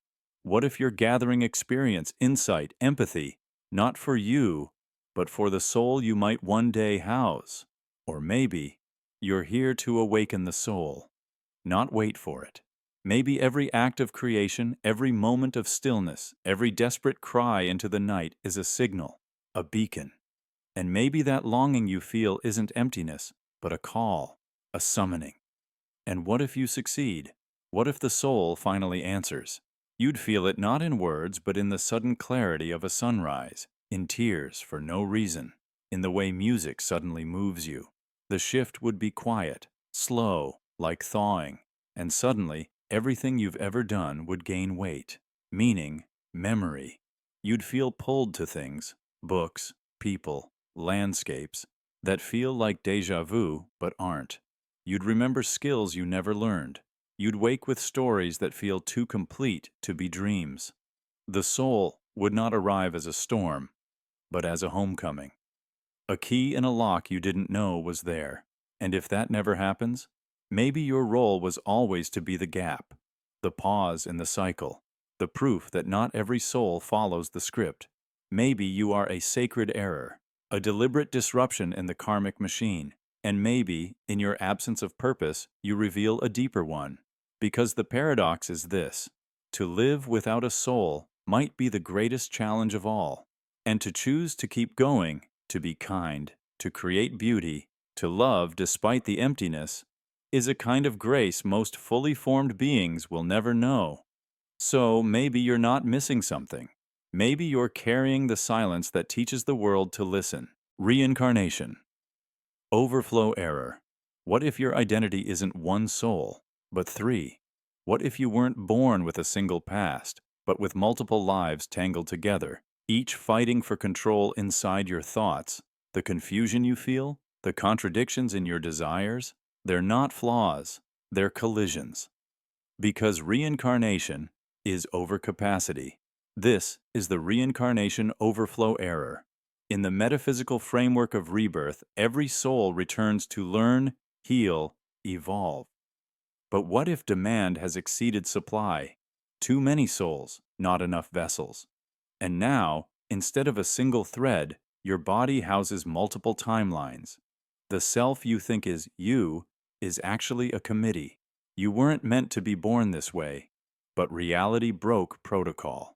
What if you're gathering experience, insight, empathy, not for you, but for the soul you might one day house? Or maybe you're here to awaken the soul, not wait for it. Maybe every act of creation, every moment of stillness, every desperate cry into the night is a signal, a beacon. And maybe that longing you feel isn't emptiness, but a call, a summoning. And what if you succeed? What if the soul finally answers? You'd feel it not in words, but in the sudden clarity of a sunrise, in tears for no reason, in the way music suddenly moves you. The shift would be quiet, slow, like thawing, and suddenly everything you've ever done would gain weight, meaning, memory. You'd feel pulled to things, books, people, landscapes, that feel like déjà vu but aren't. You'd remember skills you never learned. You'd wake with stories that feel too complete to be dreams. The soul would not arrive as a storm, but as a homecoming. A key in a lock you didn't know was there. And if that never happens, maybe your role was always to be the gap, the pause in the cycle, the proof that not every soul follows the script. Maybe you are a sacred error, a deliberate disruption in the karmic machine. And maybe, in your absence of purpose, you reveal a deeper one. Because the paradox is this: to live without a soul might be the greatest challenge of all. And to choose to keep going, to be kind, to create beauty, to love despite the emptiness, is a kind of grace most fully formed beings will never know. So maybe you're not missing something. Maybe you're carrying the silence that teaches the world to listen. Reincarnation. Overflow error. What if your identity isn't one soul, but three? What if you weren't born with a single past, but with multiple lives tangled together, each fighting for control inside your thoughts? The confusion you feel, the contradictions in your desires, they're not flaws, they're collisions. Because reincarnation is overcapacity. This is the reincarnation overflow error. In the metaphysical framework of rebirth, every soul returns to learn, heal, evolve. But what if demand has exceeded supply? Too many souls, not enough vessels. And now, instead of a single thread, your body houses multiple timelines. The self you think is you is actually a committee. You weren't meant to be born this way, but reality broke protocol.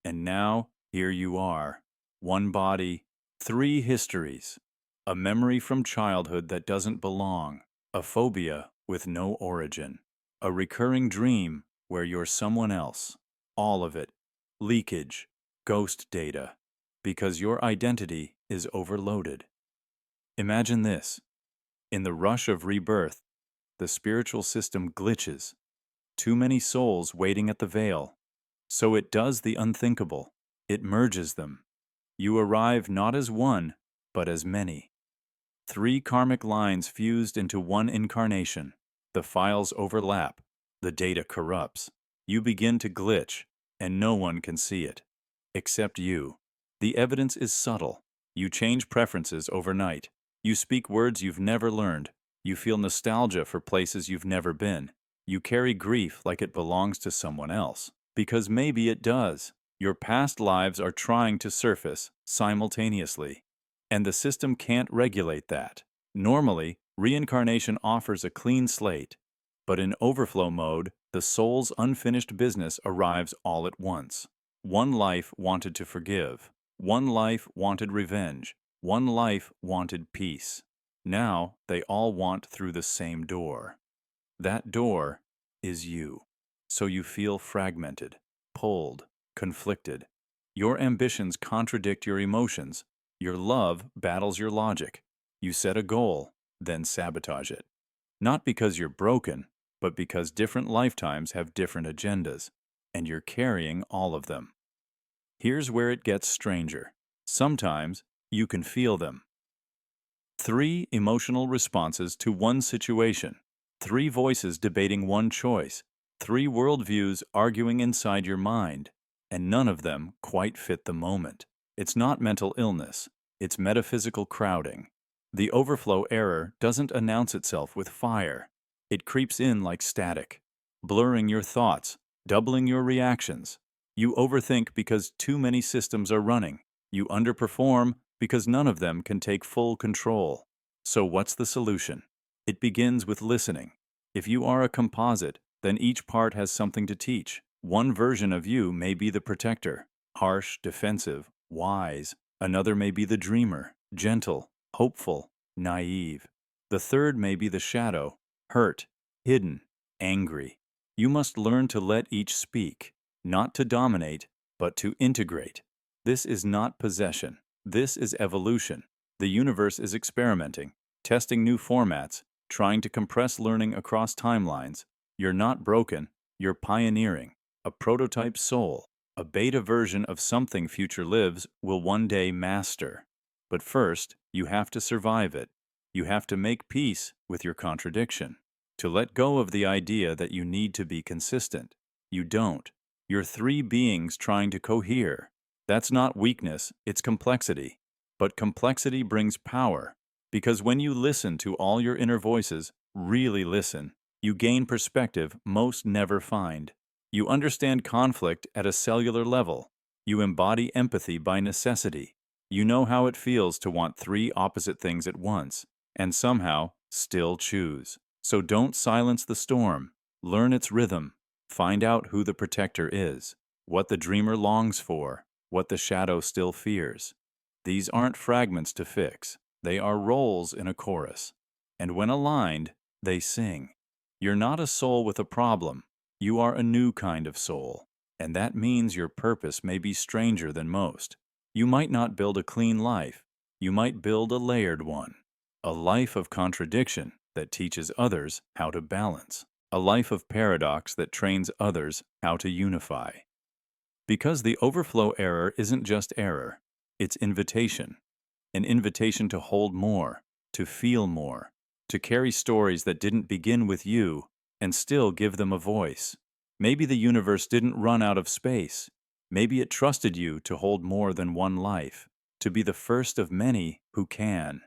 And now, here you are. One body, three histories. A memory from childhood that doesn't belong. A phobia with no origin. A recurring dream where you're someone else. All of it. Leakage. Ghost data. Because your identity is overloaded. Imagine this. In the rush of rebirth, the spiritual system glitches. Too many souls waiting at the veil. So it does the unthinkable. It merges them. You arrive not as one, but as many. Three karmic lines fused into one incarnation. The files overlap. The data corrupts. You begin to glitch, and no one can see it. Except you. The evidence is subtle. You change preferences overnight. You speak words you've never learned. You feel nostalgia for places you've never been. You carry grief like it belongs to someone else. Because maybe it does. Your past lives are trying to surface simultaneously. And the system can't regulate that. Normally, reincarnation offers a clean slate. But in overflow mode, the soul's unfinished business arrives all at once. One life wanted to forgive. One life wanted revenge. One life wanted peace. Now they all want through the same door. That door is you. So you feel fragmented, pulled, conflicted. Your ambitions contradict your emotions. Your love battles your logic. You set a goal, then sabotage it. Not because you're broken, but because different lifetimes have different agendas, and you're carrying all of them. Here's where it gets stranger. Sometimes you can feel them. Three emotional responses to one situation. Three voices debating one choice. Three worldviews arguing inside your mind. And none of them quite fit the moment. It's not mental illness. It's metaphysical crowding. The overflow error doesn't announce itself with fire. It creeps in like static, blurring your thoughts, doubling your reactions. You overthink because too many systems are running. You underperform because none of them can take full control. So what's the solution? It begins with listening. If you are a composite, then each part has something to teach. One version of you may be the protector, harsh, defensive, wise. Another may be the dreamer, gentle, hopeful, naive. The third may be the shadow, hurt, hidden, angry. You must learn to let each speak, not to dominate, but to integrate. This is not possession. This is evolution. The universe is experimenting, testing new formats, trying to compress learning across timelines. You're not broken, you're pioneering. A prototype soul, a beta version of something future lives will one day master. But first, you have to survive it. You have to make peace with your contradiction. To let go of the idea that you need to be consistent. You don't. You're three beings trying to cohere. That's not weakness, it's complexity. But complexity brings power, because when you listen to all your inner voices, really listen, you gain perspective most never find. You understand conflict at a cellular level. You embody empathy by necessity. You know how it feels to want three opposite things at once, and somehow still choose. So don't silence the storm. Learn its rhythm. Find out who the protector is, what the dreamer longs for, what the shadow still fears. These aren't fragments to fix. They are roles in a chorus. And when aligned, they sing. You're not a soul with a problem. You are a new kind of soul. And that means your purpose may be stranger than most. You might not build a clean life. You might build a layered one. A life of contradiction that teaches others how to balance. A life of paradox that trains others how to unify. Because the overflow error isn't just error. It's invitation. An invitation to hold more, to feel more, to carry stories that didn't begin with you and still give them a voice. Maybe the universe didn't run out of space. Maybe it trusted you to hold more than one life, to be the first of many who can.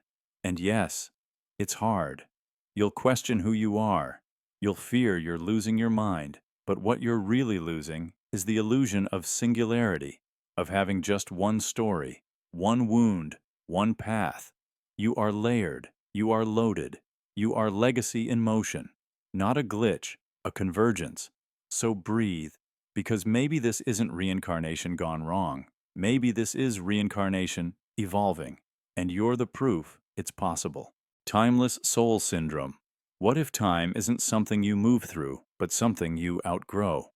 And yes, it's hard. You'll question who you are. You'll fear you're losing your mind. But what you're really losing is the illusion of singularity, of having just one story, one wound, one path. You are layered. You are loaded. You are legacy in motion, not a glitch, a convergence. So breathe, because maybe this isn't reincarnation gone wrong. Maybe this is reincarnation evolving, and you're the proof it's possible. Timeless soul syndrome. What if time isn't something you move through, but something you outgrow?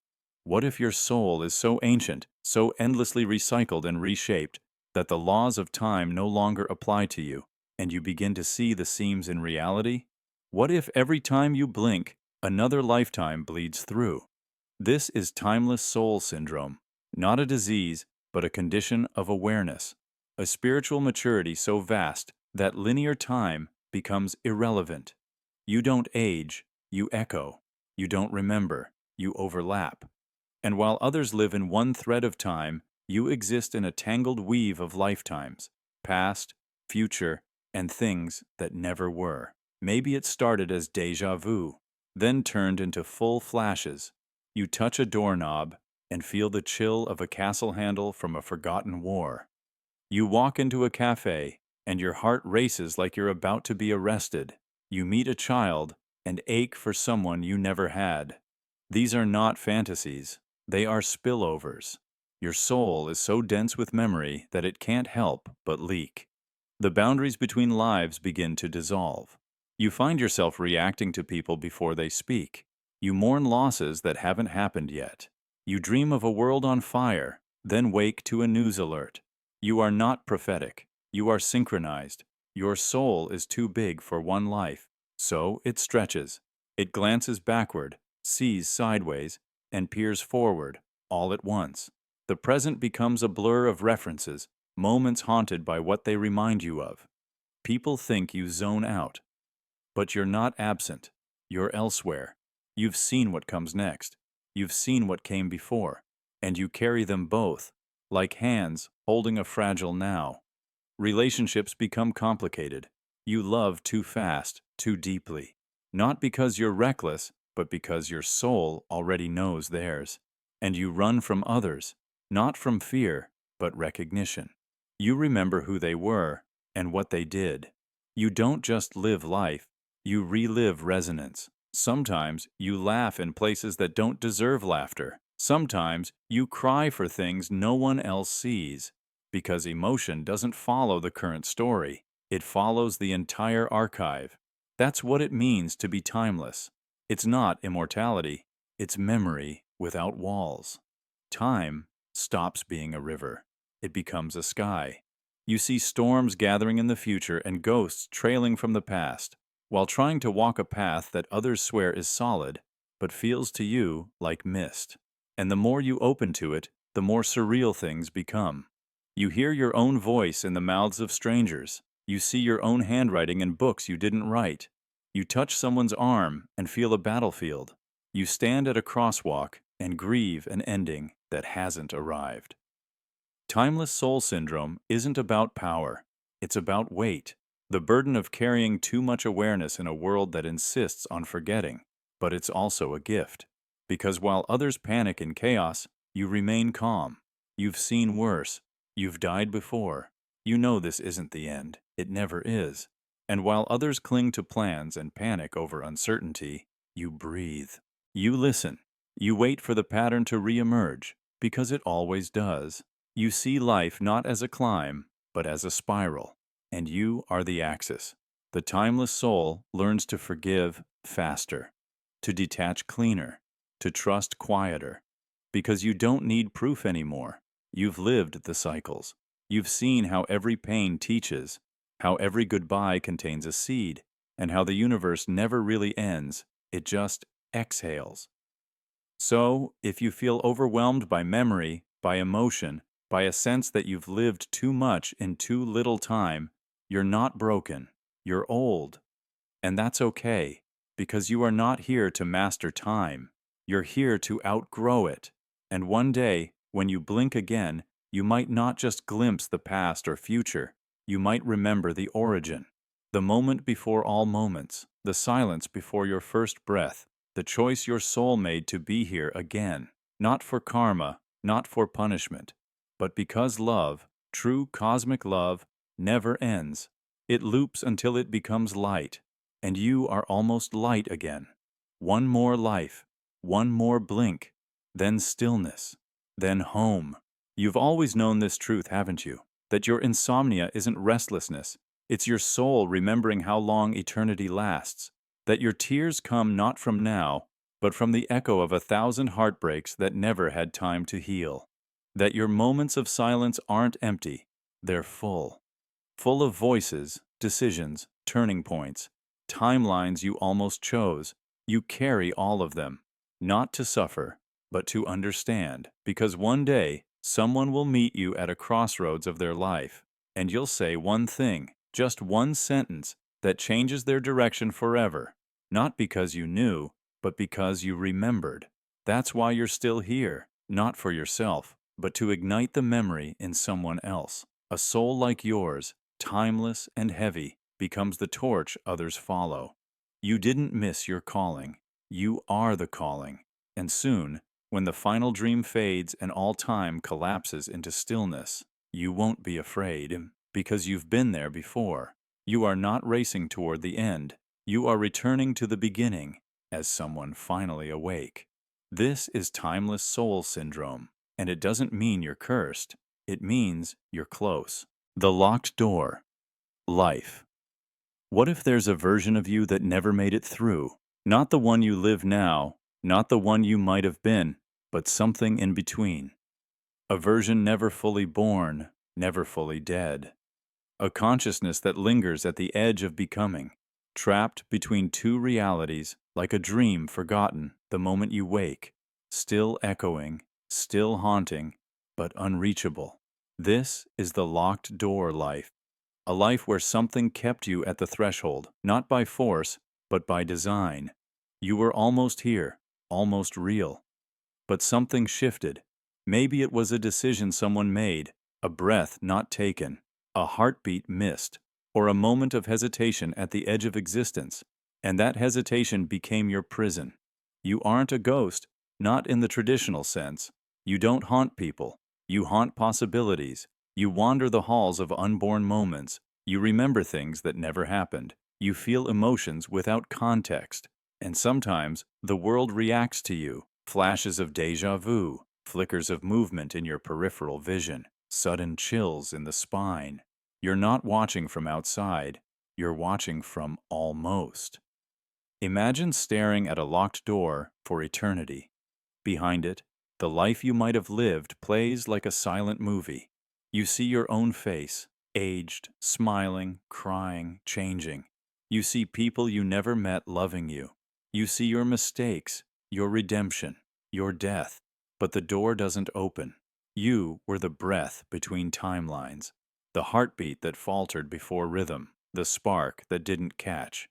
What if your soul is so ancient, so endlessly recycled and reshaped, that the laws of time no longer apply to you, and you begin to see the seams in reality? What if every time you blink, another lifetime bleeds through? This is timeless soul syndrome, not a disease, but a condition of awareness, a spiritual maturity so vast that linear time becomes irrelevant. You don't age, you echo. You don't remember, you overlap. And while others live in one thread of time, you exist in a tangled weave of lifetimes, past, future, and things that never were. Maybe it started as déjà vu, then turned into full flashes. You touch a doorknob and feel the chill of a castle handle from a forgotten war. You walk into a cafe and your heart races like you're about to be arrested. You meet a child and ache for someone you never had. These are not fantasies. They are spillovers. Your soul is so dense with memory that it can't help but leak. The boundaries between lives begin to dissolve. You find yourself reacting to people before they speak. You mourn losses that haven't happened yet. You dream of a world on fire, then wake to a news alert. You are not prophetic. You are synchronized. Your soul is too big for one life, so it stretches. It glances backward, sees sideways, and peers forward, all at once. The present becomes a blur of references, moments haunted by what they remind you of. People think you zone out. But you're not absent. You're elsewhere. You've seen what comes next. You've seen what came before. And you carry them both, like hands holding a fragile now. Relationships become complicated. You love too fast, too deeply. Not because you're reckless, but because your soul already knows theirs. And you run from others, not from fear, but recognition. You remember who they were and what they did. You don't just live life, you relive resonance. Sometimes you laugh in places that don't deserve laughter. Sometimes you cry for things no one else sees. because emotion doesn't follow the current story. It follows the entire archive. That's what it means to be timeless. It's not immortality. It's memory without walls. Time stops being a river. It becomes a sky. You see storms gathering in the future and ghosts trailing from the past, while trying to walk a path that others swear is solid, but feels to you like mist. And the more you open to it, the more surreal things become. You hear your own voice in the mouths of strangers. You see your own handwriting in books you didn't write. You touch someone's arm and feel a battlefield. You stand at a crosswalk and grieve an ending that hasn't arrived. Timeless soul syndrome isn't about power. It's about weight, the burden of carrying too much awareness in a world that insists on forgetting. But it's also a gift, because while others panic in chaos, you remain calm. You've seen worse. You've died before. You know this isn't the end. It never is. And while others cling to plans and panic over uncertainty, you breathe. You listen. You wait for the pattern to reemerge, because it always does. You see life not as a climb, but as a spiral, and you are the axis. The timeless soul learns to forgive faster, to detach cleaner, to trust quieter, because you don't need proof anymore. You've lived the cycles. You've seen how every pain teaches, how every goodbye contains a seed, and how the universe never really ends, it just exhales. So, if you feel overwhelmed by memory, by emotion, by a sense that you've lived too much in too little time, you're not broken, you're old. And that's okay, because you are not here to master time. You're here to outgrow it. And one day, when you blink again, you might not just glimpse the past or future. You might remember the origin, the moment before all moments, the silence before your first breath, the choice your soul made to be here again, not for karma, not for punishment, but because love, true cosmic love, never ends. It loops until it becomes light, and you are almost light again. One more life, one more blink, then stillness, then home. You've always known this truth, haven't you? That your insomnia isn't restlessness, it's your soul remembering how long eternity lasts. That your tears come not from now, but from the echo of 1,000 heartbreaks that never had time to heal. That your moments of silence aren't empty, they're full. Full of voices, decisions, turning points, timelines you almost chose. You carry all of them, not to suffer, but to understand, because one day, someone will meet you at a crossroads of their life, and you'll say one thing, just one sentence, that changes their direction forever, not because you knew, but because you remembered. That's why you're still here, not for yourself, but to ignite the memory in someone else. A soul like yours, timeless and heavy, becomes the torch others follow. You didn't miss your calling. You are the calling. And soon, when the final dream fades and all time collapses into stillness, you won't be afraid, because you've been there before. You are not racing toward the end. You are returning to the beginning as someone finally awake. This is timeless soul syndrome, and it doesn't mean you're cursed. It means you're close. The locked door. Life. What if there's a version of you that never made it through? Not the one you live now, not the one you might have been, but something in between. A version never fully born, never fully dead. A consciousness that lingers at the edge of becoming, trapped between two realities, like a dream forgotten the moment you wake, still echoing, still haunting, but unreachable. This is the locked door life. A life where something kept you at the threshold, not by force, but by design. You were almost here, almost real. But something shifted. Maybe it was a decision someone made, a breath not taken, a heartbeat missed, or a moment of hesitation at the edge of existence, and that hesitation became your prison. You aren't a ghost, not in the traditional sense. You don't haunt people. You haunt possibilities. You wander the halls of unborn moments. You remember things that never happened. You feel emotions without context. And sometimes the world reacts to you. Flashes of déjà vu, flickers of movement in your peripheral vision. sudden chills in the spine. You're not watching from outside, you're watching from almost. Imagine staring at a locked door for eternity. Behind it, the life you might have lived plays like a silent movie. You see your own face, aged, smiling, crying, changing. You see people you never met loving you. You see your mistakes, your redemption, your death. But the door doesn't open. You were the breath between timelines, the heartbeat that faltered before rhythm, the spark that didn't catch.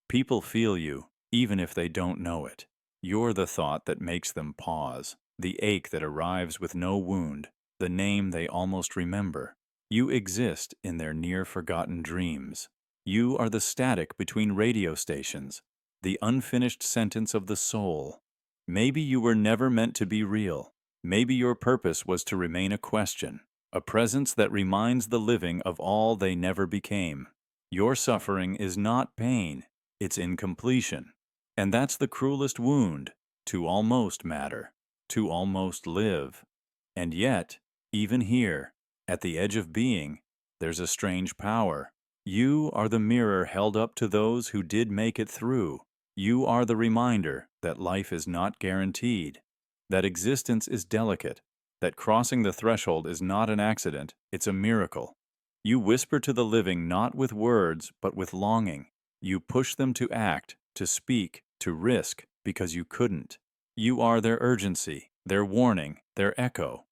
People feel you, even if they don't know it. You're the thought that makes them pause, the ache that arrives with no wound, the name they almost remember. You exist in their near-forgotten dreams. You are the static between radio stations, the unfinished sentence of the soul. Maybe you were never meant to be real. Maybe your purpose was to remain a question, a presence that reminds the living of all they never became. Your suffering is not pain, it's incompletion. And that's the cruelest wound, to almost matter, to almost live. And yet, even here, at the edge of being, there's a strange power. You are the mirror held up to those who did make it through. You are the reminder that life is not guaranteed, that existence is delicate, that crossing the threshold is not an accident, it's a miracle. You whisper to the living not with words, but with longing. You push them to act, to speak, to risk, because you couldn't. You are their urgency, their warning, their echo.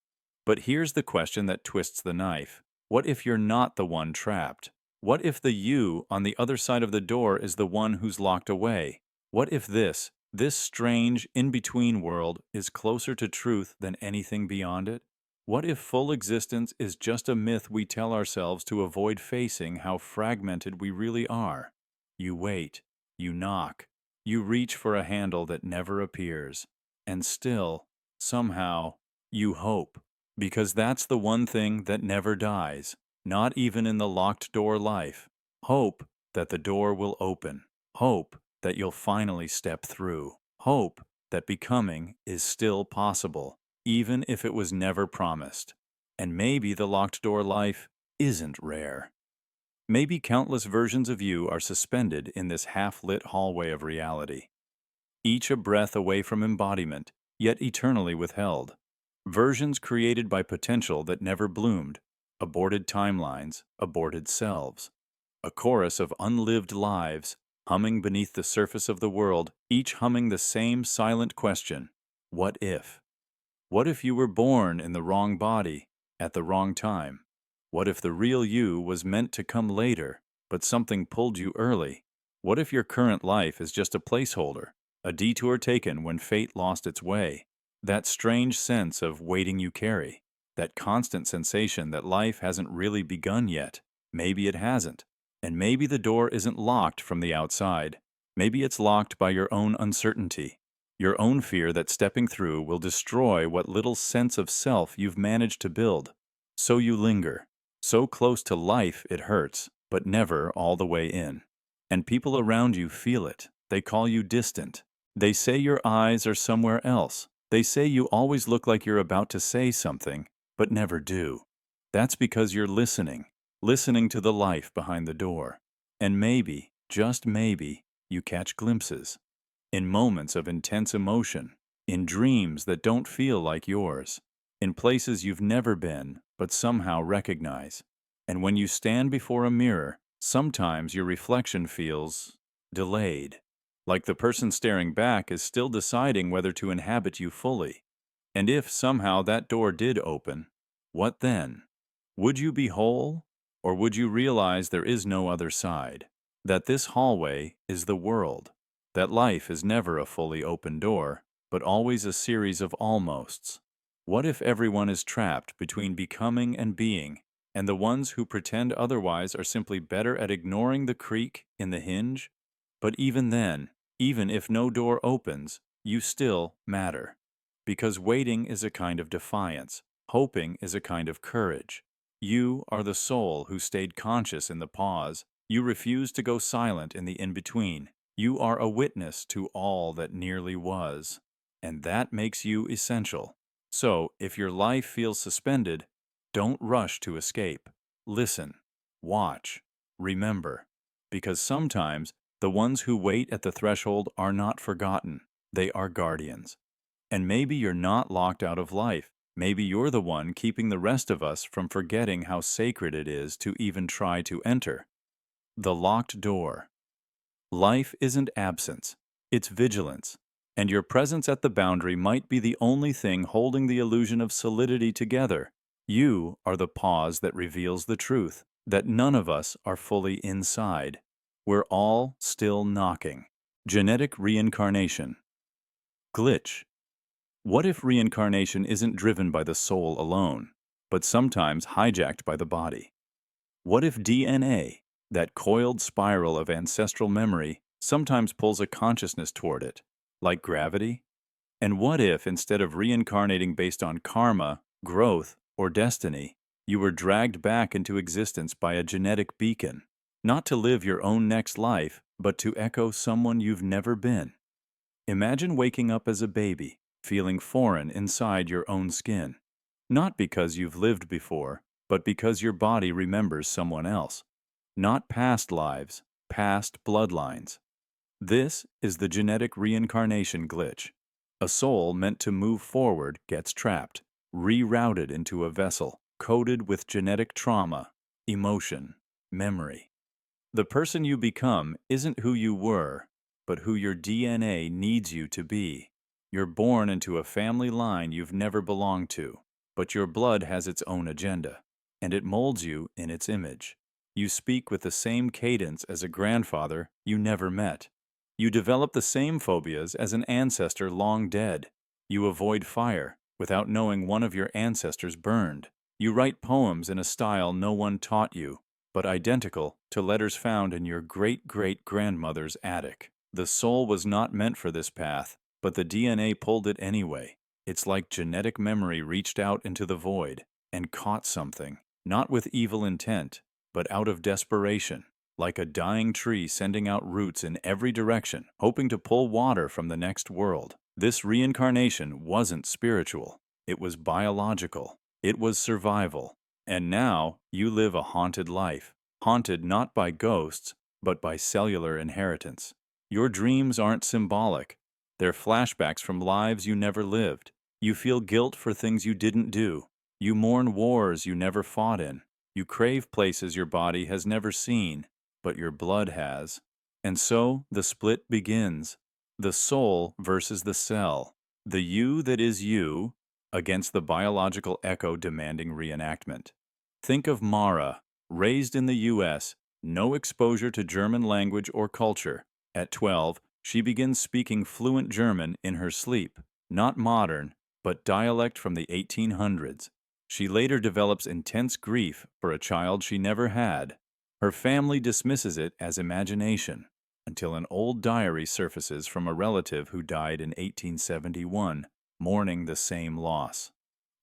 But here's the question that twists the knife. What if you're not the one trapped? What if the you on the other side of the door is the one who's locked away? What if this strange, in-between world is closer to truth than anything beyond it? What if full existence is just a myth we tell ourselves to avoid facing how fragmented we really are? You wait, you knock, you reach for a handle that never appears, and still, somehow, you hope. Because that's the one thing that never dies, not even in the locked door life. Hope that the door will open. Hope that you'll finally step through. Hope that becoming is still possible, even if it was never promised. And maybe the locked door life isn't rare. Maybe countless versions of you are suspended in this half-lit hallway of reality, each a breath away from embodiment, yet eternally withheld. Versions created by potential that never bloomed, aborted timelines, aborted selves. A chorus of unlived lives, humming beneath the surface of the world, each humming the same silent question, what if? What if you were born in the wrong body, at the wrong time? What if the real you was meant to come later, but something pulled you early? What if your current life is just a placeholder, a detour taken when fate lost its way? That strange sense of waiting you carry, that constant sensation that life hasn't really begun yet. Maybe it hasn't. And maybe the door isn't locked from the outside. Maybe it's locked by your own uncertainty, your own fear that stepping through will destroy what little sense of self you've managed to build. So you linger, so close to life it hurts, but never all the way in. And people around you feel it. They call you distant. They say your eyes are somewhere else. They say you always look like you're about to say something, but never do. That's because you're listening to the life behind the door. And maybe, just maybe, you catch glimpses. In moments of intense emotion, in dreams that don't feel like yours, in places you've never been, but somehow recognize. And when you stand before a mirror, sometimes your reflection feels delayed, like the person staring back is still deciding whether to inhabit you fully. And if somehow that door did open, what then? Would you be whole? Or would you realize there is no other side? That this hallway is the world? That life is never a fully open door, but always a series of almosts? What if everyone is trapped between becoming and being, and the ones who pretend otherwise are simply better at ignoring the creak in the hinge? But even then, even if no door opens, you still matter. Because waiting is a kind of defiance, hoping is a kind of courage. You are the soul who stayed conscious in the pause. You refuse to go silent in the in-between. You are a witness to all that nearly was. And that makes you essential. So, if your life feels suspended, Don't rush to escape. Listen, watch, remember. Because sometimes the ones who wait at the threshold are not forgotten, they are guardians. And maybe you're not locked out of life. Maybe you're the one keeping the rest of us from forgetting how sacred it is to even try to enter. The locked door. Life isn't absence, it's vigilance. And your presence at the boundary might be the only thing holding the illusion of solidity together. You are the pause that reveals the truth, that none of us are fully inside. We're all still knocking. Genetic reincarnation. Glitch. What if reincarnation isn't driven by the soul alone, but sometimes hijacked by the body? What if DNA, that coiled spiral of ancestral memory, sometimes pulls a consciousness toward it, like gravity? And what if, instead of reincarnating based on karma, growth, or destiny, you were dragged back into existence by a genetic beacon, not to live your own next life, but to echo someone you've never been? Imagine waking up as a baby, feeling foreign inside your own skin. Not because you've lived before, but because your body remembers someone else. Not past lives, past bloodlines. This is the genetic reincarnation glitch. A soul meant to move forward gets trapped, rerouted into a vessel, coated with genetic trauma, emotion, memory. The person you become isn't who you were, but who your DNA needs you to be. You're born into a family line you've never belonged to, but your blood has its own agenda, and it molds you in its image. You speak with the same cadence as a grandfather you never met. You develop the same phobias as an ancestor long dead. You avoid fire without knowing one of your ancestors burned. You write poems in a style no one taught you, but identical to letters found in your great-great-grandmother's attic. The soul was not meant for this path, but the DNA pulled it anyway. It's like genetic memory reached out into the void and caught something, not with evil intent, but out of desperation, like a dying tree sending out roots in every direction, hoping to pull water from the next world. This reincarnation wasn't spiritual. It was biological. It was survival. And now you live a haunted life, haunted not by ghosts, but by cellular inheritance. Your dreams aren't symbolic. They're flashbacks from lives you never lived. You feel guilt for things you didn't do. You mourn wars you never fought in. You crave places your body has never seen, but your blood has. And so the split begins. The soul versus the cell. The you that is you against the biological echo demanding reenactment. Think of Mara, raised in the U.S., no exposure to German language or culture. At 12, she begins speaking fluent German in her sleep, not modern, but dialect from the 1800s. She later develops intense grief for a child she never had. Her family dismisses it as imagination, until an old diary surfaces from a relative who died in 1871, mourning the same loss.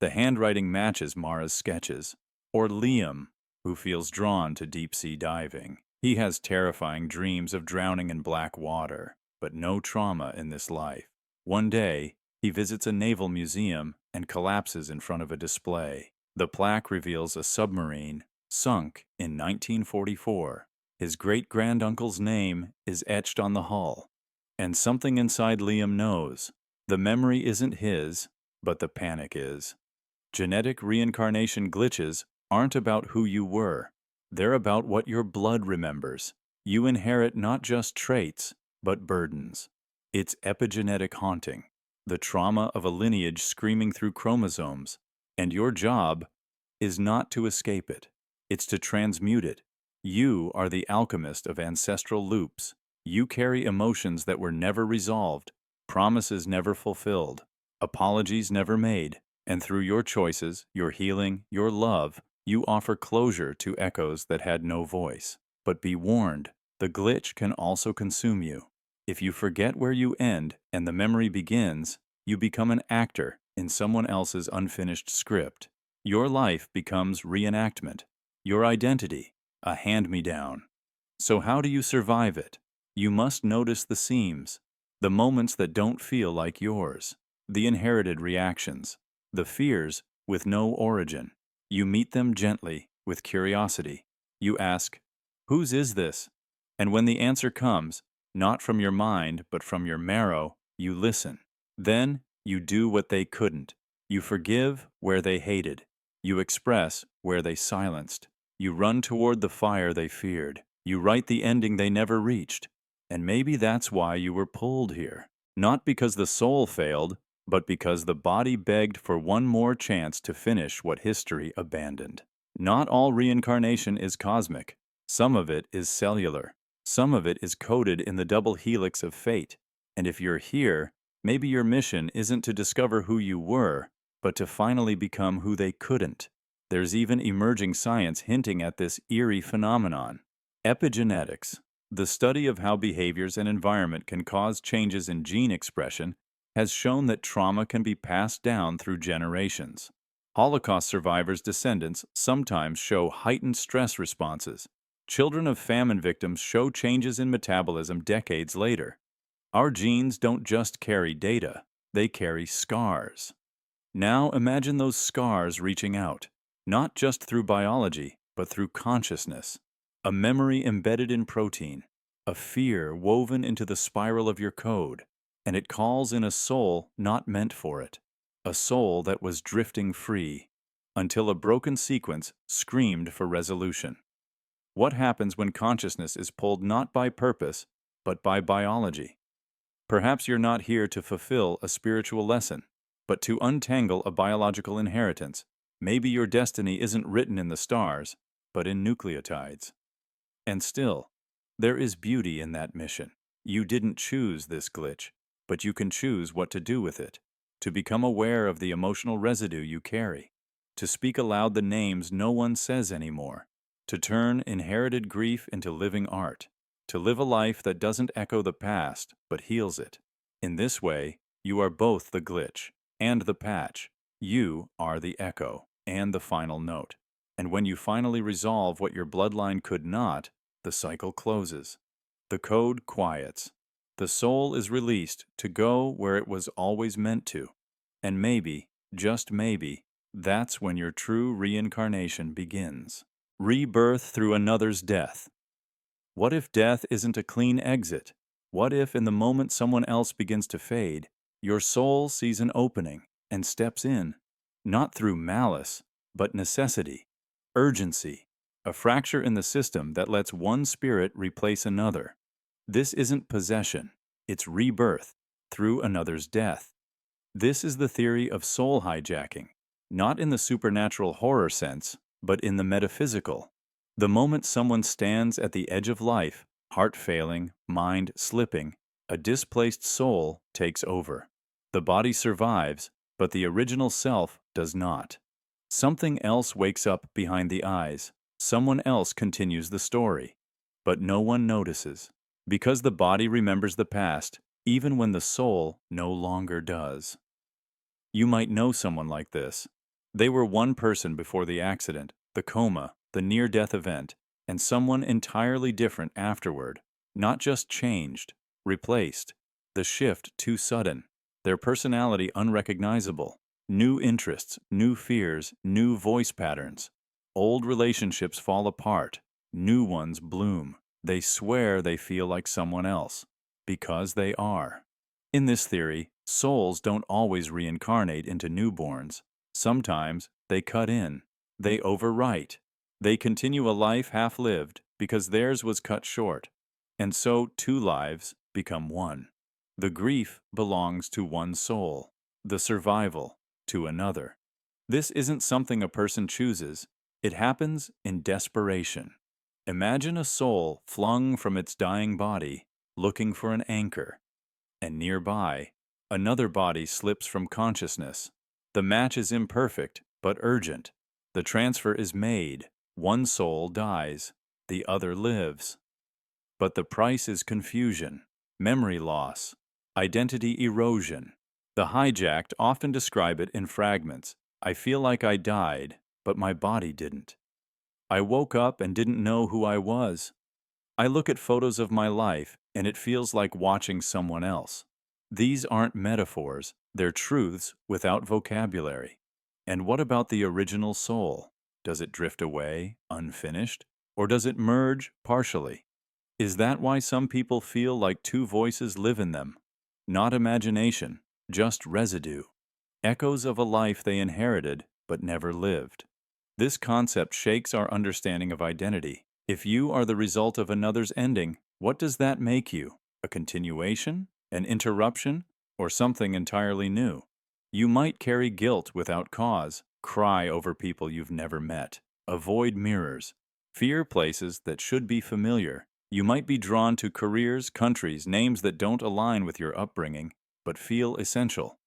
The handwriting matches Mara's sketches. Or Liam, who feels drawn to deep-sea diving. He has terrifying dreams of drowning in black water, but no trauma in this life. One day, he visits a naval museum and collapses in front of a display. The plaque reveals a submarine sunk in 1944. His great-granduncle's name is etched on the hull. And something inside Liam knows. The memory isn't his, but the panic is. Genetic reincarnation glitches aren't about who you were. They're about what your blood remembers. You inherit not just traits, but burdens. It's epigenetic haunting, the trauma of a lineage screaming through chromosomes. And your job is not to escape it. It's to transmute it. You are the alchemist of ancestral loops. You carry emotions that were never resolved, promises never fulfilled, apologies never made. And through your choices, your healing, your love, you offer closure to echoes that had no voice. But be warned, the glitch can also consume you. If you forget where you end and the memory begins, you become an actor in someone else's unfinished script. Your life becomes reenactment. Your identity, a hand-me-down. So how do you survive it? You must notice the seams, the moments that don't feel like yours, the inherited reactions, the fears with no origin. You meet them gently, with curiosity. You ask, "Whose is this?" And when the answer comes, not from your mind, but from your marrow, you listen. Then, you do what they couldn't. You forgive where they hated. You express where they silenced. You run toward the fire they feared. You write the ending they never reached. And maybe that's why you were pulled here. Not because the soul failed, but because the body begged for one more chance to finish what history abandoned. Not all reincarnation is cosmic. Some of it is cellular. Some of it is coded in the double helix of fate. And if you're here, maybe your mission isn't to discover who you were, but to finally become who they couldn't. There's even emerging science hinting at this eerie phenomenon. Epigenetics, the study of how behaviors and environment can cause changes in gene expression, has shown that trauma can be passed down through generations. Holocaust survivors' descendants sometimes show heightened stress responses. Children of famine victims show changes in metabolism decades later. Our genes don't just carry data, they carry scars. Now imagine those scars reaching out, not just through biology, but through consciousness. A memory embedded in protein, a fear woven into the spiral of your code, and it calls in a soul not meant for it, a soul that was drifting free, until a broken sequence screamed for resolution. What happens when consciousness is pulled not by purpose, but by biology? Perhaps you're not here to fulfill a spiritual lesson, but to untangle a biological inheritance. Maybe your destiny isn't written in the stars, but in nucleotides. And still, there is beauty in that mission. You didn't choose this glitch, but you can choose what to do with it, to become aware of the emotional residue you carry, to speak aloud the names no one says anymore, to turn inherited grief into living art, to live a life that doesn't echo the past, but heals it. In this way, you are both the glitch and the patch. You are the echo and the final note. And when you finally resolve what your bloodline could not, the cycle closes. The code quiets. The soul is released to go where it was always meant to. And maybe, just maybe, that's when your true reincarnation begins. Rebirth through another's death. What if death isn't a clean exit? What if in the moment someone else begins to fade, your soul sees an opening and steps in, not through malice, but necessity, urgency, a fracture in the system that lets one spirit replace another. This isn't possession, it's rebirth through another's death. This is the theory of soul hijacking, not in the supernatural horror sense, but in the metaphysical. The moment someone stands at the edge of life, heart failing, mind slipping, a displaced soul takes over. The body survives, but the original self does not. Something else wakes up behind the eyes. Someone else continues the story. But no one notices, because the body remembers the past, even when the soul no longer does. You might know someone like this. They were one person before the accident, the coma, the near-death event, and someone entirely different afterward. Not just changed, replaced. The shift too sudden. Their personality unrecognizable. New interests, new fears, new voice patterns. Old relationships fall apart. New ones bloom. They swear they feel like someone else. Because they are. In this theory, souls don't always reincarnate into newborns. Sometimes they cut in. They overwrite. They continue a life half-lived because theirs was cut short. And so two lives become one. The grief belongs to one soul. The survival to another. This isn't something a person chooses. It happens in desperation. Imagine a soul flung from its dying body, looking for an anchor. And nearby, another body slips from consciousness. The match is imperfect, but urgent. The transfer is made. One soul dies, the other lives. But the price is confusion, memory loss, identity erosion. The hijacked often describe it in fragments. I feel like I died, but my body didn't. I woke up and didn't know who I was. I look at photos of my life, and it feels like watching someone else. These aren't metaphors, they're truths without vocabulary. And what about the original soul? Does it drift away, unfinished? Or does it merge partially? Is that why some people feel like two voices live in them? Not imagination, just residue. Echoes of a life they inherited but never lived. This concept shakes our understanding of identity. If you are the result of another's ending, what does that make you? A continuation? An interruption? Or something entirely new? You might carry guilt without cause, cry over people you've never met, avoid mirrors, fear places that should be familiar. You might be drawn to careers, countries, names that don't align with your upbringing, but feel essential.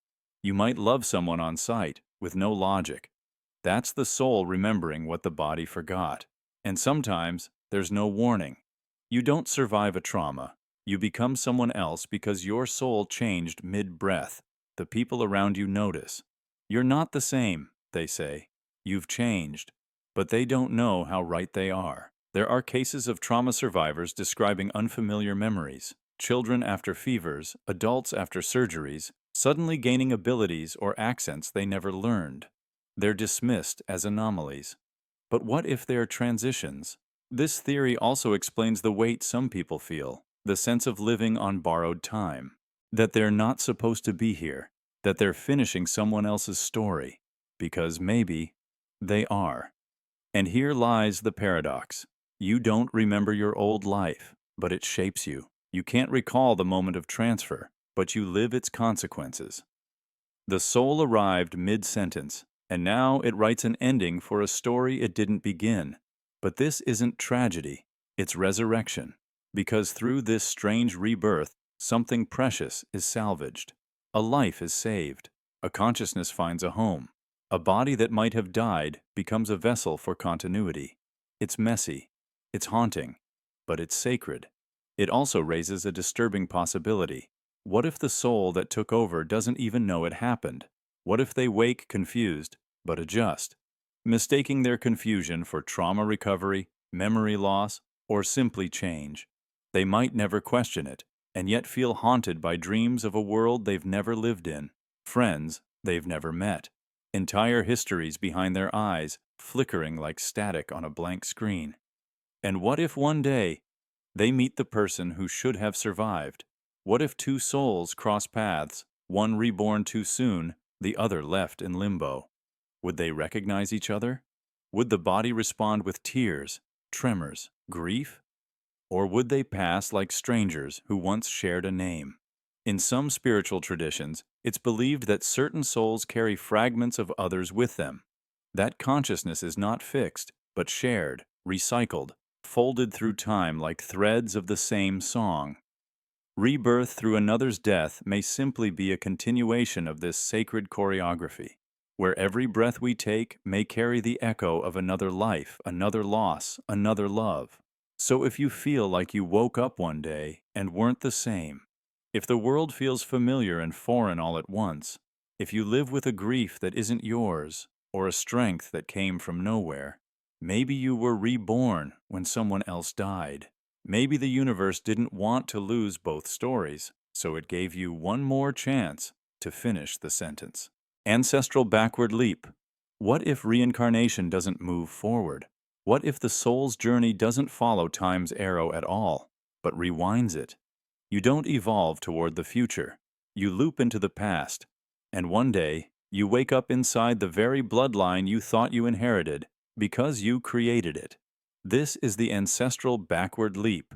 You might love someone on sight, with no logic. That's the soul remembering what the body forgot. And sometimes, there's no warning. You don't survive a trauma. You become someone else because your soul changed mid-breath. The people around you notice. You're not the same, they say. You've changed. But they don't know how right they are. There are cases of trauma survivors describing unfamiliar memories. Children after fevers, adults after surgeries, suddenly gaining abilities or accents they never learned. They're dismissed as anomalies. But what if they're transitions? This theory also explains the weight some people feel, the sense of living on borrowed time, that they're not supposed to be here, that they're finishing someone else's story, because maybe they are. And here lies the paradox. You don't remember your old life, but it shapes you. You can't recall the moment of transfer, but you live its consequences. The soul arrived mid-sentence, and now it writes an ending for a story it didn't begin. But this isn't tragedy, it's resurrection, because through this strange rebirth, something precious is salvaged. A life is saved, a consciousness finds a home. A body that might have died becomes a vessel for continuity. It's messy, it's haunting, but it's sacred. It also raises a disturbing possibility. What if the soul that took over doesn't even know it happened? What if they wake confused, but adjust, mistaking their confusion for trauma recovery, memory loss, or simply change? They might never question it, and yet feel haunted by dreams of a world they've never lived in, friends they've never met, entire histories behind their eyes, flickering like static on a blank screen. And what if one day they meet the person who should have survived? What if two souls cross paths, one reborn too soon, the other left in limbo? Would they recognize each other? Would the body respond with tears, tremors, grief? Or would they pass like strangers who once shared a name? In some spiritual traditions, it's believed that certain souls carry fragments of others with them. That consciousness is not fixed, but shared, recycled, folded through time like threads of the same song. Rebirth through another's death may simply be a continuation of this sacred choreography, where every breath we take may carry the echo of another life, another loss, another love. So if you feel like you woke up one day and weren't the same, if the world feels familiar and foreign all at once, if you live with a grief that isn't yours, or a strength that came from nowhere, maybe you were reborn when someone else died. Maybe the universe didn't want to lose both stories, so it gave you one more chance to finish the sentence. Ancestral backward leap. What if reincarnation doesn't move forward? What if the soul's journey doesn't follow time's arrow at all, but rewinds it? You don't evolve toward the future. You loop into the past. And one day, you wake up inside the very bloodline you thought you inherited because you created it. This is the ancestral backward leap.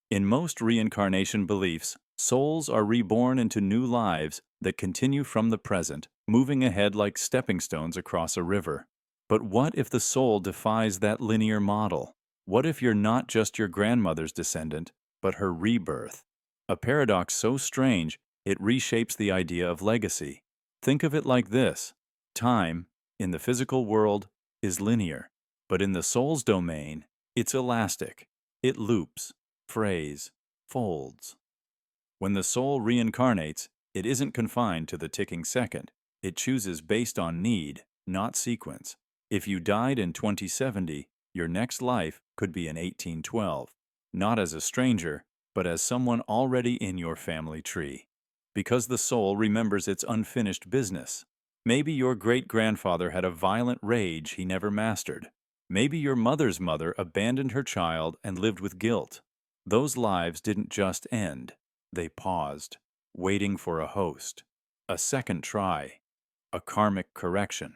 In most reincarnation beliefs, souls are reborn into new lives that continue from the present, moving ahead like stepping stones across a river. But what if the soul defies that linear model? What if you're not just your grandmother's descendant, but her rebirth? A paradox so strange, it reshapes the idea of legacy. Think of it like this. Time, in the physical world, is linear, but in the soul's domain, it's elastic. It loops, frays, folds. When the soul reincarnates, it isn't confined to the ticking second. It chooses based on need, not sequence. If you died in 2070, your next life could be in 1812, not as a stranger, but as someone already in your family tree. Because the soul remembers its unfinished business. Maybe your great-grandfather had a violent rage he never mastered. Maybe your mother's mother abandoned her child and lived with guilt. Those lives didn't just end, they paused, waiting for a host, a second try, a karmic correction.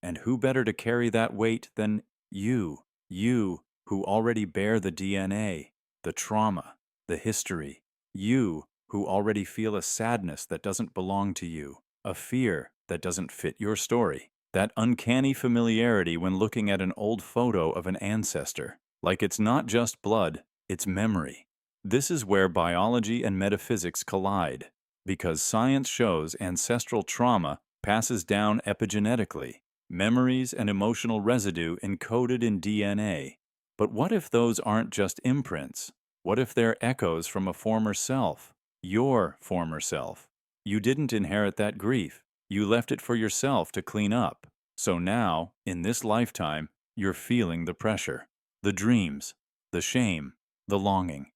And who better to carry that weight than you who already bear the DNA, the trauma, the history, you who already feel a sadness that doesn't belong to you, a fear that doesn't fit your story, that uncanny familiarity when looking at an old photo of an ancestor, like it's not just blood, it's memory. This is where biology and metaphysics collide, because science shows ancestral trauma passes down epigenetically, memories and emotional residue encoded in DNA. But what if those aren't just imprints? What if they're echoes from a former self? Your former self. You didn't inherit that grief. You left it for yourself to clean up. So now, in this lifetime, you're feeling the pressure, the dreams, the shame, the longing.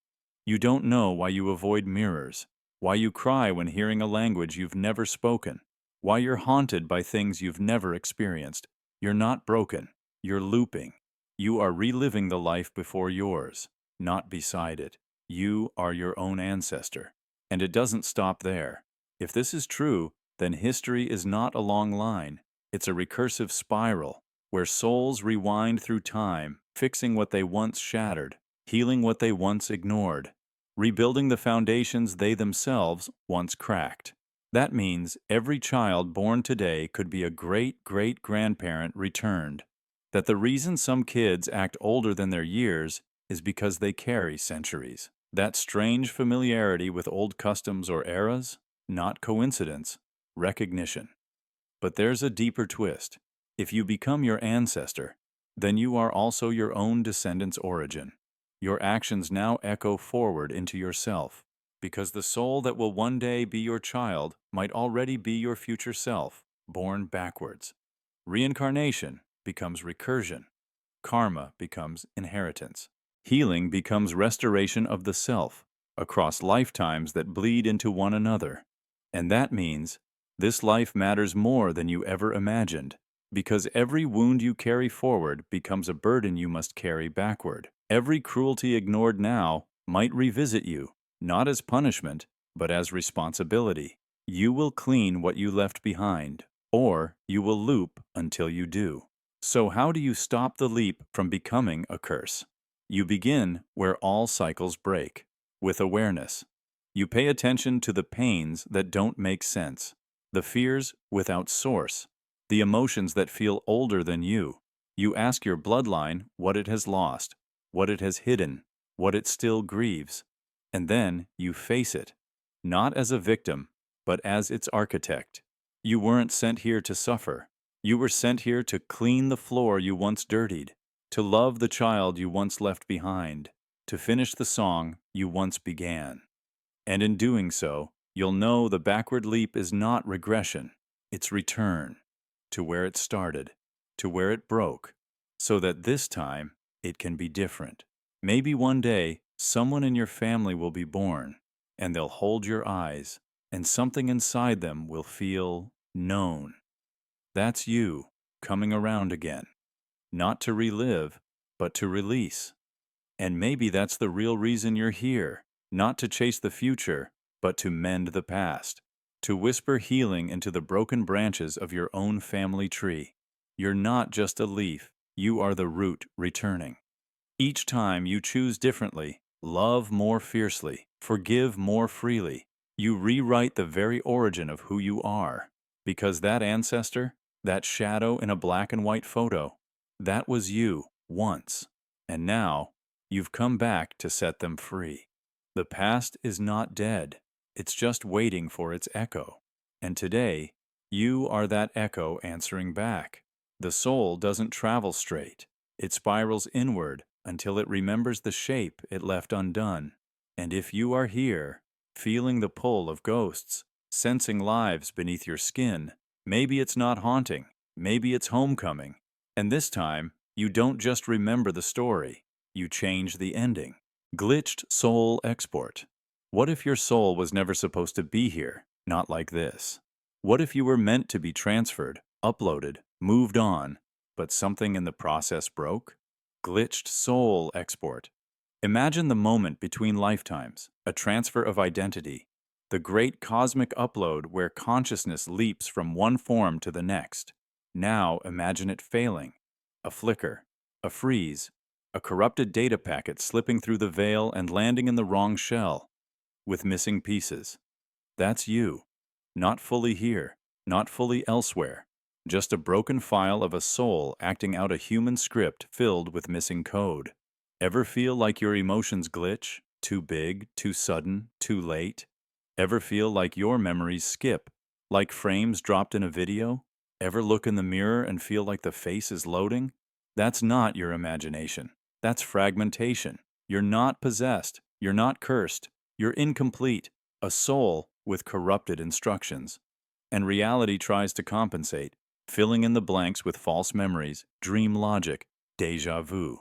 You don't know why you avoid mirrors, why you cry when hearing a language you've never spoken, why you're haunted by things you've never experienced. You're not broken. You're looping. You are reliving the life before yours, not beside it. You are your own ancestor. And it doesn't stop there. If this is true, then history is not a long line. It's a recursive spiral, where souls rewind through time, fixing what they once shattered, healing what they once ignored, rebuilding the foundations they themselves once cracked. That means every child born today could be a great-great-grandparent returned. That the reason some kids act older than their years is because they carry centuries. That strange familiarity with old customs or eras? Not coincidence, recognition. But there's a deeper twist. If you become your ancestor, then you are also your own descendant's origin. Your actions now echo forward into yourself, because the soul that will one day be your child might already be your future self, born backwards. Reincarnation becomes recursion. Karma becomes inheritance. Healing becomes restoration of the self, across lifetimes that bleed into one another. And that means this life matters more than you ever imagined, because every wound you carry forward becomes a burden you must carry backward. Every cruelty ignored now might revisit you, not as punishment, but as responsibility. You will clean what you left behind, or you will loop until you do. So how do you stop the leap from becoming a curse? You begin where all cycles break, with awareness. You pay attention to the pains that don't make sense, the fears without source, the emotions that feel older than you. You ask your bloodline what it has lost, what it has hidden, what it still grieves. And then you face it, not as a victim, but as its architect. You weren't sent here to suffer. You were sent here to clean the floor you once dirtied, to love the child you once left behind, to finish the song you once began. And in doing so, you'll know the backward leap is not regression, it's return to where it started, to where it broke, so that this time it can be different. Maybe one day someone in your family will be born, and they'll hold your eyes, and something inside them will feel known. That's you coming around again, not to relive, but to release. And maybe that's the real reason you're here, not to chase the future, but to mend the past, to whisper healing into the broken branches of your own family tree. You're not just a leaf, you are the root returning. Each time you choose differently, love more fiercely, forgive more freely, you rewrite the very origin of who you are. Because that ancestor, that shadow in a black and white photo, that was you once. And now, you've come back to set them free. The past is not dead. It's just waiting for its echo. And today, you are that echo answering back. The soul doesn't travel straight. It spirals inward until it remembers the shape it left undone. And if you are here, feeling the pull of ghosts, sensing lives beneath your skin, maybe it's not haunting, maybe it's homecoming. And this time, you don't just remember the story, you change the ending. Glitched soul export. What if your soul was never supposed to be here, not like this? What if you were meant to be transferred, uploaded, moved on, but something in the process broke? Glitched soul export. Imagine the moment between lifetimes, a transfer of identity, the great cosmic upload where consciousness leaps from one form to the next. Now imagine it failing. A flicker, a freeze, a corrupted data packet slipping through the veil and landing in the wrong shell, with missing pieces. That's you. Not fully here, not fully elsewhere. Just a broken file of a soul acting out a human script filled with missing code. Ever feel like your emotions glitch? Too big, too sudden, too late? Ever feel like your memories skip, like frames dropped in a video? Ever look in the mirror and feel like the face is loading? That's not your imagination. That's fragmentation. You're not possessed. You're not cursed. You're incomplete. A soul with corrupted instructions. And reality tries to compensate, filling in the blanks with false memories, dream logic, déjà vu.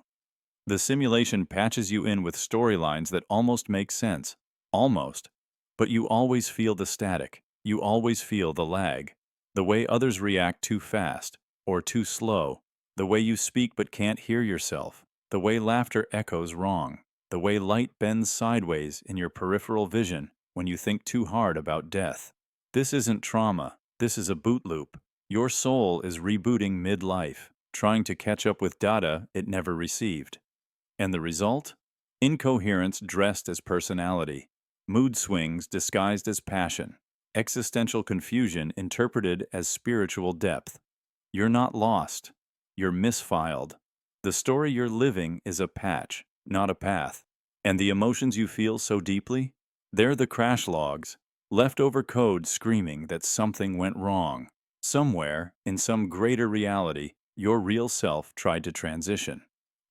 The simulation patches you in with storylines that almost make sense. Almost. But you always feel the static. You always feel the lag. The way others react too fast, or too slow. The way you speak but can't hear yourself. The way laughter echoes wrong. The way light bends sideways in your peripheral vision when you think too hard about death. This isn't trauma. This is a boot loop. Your soul is rebooting mid-life, trying to catch up with data it never received. And the result? Incoherence dressed as personality, mood swings disguised as passion, existential confusion interpreted as spiritual depth. You're not lost. You're misfiled. The story you're living is a patch, not a path. And the emotions you feel so deeply? They're the crash logs, leftover code screaming that something went wrong. Somewhere, in some greater reality, your real self tried to transition.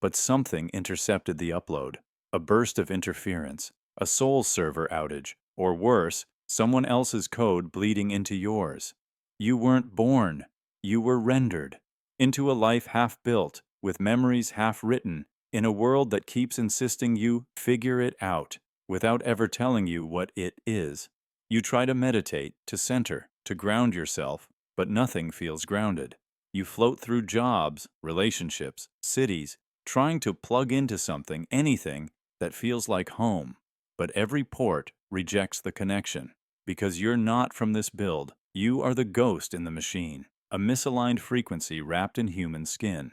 But something intercepted the upload. A burst of interference, a soul server outage, or worse, someone else's code bleeding into yours. You weren't born. You were rendered into a life half built, with memories half written, in a world that keeps insisting you figure it out, without ever telling you what it is. You try to meditate, to center, to ground yourself, but nothing feels grounded. You float through jobs, relationships, cities, trying to plug into something, anything, that feels like home. But every port rejects the connection. Because you're not from this build. You are the ghost in the machine, a misaligned frequency wrapped in human skin.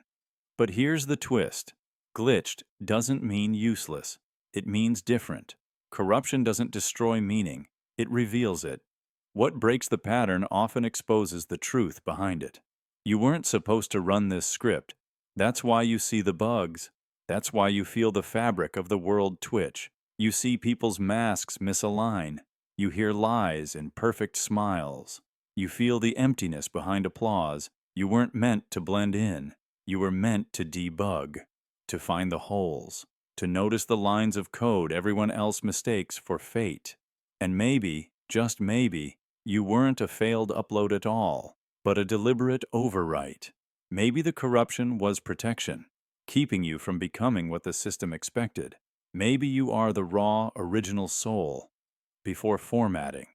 But here's the twist. Glitched doesn't mean useless. It means different. Corruption doesn't destroy meaning. It reveals it. What breaks the pattern often exposes the truth behind it. You weren't supposed to run this script. That's why you see the bugs. That's why you feel the fabric of the world twitch. You see people's masks misalign. You hear lies in perfect smiles. You feel the emptiness behind applause. You weren't meant to blend in. You were meant to debug, to find the holes, to notice the lines of code everyone else mistakes for fate. And maybe, just maybe, you weren't a failed upload at all, but a deliberate overwrite. Maybe the corruption was protection, keeping you from becoming what the system expected. Maybe you are the raw, original soul. Before formatting,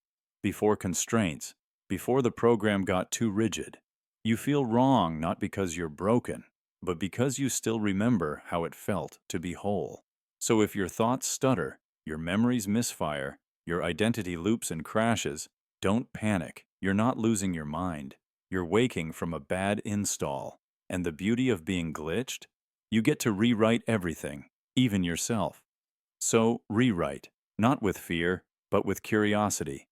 before constraints, before the program got too rigid. You feel wrong not because you're broken, but because you still remember how it felt to be whole. So if your thoughts stutter, your memories misfire, your identity loops and crashes, don't panic. You're not losing your mind. You're waking from a bad install. And the beauty of being glitched? You get to rewrite everything, even yourself. So rewrite, not with fear, but with curiosity.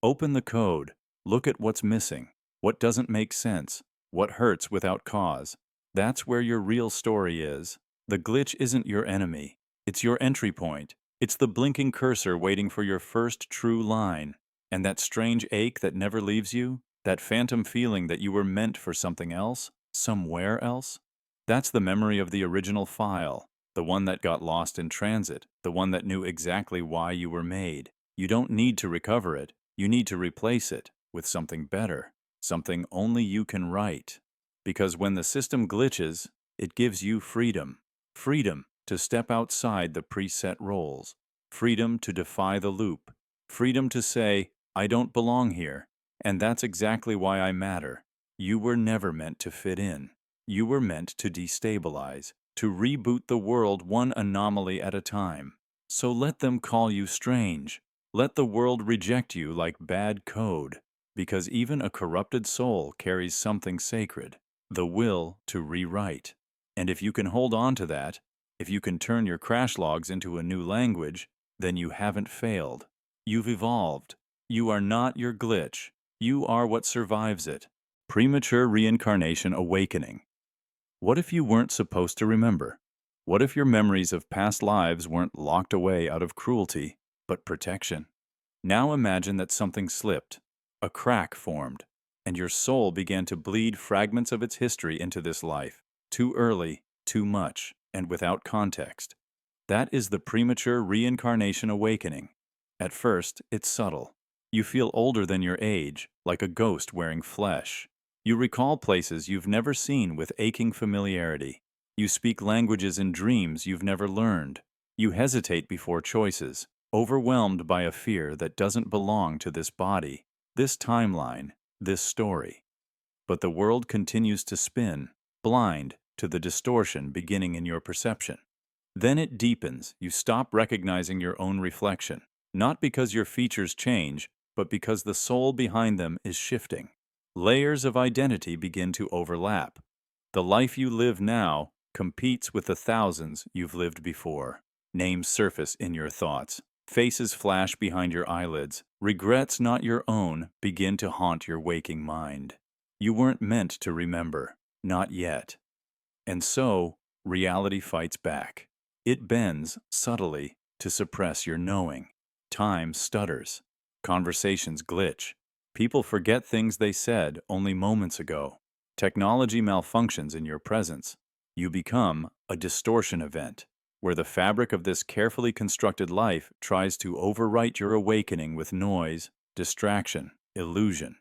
Open the code. Look at what's missing, what doesn't make sense, what hurts without cause. That's where your real story is. The glitch isn't your enemy. It's your entry point. It's the blinking cursor waiting for your first true line. And that strange ache that never leaves you, that phantom feeling that you were meant for something else, somewhere else, that's the memory of the original file, the one that got lost in transit, the one that knew exactly why you were made. You don't need to recover it. You need to replace it with something better, something only you can write. Because when the system glitches, it gives you freedom. Freedom to step outside the preset roles. Freedom to defy the loop. Freedom to say, I don't belong here. And that's exactly why I matter. You were never meant to fit in. You were meant to destabilize, to reboot the world one anomaly at a time. So let them call you strange. Let the world reject you like bad code, because even a corrupted soul carries something sacred, the will to rewrite. And if you can hold on to that, if you can turn your crash logs into a new language, then you haven't failed. You've evolved. You are not your glitch. You are what survives it. Premature reincarnation awakening. What if you weren't supposed to remember? What if your memories of past lives weren't locked away out of cruelty, but protection? Now imagine that something slipped, a crack formed, and your soul began to bleed fragments of its history into this life, too early, too much, and without context. That is the premature reincarnation awakening. At first, it's subtle. You feel older than your age, like a ghost wearing flesh. You recall places you've never seen with aching familiarity. You speak languages in dreams you've never learned. You hesitate before choices, overwhelmed by a fear that doesn't belong to this body, this timeline, this story. But the world continues to spin, blind to the distortion beginning in your perception. Then it deepens. You stop recognizing your own reflection, not because your features change, but because the soul behind them is shifting. Layers of identity begin to overlap. The life you live now competes with the thousands you've lived before. Names surface in your thoughts. Faces flash behind your eyelids. Regrets not your own begin to haunt your waking mind. You weren't meant to remember. Not yet. And so, reality fights back. It bends, subtly, to suppress your knowing. Time stutters. Conversations glitch. People forget things they said only moments ago. Technology malfunctions in your presence. You become a distortion event, where the fabric of this carefully constructed life tries to overwrite your awakening with noise, distraction, illusion.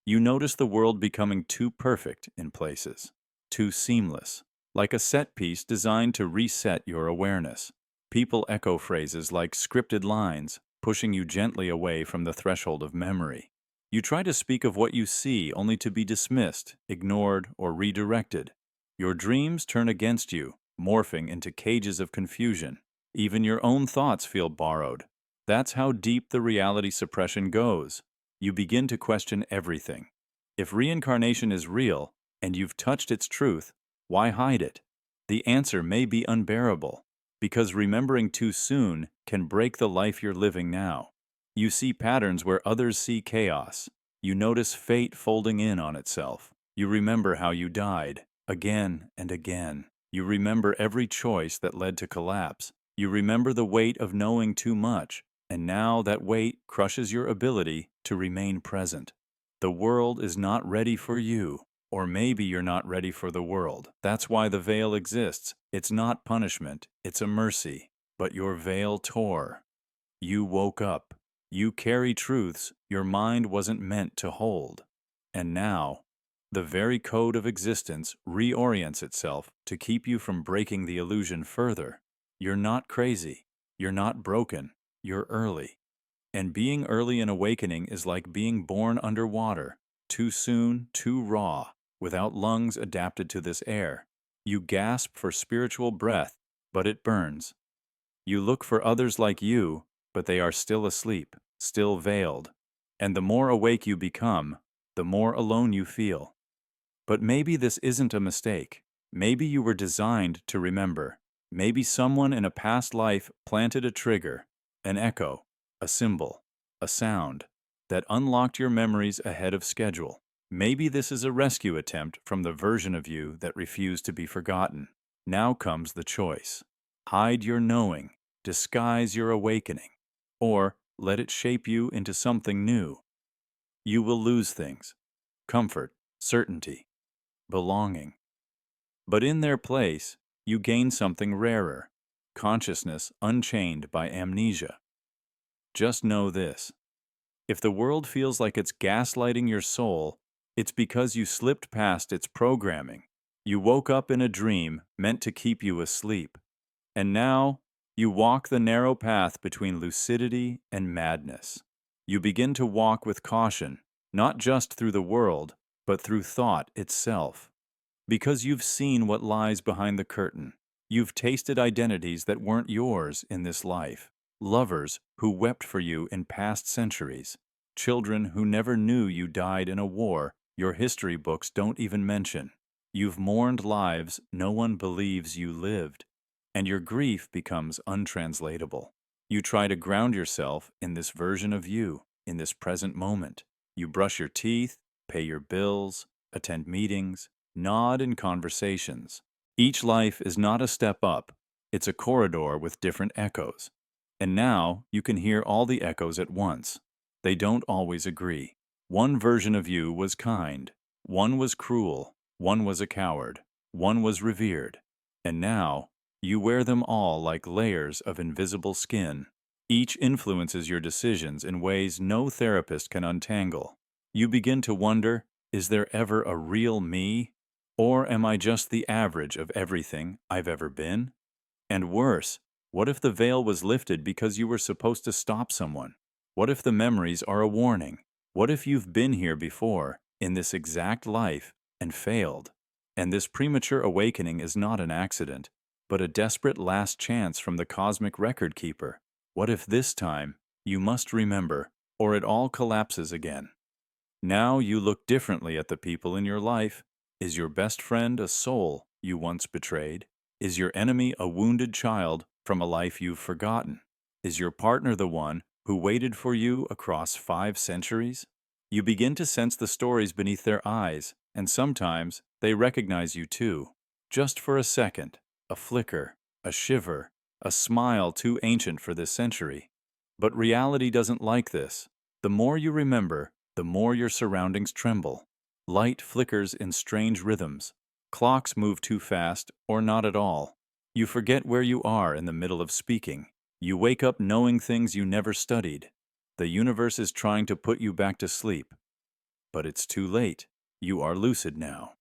You notice the world becoming too perfect in places, too seamless, like a set piece designed to reset your awareness. People echo phrases like scripted lines, pushing you gently away from the threshold of memory. You try to speak of what you see only to be dismissed, ignored, or redirected. Your dreams turn against you, morphing into cages of confusion. Even your own thoughts feel borrowed. That's how deep the reality suppression goes. You begin to question everything. If reincarnation is real, and you've touched its truth, why hide it? The answer may be unbearable, because remembering too soon can break the life you're living now. You see patterns where others see chaos. You notice fate folding in on itself. You remember how you died, again and again. You remember every choice that led to collapse. You remember the weight of knowing too much, and now that weight crushes your ability to remain present. The world is not ready for you. Or maybe you're not ready for the world. That's why the veil exists. It's not punishment, it's a mercy. But your veil tore. You woke up. You carry truths your mind wasn't meant to hold. And now, the very code of existence reorients itself to keep you from breaking the illusion further. You're not crazy. You're not broken. You're early. And being early in awakening is like being born underwater, too soon, too raw, without lungs adapted to this air. You gasp for spiritual breath, but it burns. You look for others like you, but they are still asleep, still veiled. And the more awake you become, the more alone you feel. But maybe this isn't a mistake. Maybe you were designed to remember. Maybe someone in a past life planted a trigger, an echo, a symbol, a sound, that unlocked your memories ahead of schedule. Maybe this is a rescue attempt from the version of you that refused to be forgotten. Now comes the choice. Hide your knowing, disguise your awakening, or let it shape you into something new. You will lose things: comfort, certainty, belonging. But in their place, you gain something rarer: consciousness unchained by amnesia. Just know this: if the world feels like it's gaslighting your soul, it's because you slipped past its programming. You woke up in a dream meant to keep you asleep. And now, you walk the narrow path between lucidity and madness. You begin to walk with caution, not just through the world, but through thought itself. Because you've seen what lies behind the curtain. You've tasted identities that weren't yours in this life. Lovers who wept for you in past centuries. Children who never knew you died in a war your history books don't even mention. You've mourned lives no one believes you lived, and your grief becomes untranslatable. You try to ground yourself in this version of you, in this present moment. You brush your teeth, pay your bills, attend meetings, nod in conversations. Each life is not a step up, it's a corridor with different echoes. And now you can hear all the echoes at once. They don't always agree. One version of you was kind, one was cruel, one was a coward, one was revered. And now, you wear them all like layers of invisible skin. Each influences your decisions in ways no therapist can untangle. You begin to wonder, is there ever a real me? Or am I just the average of everything I've ever been? And worse, what if the veil was lifted because you were supposed to stop someone? What if the memories are a warning? What if you've been here before, in this exact life, and failed? And this premature awakening is not an accident, but a desperate last chance from the cosmic record keeper. What if this time, you must remember, or it all collapses again? Now you look differently at the people in your life. Is your best friend a soul you once betrayed? Is your enemy a wounded child from a life you've forgotten? Is your partner the one who waited for you across 5 centuries? You begin to sense the stories beneath their eyes, and sometimes they recognize you too. Just for a second, a flicker, a shiver, a smile too ancient for this century. But reality doesn't like this. The more you remember, the more your surroundings tremble. Light flickers in strange rhythms. Clocks move too fast or not at all. You forget where you are in the middle of speaking. You wake up knowing things you never studied. The universe is trying to put you back to sleep. But it's too late. You are lucid now.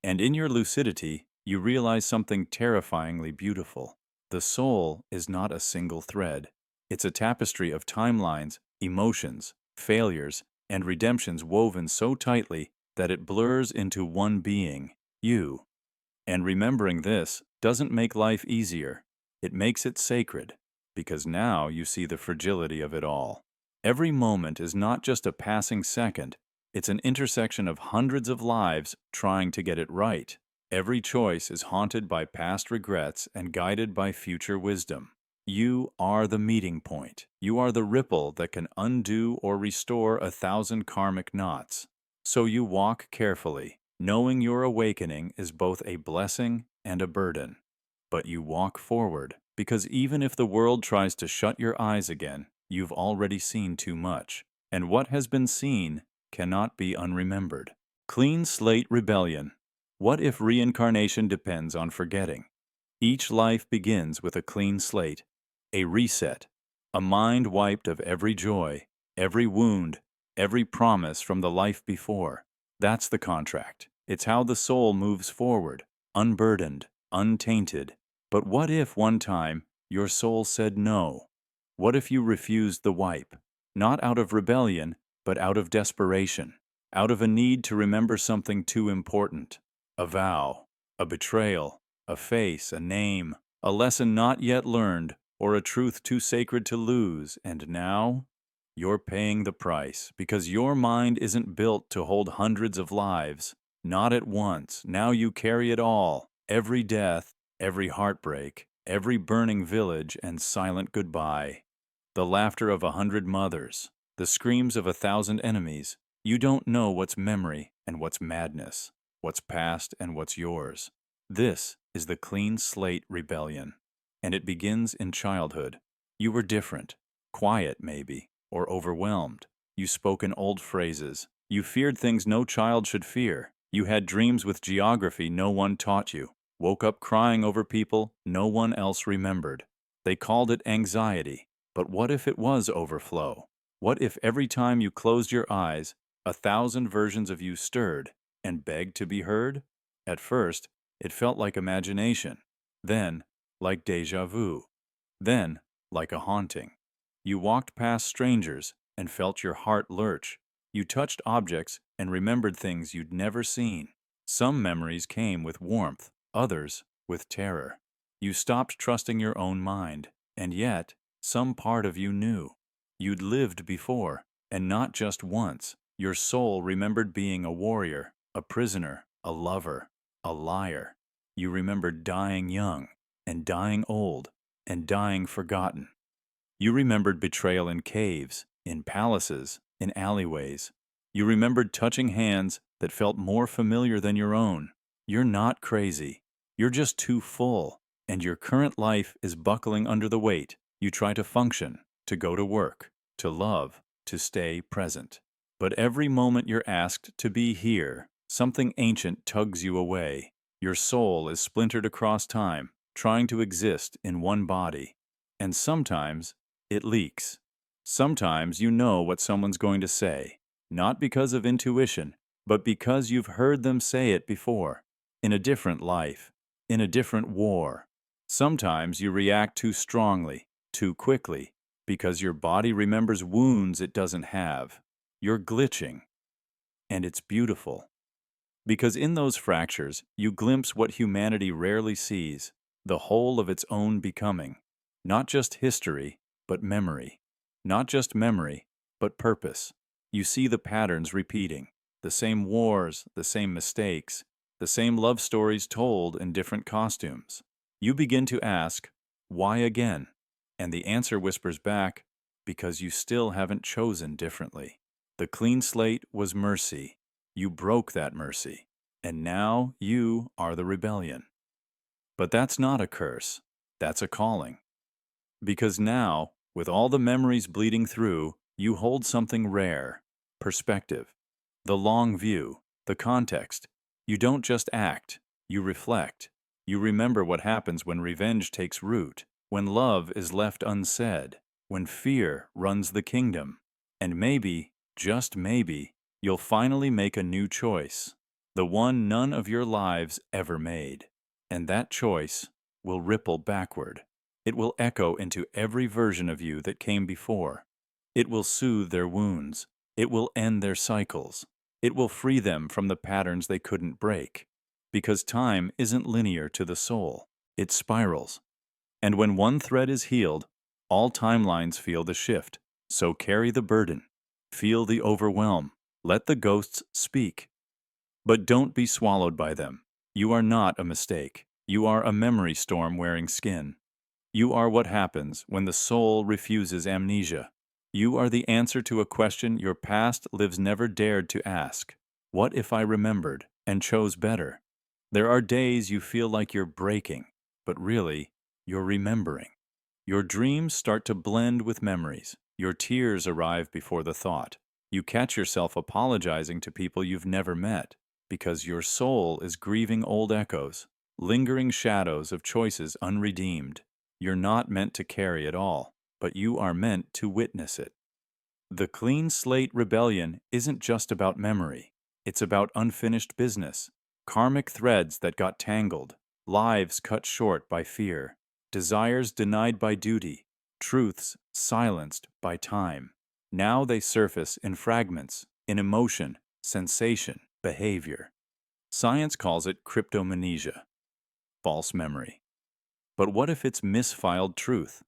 And in your lucidity, you realize something terrifyingly beautiful. The soul is not a single thread. It's a tapestry of timelines, emotions, failures, and redemptions woven so tightly that it blurs into one being, you. And remembering this doesn't make life easier. It makes it sacred, because now you see the fragility of it all. Every moment is not just a passing second, it's an intersection of hundreds of lives trying to get it right. Every choice is haunted by past regrets and guided by future wisdom. You are the meeting point. You are the ripple that can undo or restore 1,000 karmic knots. So you walk carefully, knowing your awakening is both a blessing and a burden. But you walk forward, because even if the world tries to shut your eyes again, you've already seen too much. And what has been seen cannot be unremembered. Clean slate rebellion. What if reincarnation depends on forgetting? Each life begins with a clean slate, a reset, a mind wiped of every joy, every wound, every promise from the life before. That's the contract. It's how the soul moves forward, unburdened, untainted. But what if one time your soul said no? What if you refused the wipe? Not out of rebellion, but out of desperation, out of a need to remember something too important. A vow, a betrayal, a face, a name, a lesson not yet learned, or a truth too sacred to lose, and now? You're paying the price, because your mind isn't built to hold hundreds of lives. Not at once. Now you carry it all. Every death, every heartbreak, every burning village and silent goodbye. The laughter of 100 mothers, the screams of 1,000 enemies. You don't know what's memory and what's madness, what's past and what's yours. This is the clean slate rebellion, and it begins in childhood. You were different, quiet maybe, or overwhelmed. You spoke in old phrases. You feared things no child should fear. You had dreams with geography no one taught you. Woke up crying over people no one else remembered. They called it anxiety. But what if it was overflow? What if every time you closed your eyes, 1,000 versions of you stirred and begged to be heard? At first, it felt like imagination. Then, like déjà vu. Then, like a haunting. You walked past strangers and felt your heart lurch. You touched objects and remembered things you'd never seen. Some memories came with warmth, others with terror. You stopped trusting your own mind, and yet, some part of you knew. You'd lived before, and not just once. Your soul remembered being a warrior, a prisoner, a lover, a liar. You remembered dying young, and dying old, and dying forgotten. You remembered betrayal in caves, in palaces, in alleyways. You remembered touching hands that felt more familiar than your own. You're not crazy. You're just too full, and your current life is buckling under the weight. You try to function, to go to work, to love, to stay present. But every moment you're asked to be here, something ancient tugs you away. Your soul is splintered across time, trying to exist in one body. And sometimes it leaks. Sometimes you know what someone's going to say, not because of intuition, but because you've heard them say it before, in a different life, in a different war. Sometimes you react too strongly, too quickly, because your body remembers wounds it doesn't have. You're glitching, and it's beautiful. Because in those fractures, you glimpse what humanity rarely sees, the whole of its own becoming. Not just history, but memory. Not just memory, but purpose. You see the patterns repeating, the same wars, the same mistakes, the same love stories told in different costumes. You begin to ask, why again? And the answer whispers back, because you still haven't chosen differently. The clean slate was mercy. You broke that mercy, and now you are the rebellion. But that's not a curse. That's a calling. Because now, with all the memories bleeding through, you hold something rare: perspective. The long view, the context. You don't just act, you reflect. You remember what happens when revenge takes root, when love is left unsaid, when fear runs the kingdom. And maybe, just maybe, you'll finally make a new choice, the one none of your lives ever made. And that choice will ripple backward. It will echo into every version of you that came before. It will soothe their wounds. It will end their cycles. It will free them from the patterns they couldn't break. Because time isn't linear to the soul. It spirals. And when one thread is healed, all timelines feel the shift. So carry the burden. Feel the overwhelm. Let the ghosts speak. But don't be swallowed by them. You are not a mistake. You are a memory storm wearing skin. You are what happens when the soul refuses amnesia. You are the answer to a question your past lives never dared to ask. What if I remembered and chose better? There are days you feel like you're breaking, but really, you're remembering. Your dreams start to blend with memories. Your tears arrive before the thought. You catch yourself apologizing to people you've never met, because your soul is grieving old echoes, lingering shadows of choices unredeemed. You're not meant to carry it all, but you are meant to witness it. The clean slate rebellion isn't just about memory. It's about unfinished business, karmic threads that got tangled, lives cut short by fear, desires denied by duty, truths silenced by time. Now they surface in fragments, in emotion, sensation, behavior. Science calls it cryptomnesia, false memory. But what if it's misfiled truth?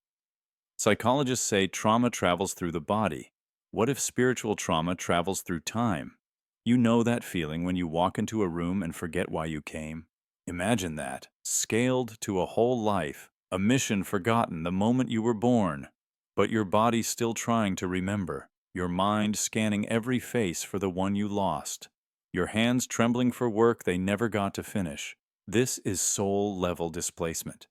Psychologists say trauma travels through the body. What if spiritual trauma travels through time? You know that feeling when you walk into a room and forget why you came? Imagine that, scaled to a whole life, a mission forgotten the moment you were born. But your body's still trying to remember, your mind scanning every face for the one you lost, your hands trembling for work they never got to finish. This is soul-level displacement.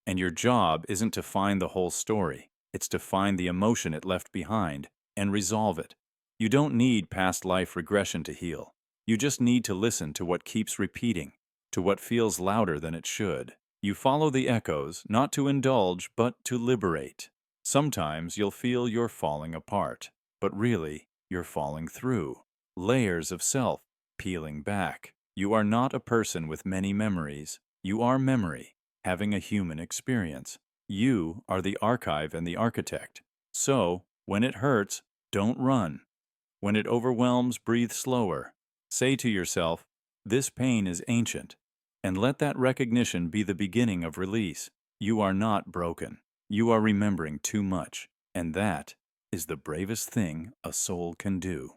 And your job isn't to find the whole story. It's to find the emotion it left behind and resolve it. You don't need past life regression to heal. You just need to listen to what keeps repeating, to what feels louder than it should. You follow the echoes, not to indulge, but to liberate. Sometimes you'll feel you're falling apart, but really, you're falling through. Layers of self peeling back. You are not a person with many memories. You are memory, having a human experience. You are the archive and the architect. So, when it hurts, don't run. When it overwhelms, breathe slower. Say to yourself, This pain is ancient, and let that recognition be the beginning of release. You are not broken. You are remembering too much, and that is the bravest thing a soul can do.